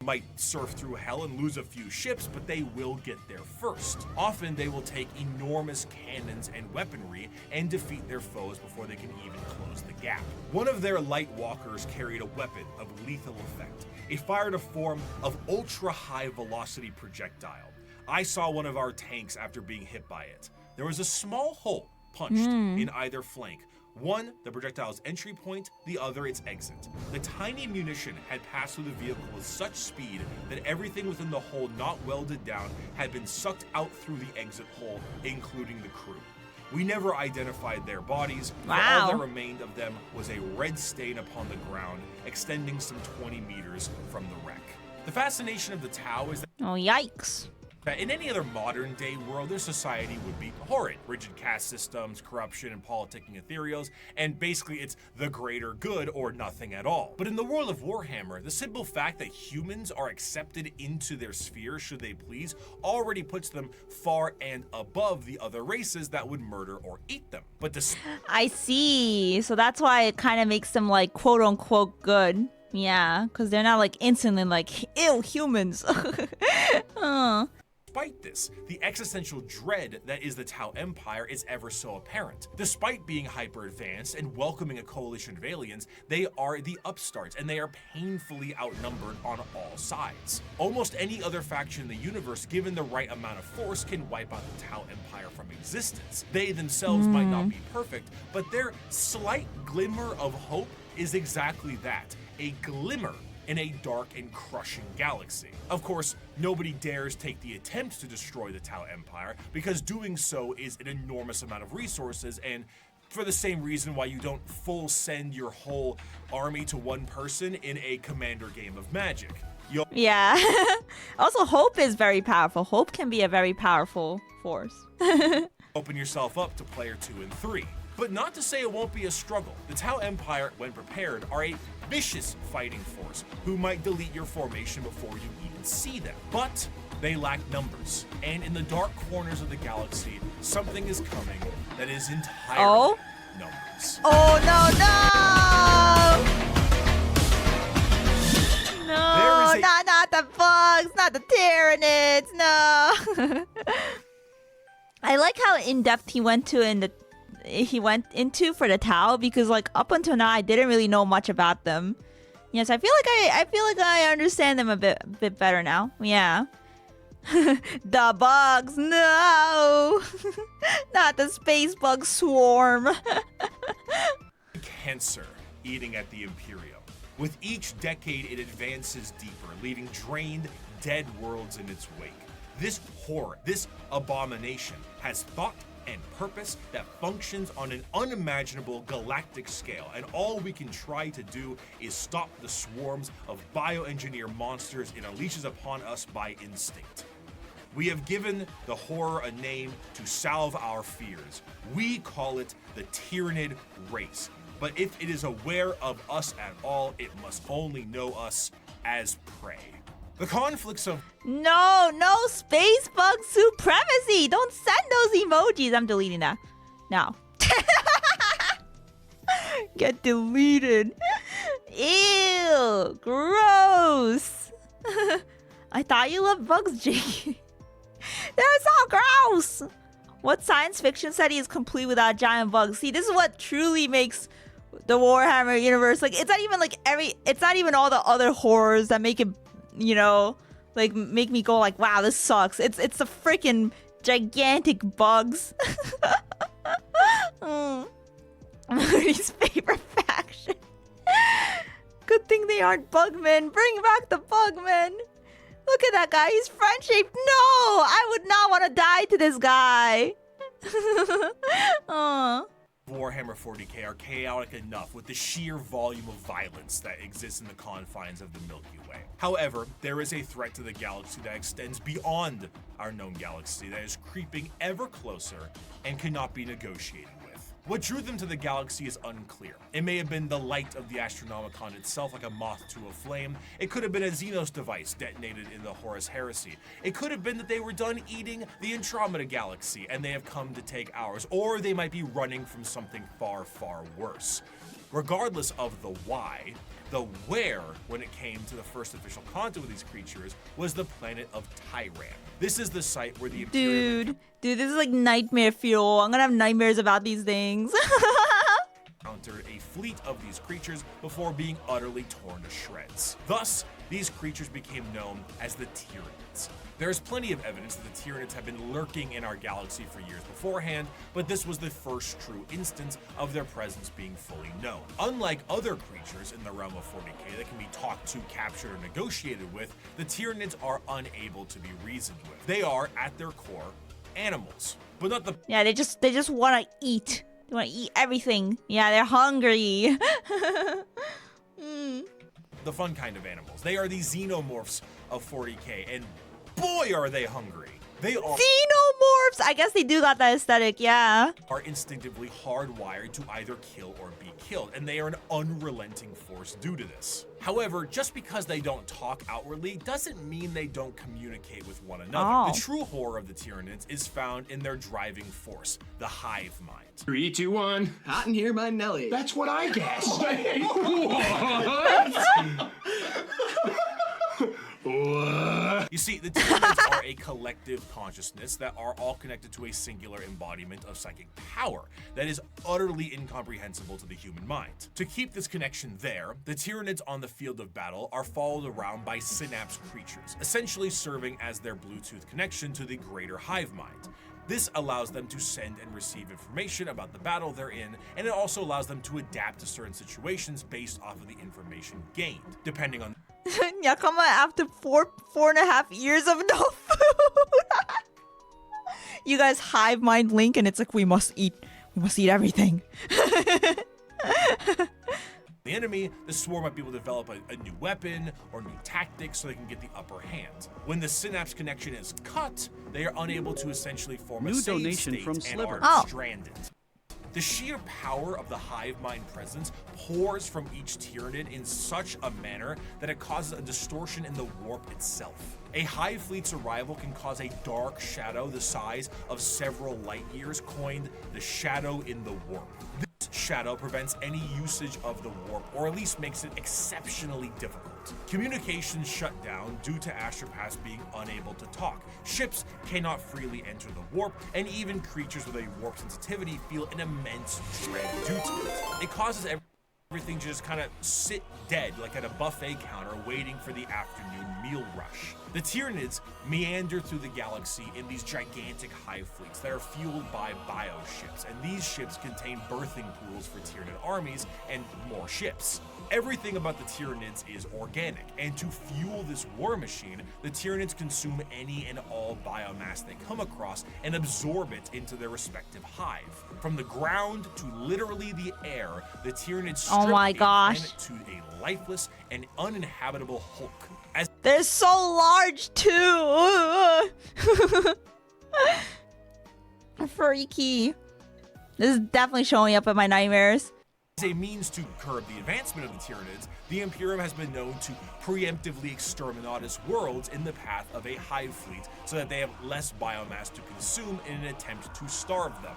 Might surf through hell and lose a few ships, but they will get there first. Often they will take enormous cannons and weaponry and defeat their foes before they can even close the gap. One of their light walkers carried a weapon of lethal effect. It fired a form of ultra-high velocity projectile. I saw one of our tanks after being hit by it. There was a small hole punched in either flank, One, the projectile's entry point, the other its exit. The tiny munition had passed through the vehicle with such speed that everything within the hull not welded down had been sucked out through the exit hole, including the crew. We never identified their bodies, but all that remained of them was a red stain upon the ground, extending some 20 meters from the wreck. The fascination of the Tau is that Oh, yikes. in any other modern day world, their society would be horrid. Rigid caste systems, corruption, and politicking ethereals, and basically it's the greater good or nothing at all. But in the world of Warhammer, the simple fact that humans are accepted into their sphere should they please already puts them far and above the other races that would murder or eat them. But I see. So that's why it kind of makes them like quote unquote good. Yeah, because they're not like instantly like, ew, humans. Despite this, the existential dread that is the Tau Empire is ever so apparent. Despite being hyper-advanced and welcoming a coalition of aliens, they are the upstarts, and they are painfully outnumbered on all sides. Almost any other faction in the universe, given the right amount of force, can wipe out the Tau Empire from existence. They themselves might not be perfect, but their slight glimmer of hope is exactly that, a glimmer in a dark and crushing galaxy. Of course, nobody dares take the attempt to destroy the Tau Empire, because doing so is an enormous amount of resources, and for the same reason why you don't full send your whole army to one person in a commander game of Magic. Yeah. Also, hope is very powerful. Hope can be a very powerful force. Open yourself up to player 2 and 3. But not to say it won't be a struggle. The Tau Empire, when prepared, are a vicious fighting force who might delete your formation before you even see them. But they lack numbers, and in the dark corners of the galaxy, something is coming that is entirely numbers. Oh no, no! No, not the bugs, not the Tyranids, no! I like how in-depth he went into for the Tau, because like up until now I didn't really know much about them. Yes, I feel like I understand them a bit better now. Yeah. The bugs, no. Not the space bug swarm. Cancer eating at the Imperium. With each decade it advances deeper, leaving drained, dead worlds in its wake. This horror, this abomination has thought and purpose that functions on an unimaginable galactic scale, and all we can try to do is stop the swarms of bioengineer monsters it unleashes upon us by instinct. We have given the horror a name to salve our fears. We call it the Tyranid race. But if it is aware of us at all, it must only know us as prey. The conflicts of No space bug supremacy. Don't send those emojis. I'm deleting that. Now. Get deleted. Ew. Gross. I thought you loved bugs, Jake. They're so gross. What science fiction setting is complete without giant bugs? See, this is what truly makes the Warhammer universe like. It's not even all the other horrors that make it, you know, like make me go like, wow, this sucks. It's the freaking gigantic bugs. Moody's favorite faction. Good thing they aren't bugmen. Bring back the bugmen. Look at that guy. He's friend-shaped. No, I would not want to die to this guy. Warhammer 40k are chaotic enough with the sheer volume of violence that exists in the confines of the Milky Way. However, there is a threat to the galaxy that extends beyond our known galaxy that is creeping ever closer and cannot be negotiated with. What drew them to the galaxy is unclear. It may have been the light of the Astronomicon itself, like a moth to a flame. It could have been a Xenos device detonated in the Horus Heresy. It could have been that they were done eating the Andromeda galaxy and they have come to take ours, or they might be running from something far, far worse. Regardless of the why, the where, when it came to the first official contact with these creatures, was the planet of Tyran. This is the site where the Imperium... Dude, this is like nightmare fuel. I'm gonna have nightmares about these things. encountered a fleet of these creatures before being utterly torn to shreds. Thus, these creatures became known as the Tyranids. There is plenty of evidence that the Tyranids have been lurking in our galaxy for years beforehand, but this was the first true instance of their presence being fully known. Unlike other creatures in the realm of 40k that can be talked to, captured, or negotiated with, the Tyranids are unable to be reasoned with. They are, at their core, animals, but not the— Yeah, they just want to eat. They want to eat everything. Yeah, they're hungry. the fun kind of animals. They are the xenomorphs of 40k, and boy are they hungry. They are Xenomorphs! I guess they do got that aesthetic, yeah. Are instinctively hardwired to either kill or be killed, and they are an unrelenting force due to this. However, just because they don't talk outwardly doesn't mean they don't communicate with one another. Oh. The true horror of the Tyranids is found in their driving force, the hive mind. 3, 2, 1. Hot in here, my Nelly. That's what I guessed. What? You see, the Tyranids are a collective consciousness that are all connected to a singular embodiment of psychic power that is utterly incomprehensible to the human mind. To keep this connection there, the Tyranids on the field of battle are followed around by synapse creatures, essentially serving as their Bluetooth connection to the greater hive mind. This allows them to send and receive information about the battle they're in, and it also allows them to adapt to certain situations based off of the information gained, depending on— Yakama after 4.5 years of no food. You guys hive mind link and it's like, we must eat everything. the enemy. The swarm might be able to develop a new weapon or new tactics so they can get the upper hand. When the synapse connection is cut, they are unable to essentially form a save donation state from and Sliver. are stranded. The sheer power of the hive mind presence pours from each Tyranid in such a manner that it causes a distortion in the warp itself. A hive fleet's arrival can cause a dark shadow the size of several light years, coined the shadow in the warp. This shadow prevents any usage of the warp, or at least makes it exceptionally difficult. Communications shut down due to astropaths being unable to talk. Ships cannot freely enter the warp, and even creatures with a warp sensitivity feel an immense dread due to it. It causes everything to just kind of sit dead, like at a buffet counter waiting for the afternoon meal rush. The Tyranids meander through the galaxy in these gigantic hive fleets that are fueled by bioships, and these ships contain birthing pools for Tyranid armies and more ships. Everything about the Tyranids is organic, and to fuel this war machine, the Tyranids consume any and all biomass they come across and absorb it into their respective hive. From the ground to literally the air, the Tyranids strip a planet to a lifeless and uninhabitable hulk. They're so large too. Freaky. This is definitely showing up in my nightmares. As a means to curb the advancement of the Tyranids, the Imperium has been known to preemptively exterminatus worlds in the path of a hive fleet so that they have less biomass to consume in an attempt to starve them.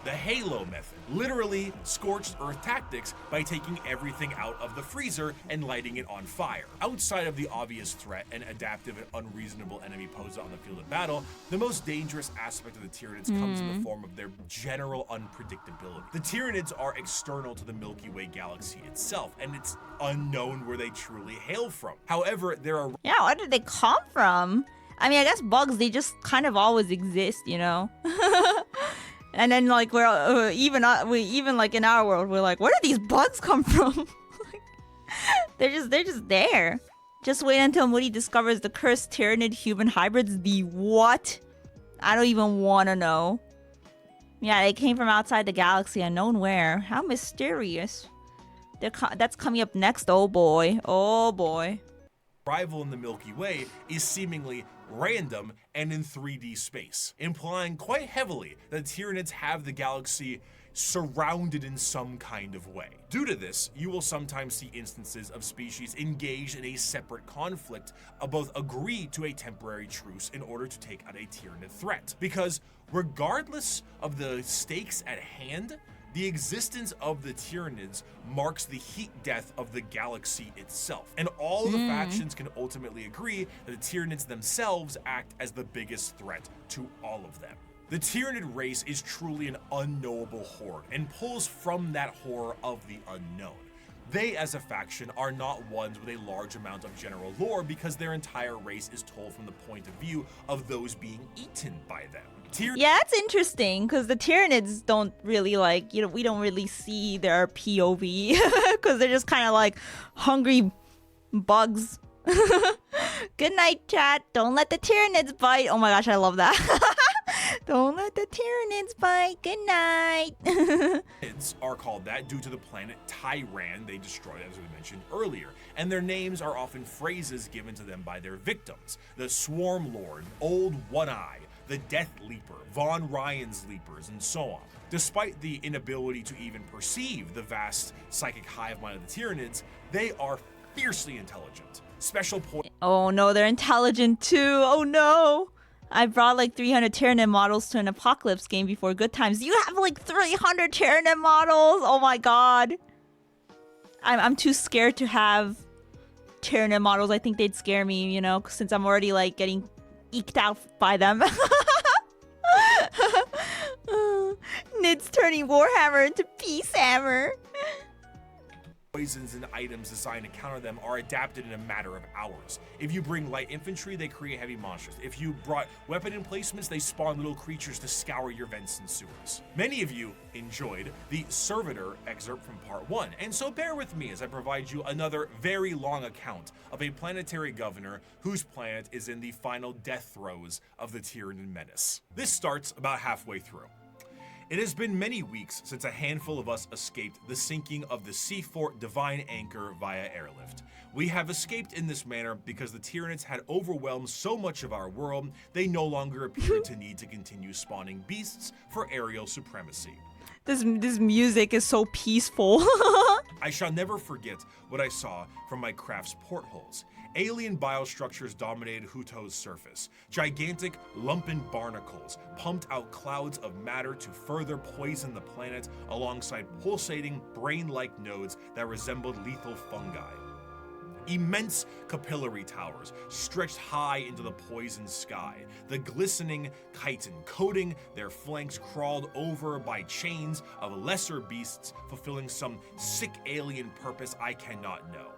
The Halo method, literally scorched earth tactics by taking everything out of the freezer and lighting it on fire. Outside of the obvious threat and adaptive and unreasonable enemy posed on the field of battle, the most dangerous aspect of the Tyranids comes in the form of their general unpredictability. The Tyranids are external to the Milky Way galaxy itself, and it's unknown where they truly hail from. However, there are— Yeah, where did they come from? I mean, I guess bugs, they just kind of always exist, you know? And then, like, we're even like in our world, we're like, where did these bugs come from? they're just there. Just wait until Moody discovers the cursed Tyranid human hybrids. The what? I don't even want to know. Yeah, they came from outside the galaxy, unknown where. How mysterious. That's coming up next. Oh boy. Oh boy. Arrival in the Milky Way is seemingly random and in 3D space, implying quite heavily that Tyranids have the galaxy surrounded in some kind of way. Due to this, you will sometimes see instances of species engaged in a separate conflict, both agree to a temporary truce in order to take out a Tyranid threat. Because regardless of the stakes at hand, the existence of the Tyranids marks the heat death of the galaxy itself, and all the factions can ultimately agree that the Tyranids themselves act as the biggest threat to all of them. The Tyranid race is truly an unknowable horde and pulls from that horror of the unknown. They, as a faction, are not ones with a large amount of general lore because their entire race is told from the point of view of those being eaten by them. Yeah, that's interesting because the Tyranids don't really like, we don't really see their POV because they're just kind of like hungry bugs. Good night, chat. Don't let the Tyranids bite. Oh my gosh, I love that. Don't let the Tyranids bite. Good night. Tyranids are called that due to the planet Tyran they destroyed, as we mentioned earlier, and their names are often phrases given to them by their victims. The Swarm Lord, Old One-Eye, the Death Leaper, Von Ryan's Leapers, and so on. Despite the inability to even perceive the vast psychic hive mind of the Tyranids, they are fiercely intelligent. Special point. Oh no, they're intelligent too. Oh no. I brought like 300 Tyranid models to an Apocalypse game before good times. You have like 300 Tyranid models? Oh my god. I'm too scared to have Tyranid models. I think they'd scare me, since I'm already like getting eked out by them. Nid's turning Warhammer into Peace Hammer. Poisons and items designed to counter them are adapted in a matter of hours. If you bring light infantry, they create heavy monsters. If you brought weapon emplacements, they spawn little creatures to scour your vents and sewers. Many of you enjoyed the Servitor excerpt from part 1, and so bear with me as I provide you another very long account of a planetary governor whose planet is in the final death throes of the Tyranid menace. This starts about halfway through. It has been many weeks since a handful of us escaped the sinking of the Sea Fort Divine Anchor via airlift. We have escaped in this manner because the Tyranids had overwhelmed so much of our world, they no longer appeared to need to continue spawning beasts for aerial supremacy. This music is so peaceful. I shall never forget what I saw from my craft's portholes. Alien biostructures dominated Huto's surface. Gigantic, lumpen barnacles pumped out clouds of matter to further poison the planet alongside pulsating, brain-like nodes that resembled lethal fungi. Immense capillary towers stretched high into the poisoned sky. The glistening chitin coating their flanks crawled over by chains of lesser beasts fulfilling some sick alien purpose I cannot know.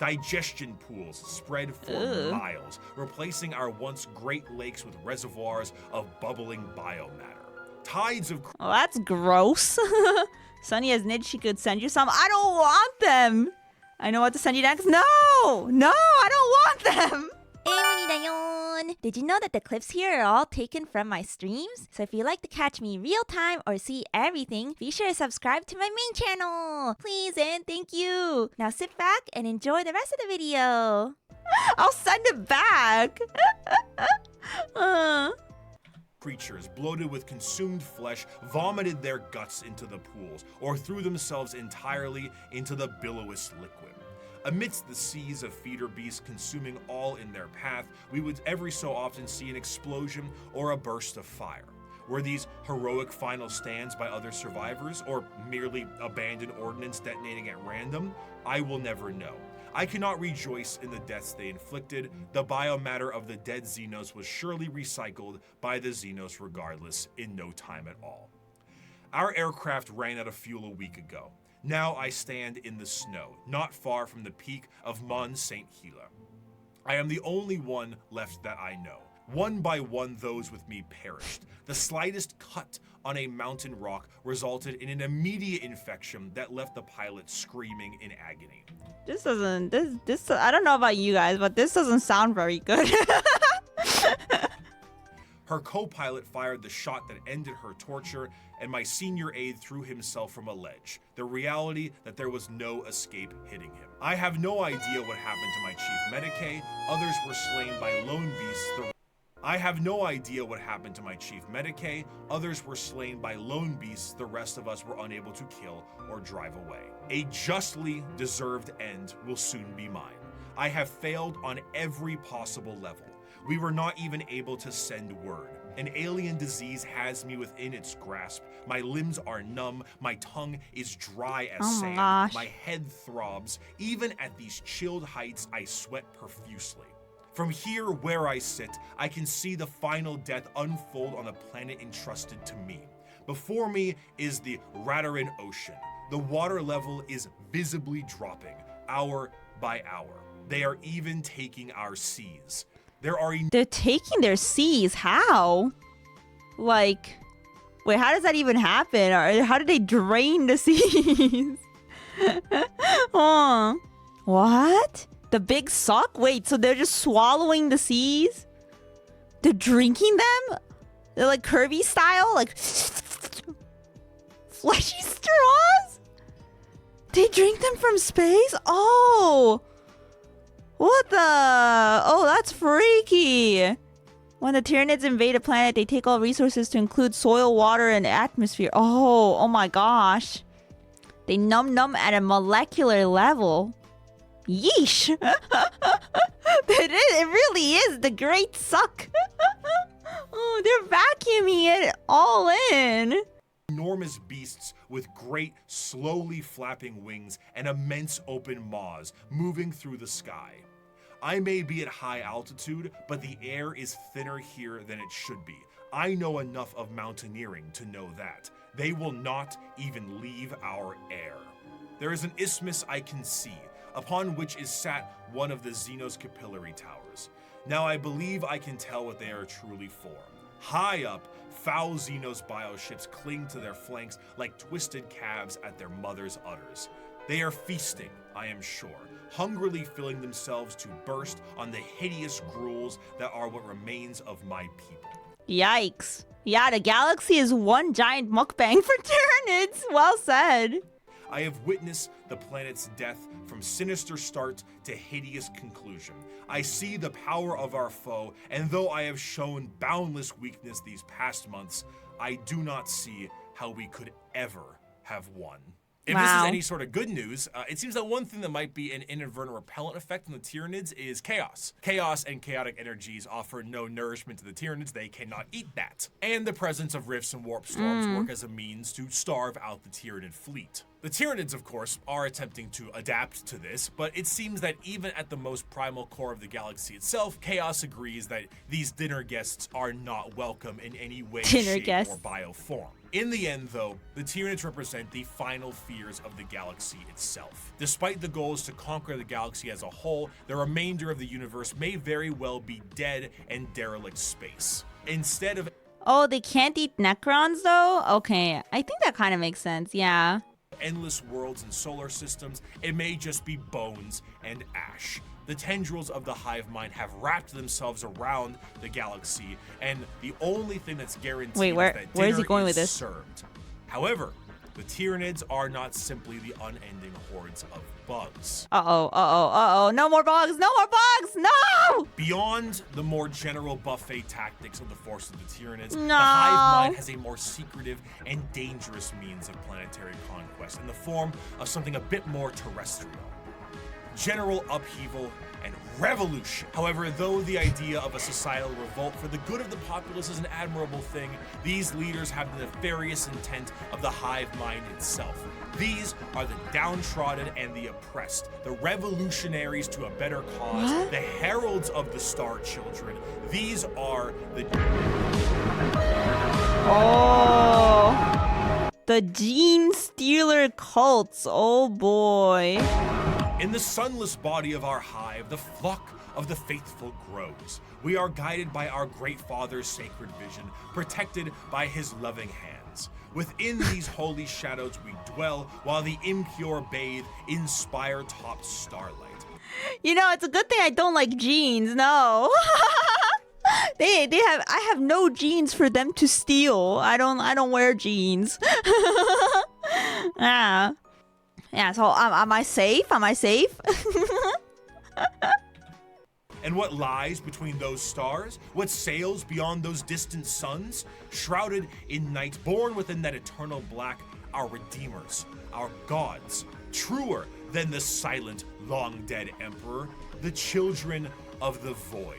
Digestion pools spread for miles, replacing our once great lakes with reservoirs of bubbling biomatter. Tides of... Oh, that's gross. Sunny as Nid, she could send you some. I don't want them. I know what to send you next. No, I don't want them. Emuri dayon. Did you know that the clips here are all taken from my streams? So if you'd like to catch me real time or see everything, be sure to subscribe to my main channel. Please and thank you. Now sit back and enjoy the rest of the video. I'll send it back. Creatures bloated with consumed flesh vomited their guts into the pools or threw themselves entirely into the billowous liquid. Amidst the seas of feeder beasts consuming all in their path, we would every so often see an explosion or a burst of fire. Were these heroic final stands by other survivors, or merely abandoned ordnance detonating at random? I will never know. I cannot rejoice in the deaths they inflicted. The biomatter of the dead Xenos was surely recycled by the Xenos regardless in no time at all. Our aircraft ran out of fuel a week ago. Now I stand in the snow, not far from the peak of Mons St. Hela. I am the only one left that I know. One by one, those with me perished. The slightest cut on a mountain rock resulted in an immediate infection that left the pilot screaming in agony. This I don't know about you guys, but this doesn't sound very good. Her co-pilot fired the shot that ended her torture, and my senior aide threw himself from a ledge. The reality that there was no escape hitting him. I have no idea what happened to my chief medicae. Others were slain by lone beasts. The rest of us were unable to kill or drive away. A justly deserved end will soon be mine. I have failed on every possible level. We were not even able to send word. An alien disease has me within its grasp. My limbs are numb. My tongue is dry as sand. Gosh. My head throbs. Even at these chilled heights, I sweat profusely. From here where I sit, I can see the final death unfold on the planet entrusted to me. Before me is the Radarin Ocean. The water level is visibly dropping, hour by hour. They are even taking our seas. They're taking their seas? How? Like, wait, how does that even happen? Or how do they drain the seas? Oh, what? The big suck? Wait, so they're just swallowing the seas? They're drinking them? They're like Kirby style? Like fleshy straws? They drink them from space? Oh! What the? Oh, that's freaky. When the Tyranids invade a planet, they take all resources to include soil, water, and atmosphere. Oh my gosh. They num at a molecular level. Yeesh. It really is the great suck. Oh, they're vacuuming it all in. Enormous beasts with great, slowly flapping wings and immense open maws moving through the sky. I may be at high altitude, but the air is thinner here than it should be. I know enough of mountaineering to know that. They will not even leave our air. There is an isthmus I can see, upon which is sat one of the Xenos capillary towers. Now I believe I can tell what they are truly for. High up, foul Xenos bioships cling to their flanks like twisted calves at their mother's udders. They are feasting, I am sure, hungrily filling themselves to burst on the hideous gruels that are what remains of my people. Yikes. Yeah, the galaxy is one giant mukbang for Tyranids. Well said. I have witnessed the planet's death from sinister start to hideous conclusion. I see the power of our foe, and though I have shown boundless weakness these past months, I do not see how we could ever have won. If this is any sort of good news, it seems that one thing that might be an inadvertent repellent effect on the Tyranids is chaos. Chaos and chaotic energies offer no nourishment to the Tyranids. They cannot eat that. And the presence of rifts and warp storms work as a means to starve out the Tyranid fleet. The Tyranids, of course, are attempting to adapt to this, but it seems that even at the most primal core of the galaxy itself, Chaos agrees that these dinner guests are not welcome in any way, shape, or bioform. In the end, though, the Tyranids represent the final fears of the galaxy itself. Despite the goals to conquer the galaxy as a whole, the remainder of the universe may very well be dead and derelict space. Instead of... Oh, they can't eat Necrons, though? Okay, I think that kind of makes sense, yeah. Endless worlds and solar systems, it may just be bones and ash. The tendrils of the hive mind have wrapped themselves around the galaxy, and the only thing that's guaranteed is that where is he dinner going with this? served. However, the Tyranids are not simply the unending hordes of bugs. No more bugs, no more bugs, no! Beyond the more general buffet tactics of the force of the Tyranids, No. the hive mind has a more secretive and dangerous means of planetary conquest in the form of something a bit more terrestrial. General upheaval and revolution. However, though the idea of a societal revolt for the good of the populace is an admirable thing, these leaders have the nefarious intent of the hive mind itself. These are the downtrodden and the oppressed, the revolutionaries to a better cause, the heralds of the Star Children. These are the... Oh, the Genestealer Cults. Oh boy. In the sunless body of our hive, the flock of the faithful grows. We are guided by our great Father's sacred vision, protected by his loving hands. Within these holy shadows we dwell, while the impure bathe in spire-topped starlight. You know, it's a good thing I don't like jeans, no. I have no jeans for them to steal. I don't wear jeans. Yeah, so am I safe? Am I safe? And what lies between those stars? What sails beyond those distant suns? Shrouded in night, born within that eternal black, our redeemers, our gods, truer than the silent, long-dead emperor, the children of the void.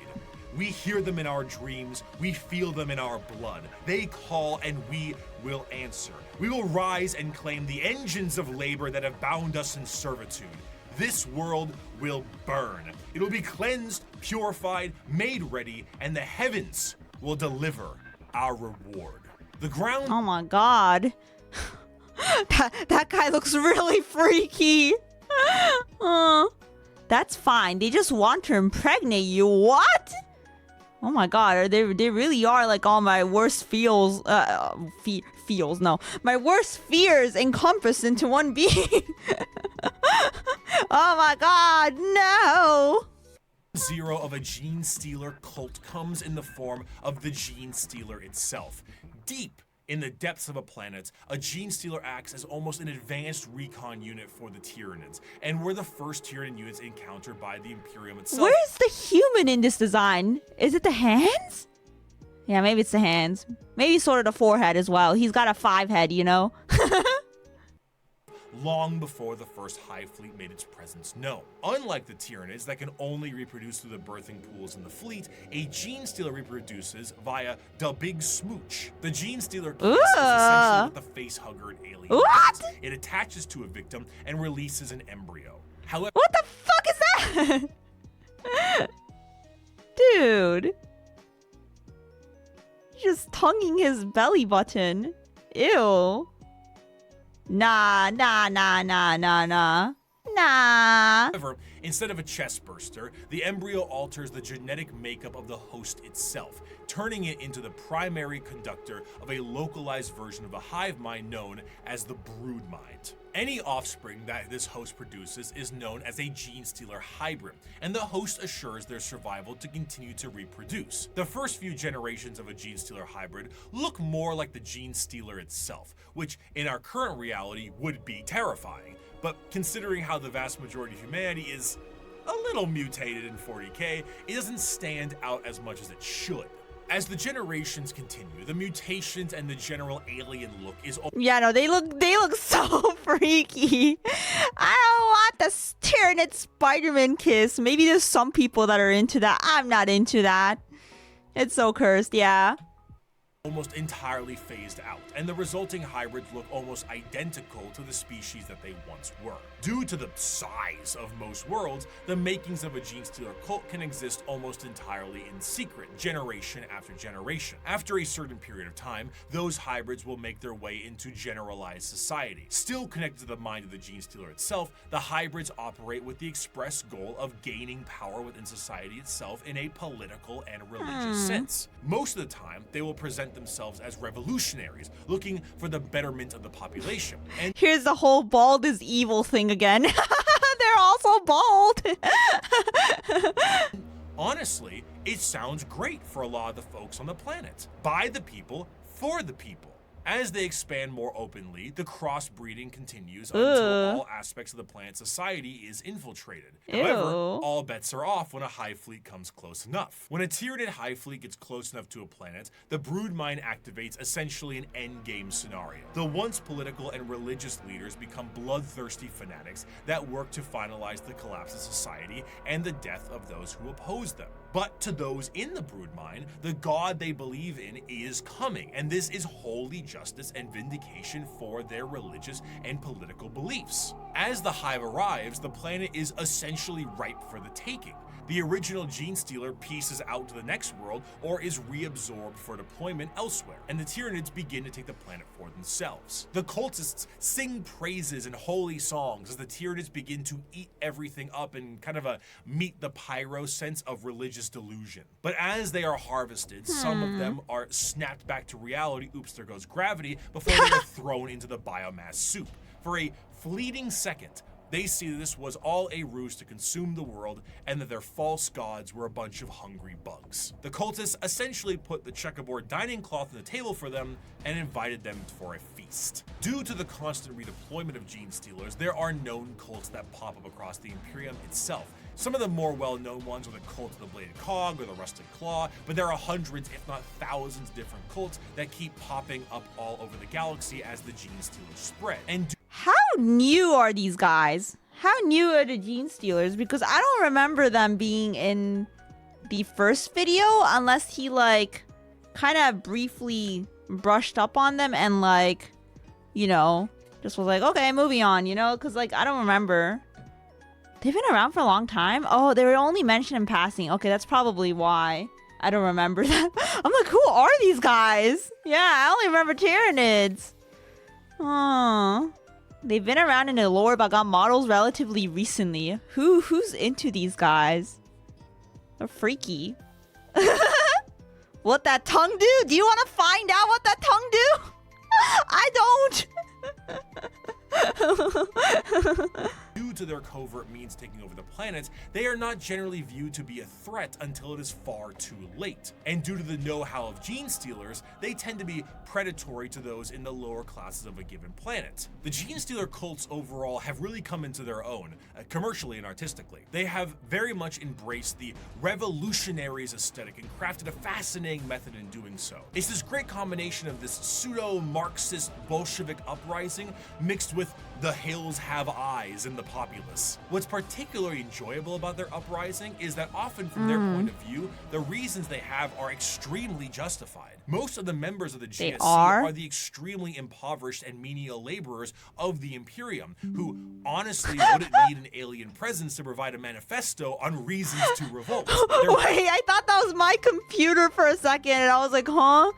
We hear them in our dreams, we feel them in our blood. They call and we will answer. We will rise and claim the engines of labor that have bound us in servitude. this world will burn. It will be cleansed, purified, made ready, and the heavens will deliver our reward. The ground... Oh my god. that guy looks really freaky. That's fine. They just want to impregnate you. What? Oh my god, they really are like all my worst feels, my worst fears encompassed into one being. Oh my god, no! Zero of a Genestealer cult comes in the form of the Genestealer itself. Deep in the depths of a planet, a Genestealer acts as almost an advanced recon unit for the Tyranids, and were the first Tyranid units encountered by the Imperium itself. Where's the human in this design? Is it the hands? Yeah, maybe it's the hands. Maybe sort of the forehead as well. He's got a 5 head, you know? Long before the first Hive Fleet made its presence known. Unlike the Tyranids that can only reproduce through the birthing pools in the fleet, a Genestealer reproduces via the Big Smooch. The Genestealer kiss is essentially what the facehugger in Alien does. It attaches to a victim and releases an embryo. However, what the fuck is that? Dude. Just tonguing his belly button. Ew. Nah. However, instead of a chest burster, the embryo alters the genetic makeup of the host itself, turning it into the primary conductor of a localized version of a hive mind known as the brood mind. Any offspring that this host produces is known as a Genestealer hybrid, and the host assures their survival to continue to reproduce. The first few generations of a Genestealer hybrid look more like the Genestealer itself, which in our current reality would be terrifying. But considering how the vast majority of humanity is a little mutated in 40k, it doesn't stand out as much as it should. As the generations continue, the mutations and the general alien look is... Yeah, no, they look so freaky. I don't want the Tyranid Spider-Man kiss. Maybe there's some people that are into that. I'm not into that. It's so cursed, yeah. Almost entirely phased out, and the resulting hybrids look almost identical to the species that they once were. Due to the size of most worlds, the makings of a Genestealer cult can exist almost entirely in secret, generation after generation. After a certain period of time, those hybrids will make their way into generalized society. Still connected to the mind of the Genestealer itself, the hybrids operate with the express goal of gaining power within society itself in a political and religious sense. Most of the time, they will present themselves as revolutionaries, looking for the betterment of the population. And here's the whole bald is evil thing again. They're also bald. honestly, it sounds great for a lot of the folks on the planet. By the people, for the people. As they expand more openly, the crossbreeding continues until all aspects of the planet's society is infiltrated. However, all bets are off when a hive fleet comes close enough. When a Tyranid hive fleet gets close enough to a planet, the broodmind activates essentially an endgame scenario. The once political and religious leaders become bloodthirsty fanatics that work to finalize the collapse of society and the death of those who oppose them. But to those in the broodmind, the god they believe in is coming, and this is holy justice and vindication for their religious and political beliefs. As the hive arrives, the planet is essentially ripe for the taking. The original Genestealer pieces out to the next world or is reabsorbed for deployment elsewhere, and the Tyranids begin to take the planet for themselves. The cultists sing praises and holy songs as the Tyranids begin to eat everything up in kind of a meet the pyro sense of religious delusion. But as they are harvested, some of them are snapped back to reality, oops, there goes gravity, before they are thrown into the biomass soup. For a fleeting second, they see that this was all a ruse to consume the world and that their false gods were a bunch of hungry bugs. The cultists essentially put the checkerboard dining cloth on the table for them and invited them for a feast. Due to the constant redeployment of Genestealers, there are known cults that pop up across the Imperium itself. Some of the more well-known ones are the Cult of the Bladed Cog or the Rusted Claw, but there are hundreds, if not thousands, different cults that keep popping up all over the galaxy as the Genestealers spread. And how new are these guys? How new are the Genestealers? Because I don't remember them being in the first video unless he like kind of briefly brushed up on them and like, you know, just was like, okay, moving on, you know, because like I don't remember. They've been around for a long time? Oh, they were only mentioned in passing. Okay, that's probably why. I don't remember that. I'm like, who are these guys? Yeah, I only remember Tyranids. Oh, they've been around in the lore but got models relatively recently. Who's into these guys? They're freaky. What that tongue do? Do you want to find out what that tongue do? I don't. Due to their covert means taking over the planet, they are not generally viewed to be a threat until it is far too late. And due to the know-how of Genestealers, they tend to be predatory to those in the lower classes of a given planet. The Genestealer cults overall have really come into their own, commercially and artistically. They have very much embraced the revolutionaries aesthetic and crafted a fascinating method in doing so. It's this great combination of this pseudo-Marxist Bolshevik uprising mixed with the hills have eyes in the populace. What's particularly enjoyable about their uprising is that often from their point of view, the reasons they have are extremely justified. Most of the members of the GSC are the extremely impoverished and menial laborers of the Imperium, who honestly wouldn't need an alien presence to provide a manifesto on reasons to revolt. Wait, I thought that was my computer for a second, and I was like, huh?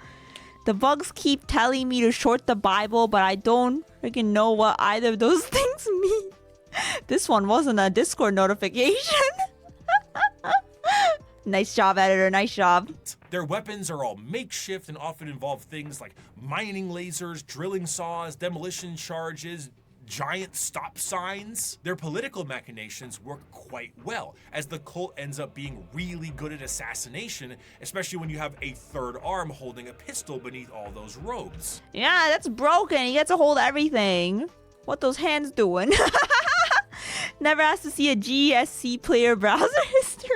The bugs keep telling me to short the Bible, but I don't freaking know what either of those things mean. This one wasn't a Discord notification. Nice job, editor. Nice job. Their weapons are all makeshift and often involve things like mining lasers, drilling saws, demolition charges, giant stop signs. Their political machinations work quite well, as the cult ends up being really good at assassination, especially when you have a third arm holding a pistol beneath all those robes. Yeah, that's broken. He gets to hold everything. What those hands doing? Never has to see a GSC player browser history.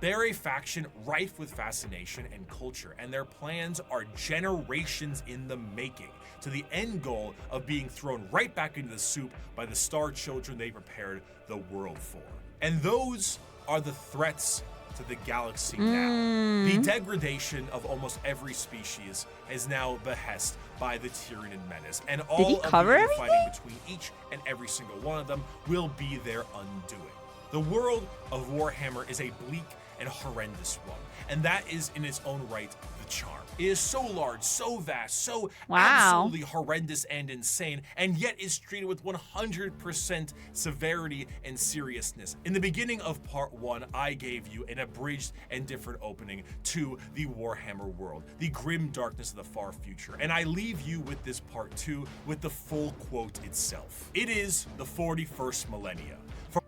They're a faction rife with fascination and culture, and their plans are generations in the making, to the end goal of being thrown right back into the soup by the star children they prepared the world for. And those are the threats to the galaxy now. The degradation of almost every species is now behest by the Tyranid menace, and all of the infighting between each and every single one of them will be their undoing. The world of Warhammer is a bleak and horrendous one, and that is in its own right the charm. It is so large, so vast, so absolutely horrendous and insane, and yet is treated with 100% severity and seriousness. In the beginning of part 1, I gave you an abridged and different opening to the Warhammer world, the grim darkness of the far future, and I leave you with this part 2 with the full quote itself. It is the 41st millennia.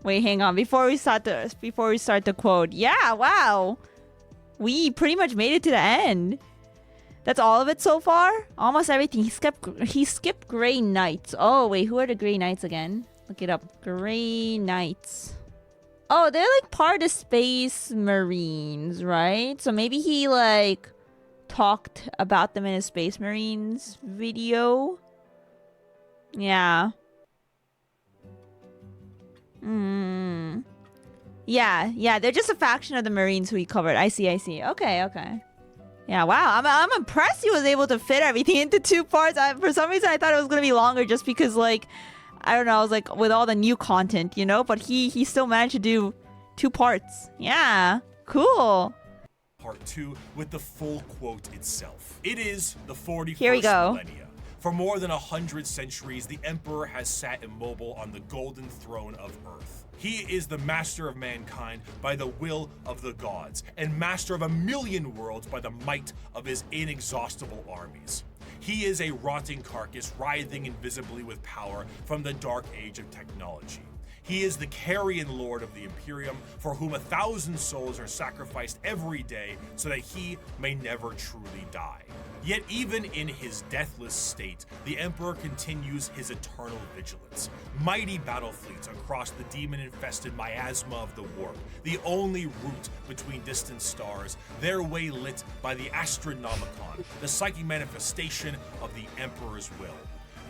Wait, hang on. Before we start the quote. Yeah, wow. We pretty much made it to the end. That's all of it so far? Almost everything. He skipped Grey Knights. Oh, wait, who are the Grey Knights again? Look it up. Grey Knights. Oh, they're like part of the Space Marines, right? So maybe he like talked about them in his Space Marines video. Yeah. Yeah, they're just a faction of the Marines who he covered. I see. Okay. Yeah, wow. I'm impressed he was able to fit everything into 2 parts. For some reason, I thought it was going to be longer just because, like, I don't know, I was like, with all the new content, you know? But he still managed to do 2 parts. Yeah, cool. Part 2 with the full quote itself. It is the 41st Here we go. millennia. For more than 100 centuries, the Emperor has sat immobile on the golden throne of Earth. He is the master of mankind by the will of the gods, and master of 1,000,000 worlds by the might of his inexhaustible armies. He is a rotting carcass, writhing invisibly with power from the dark age of technology. He is the carrion lord of the Imperium, for whom 1,000 souls are sacrificed every day so that he may never truly die. Yet even in his deathless state, the Emperor continues his eternal vigilance. Mighty battle fleets across the demon-infested miasma of the warp, the only route between distant stars, their way lit by the Astronomicon, the psychic manifestation of the Emperor's will.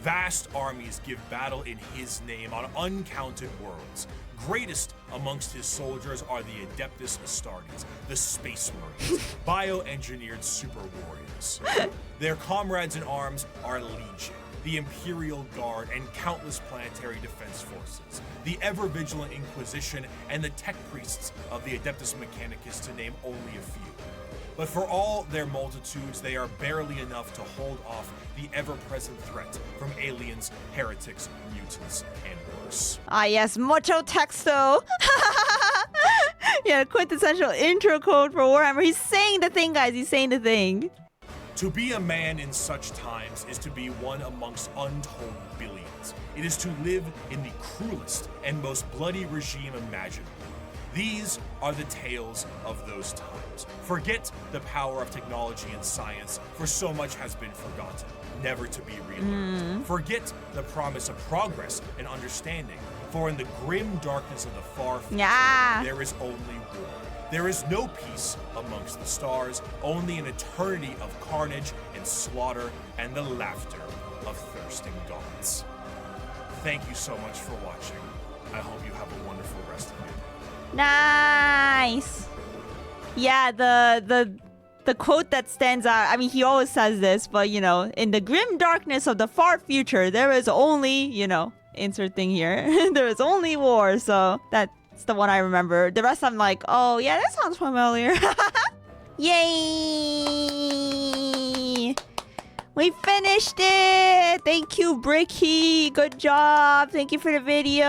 Vast armies give battle in his name on uncounted worlds. Greatest amongst his soldiers are the Adeptus Astartes, the Space Marines, bioengineered super warriors. Their comrades in arms are legion. the Imperial Guard, and countless planetary defense forces, the ever-vigilant Inquisition, and the tech priests of the Adeptus Mechanicus, to name only a few. But for all their multitudes, they are barely enough to hold off the ever-present threat from aliens, heretics, mutants, and worse. Ah yes, mucho texto. Yeah, quintessential intro code for Warhammer. He's saying the thing, guys. He's saying the thing. To be a man in such times is to be one amongst untold billions. It is to live in the cruelest and most bloody regime imaginable. These are the tales of those times. Forget the power of technology and science, for so much has been forgotten, never to be relearned. Forget the promise of progress and understanding, for in the grim darkness of the far future, there is only war. There is no peace amongst the stars, only an eternity of carnage and slaughter and the laughter of thirsting gods. Thank you so much for watching. I hope you have a wonderful rest of your day. Nice. Yeah, the quote that stands out, I mean, he always says this, but you know, in the grim darkness of the far future, there is only, you know, insert thing here. There is only war, so that's the one I remember. The rest I'm like, oh yeah, that sounds familiar. Yay! We finished it! Thank you, Bricky. Good job. Thank you for the video.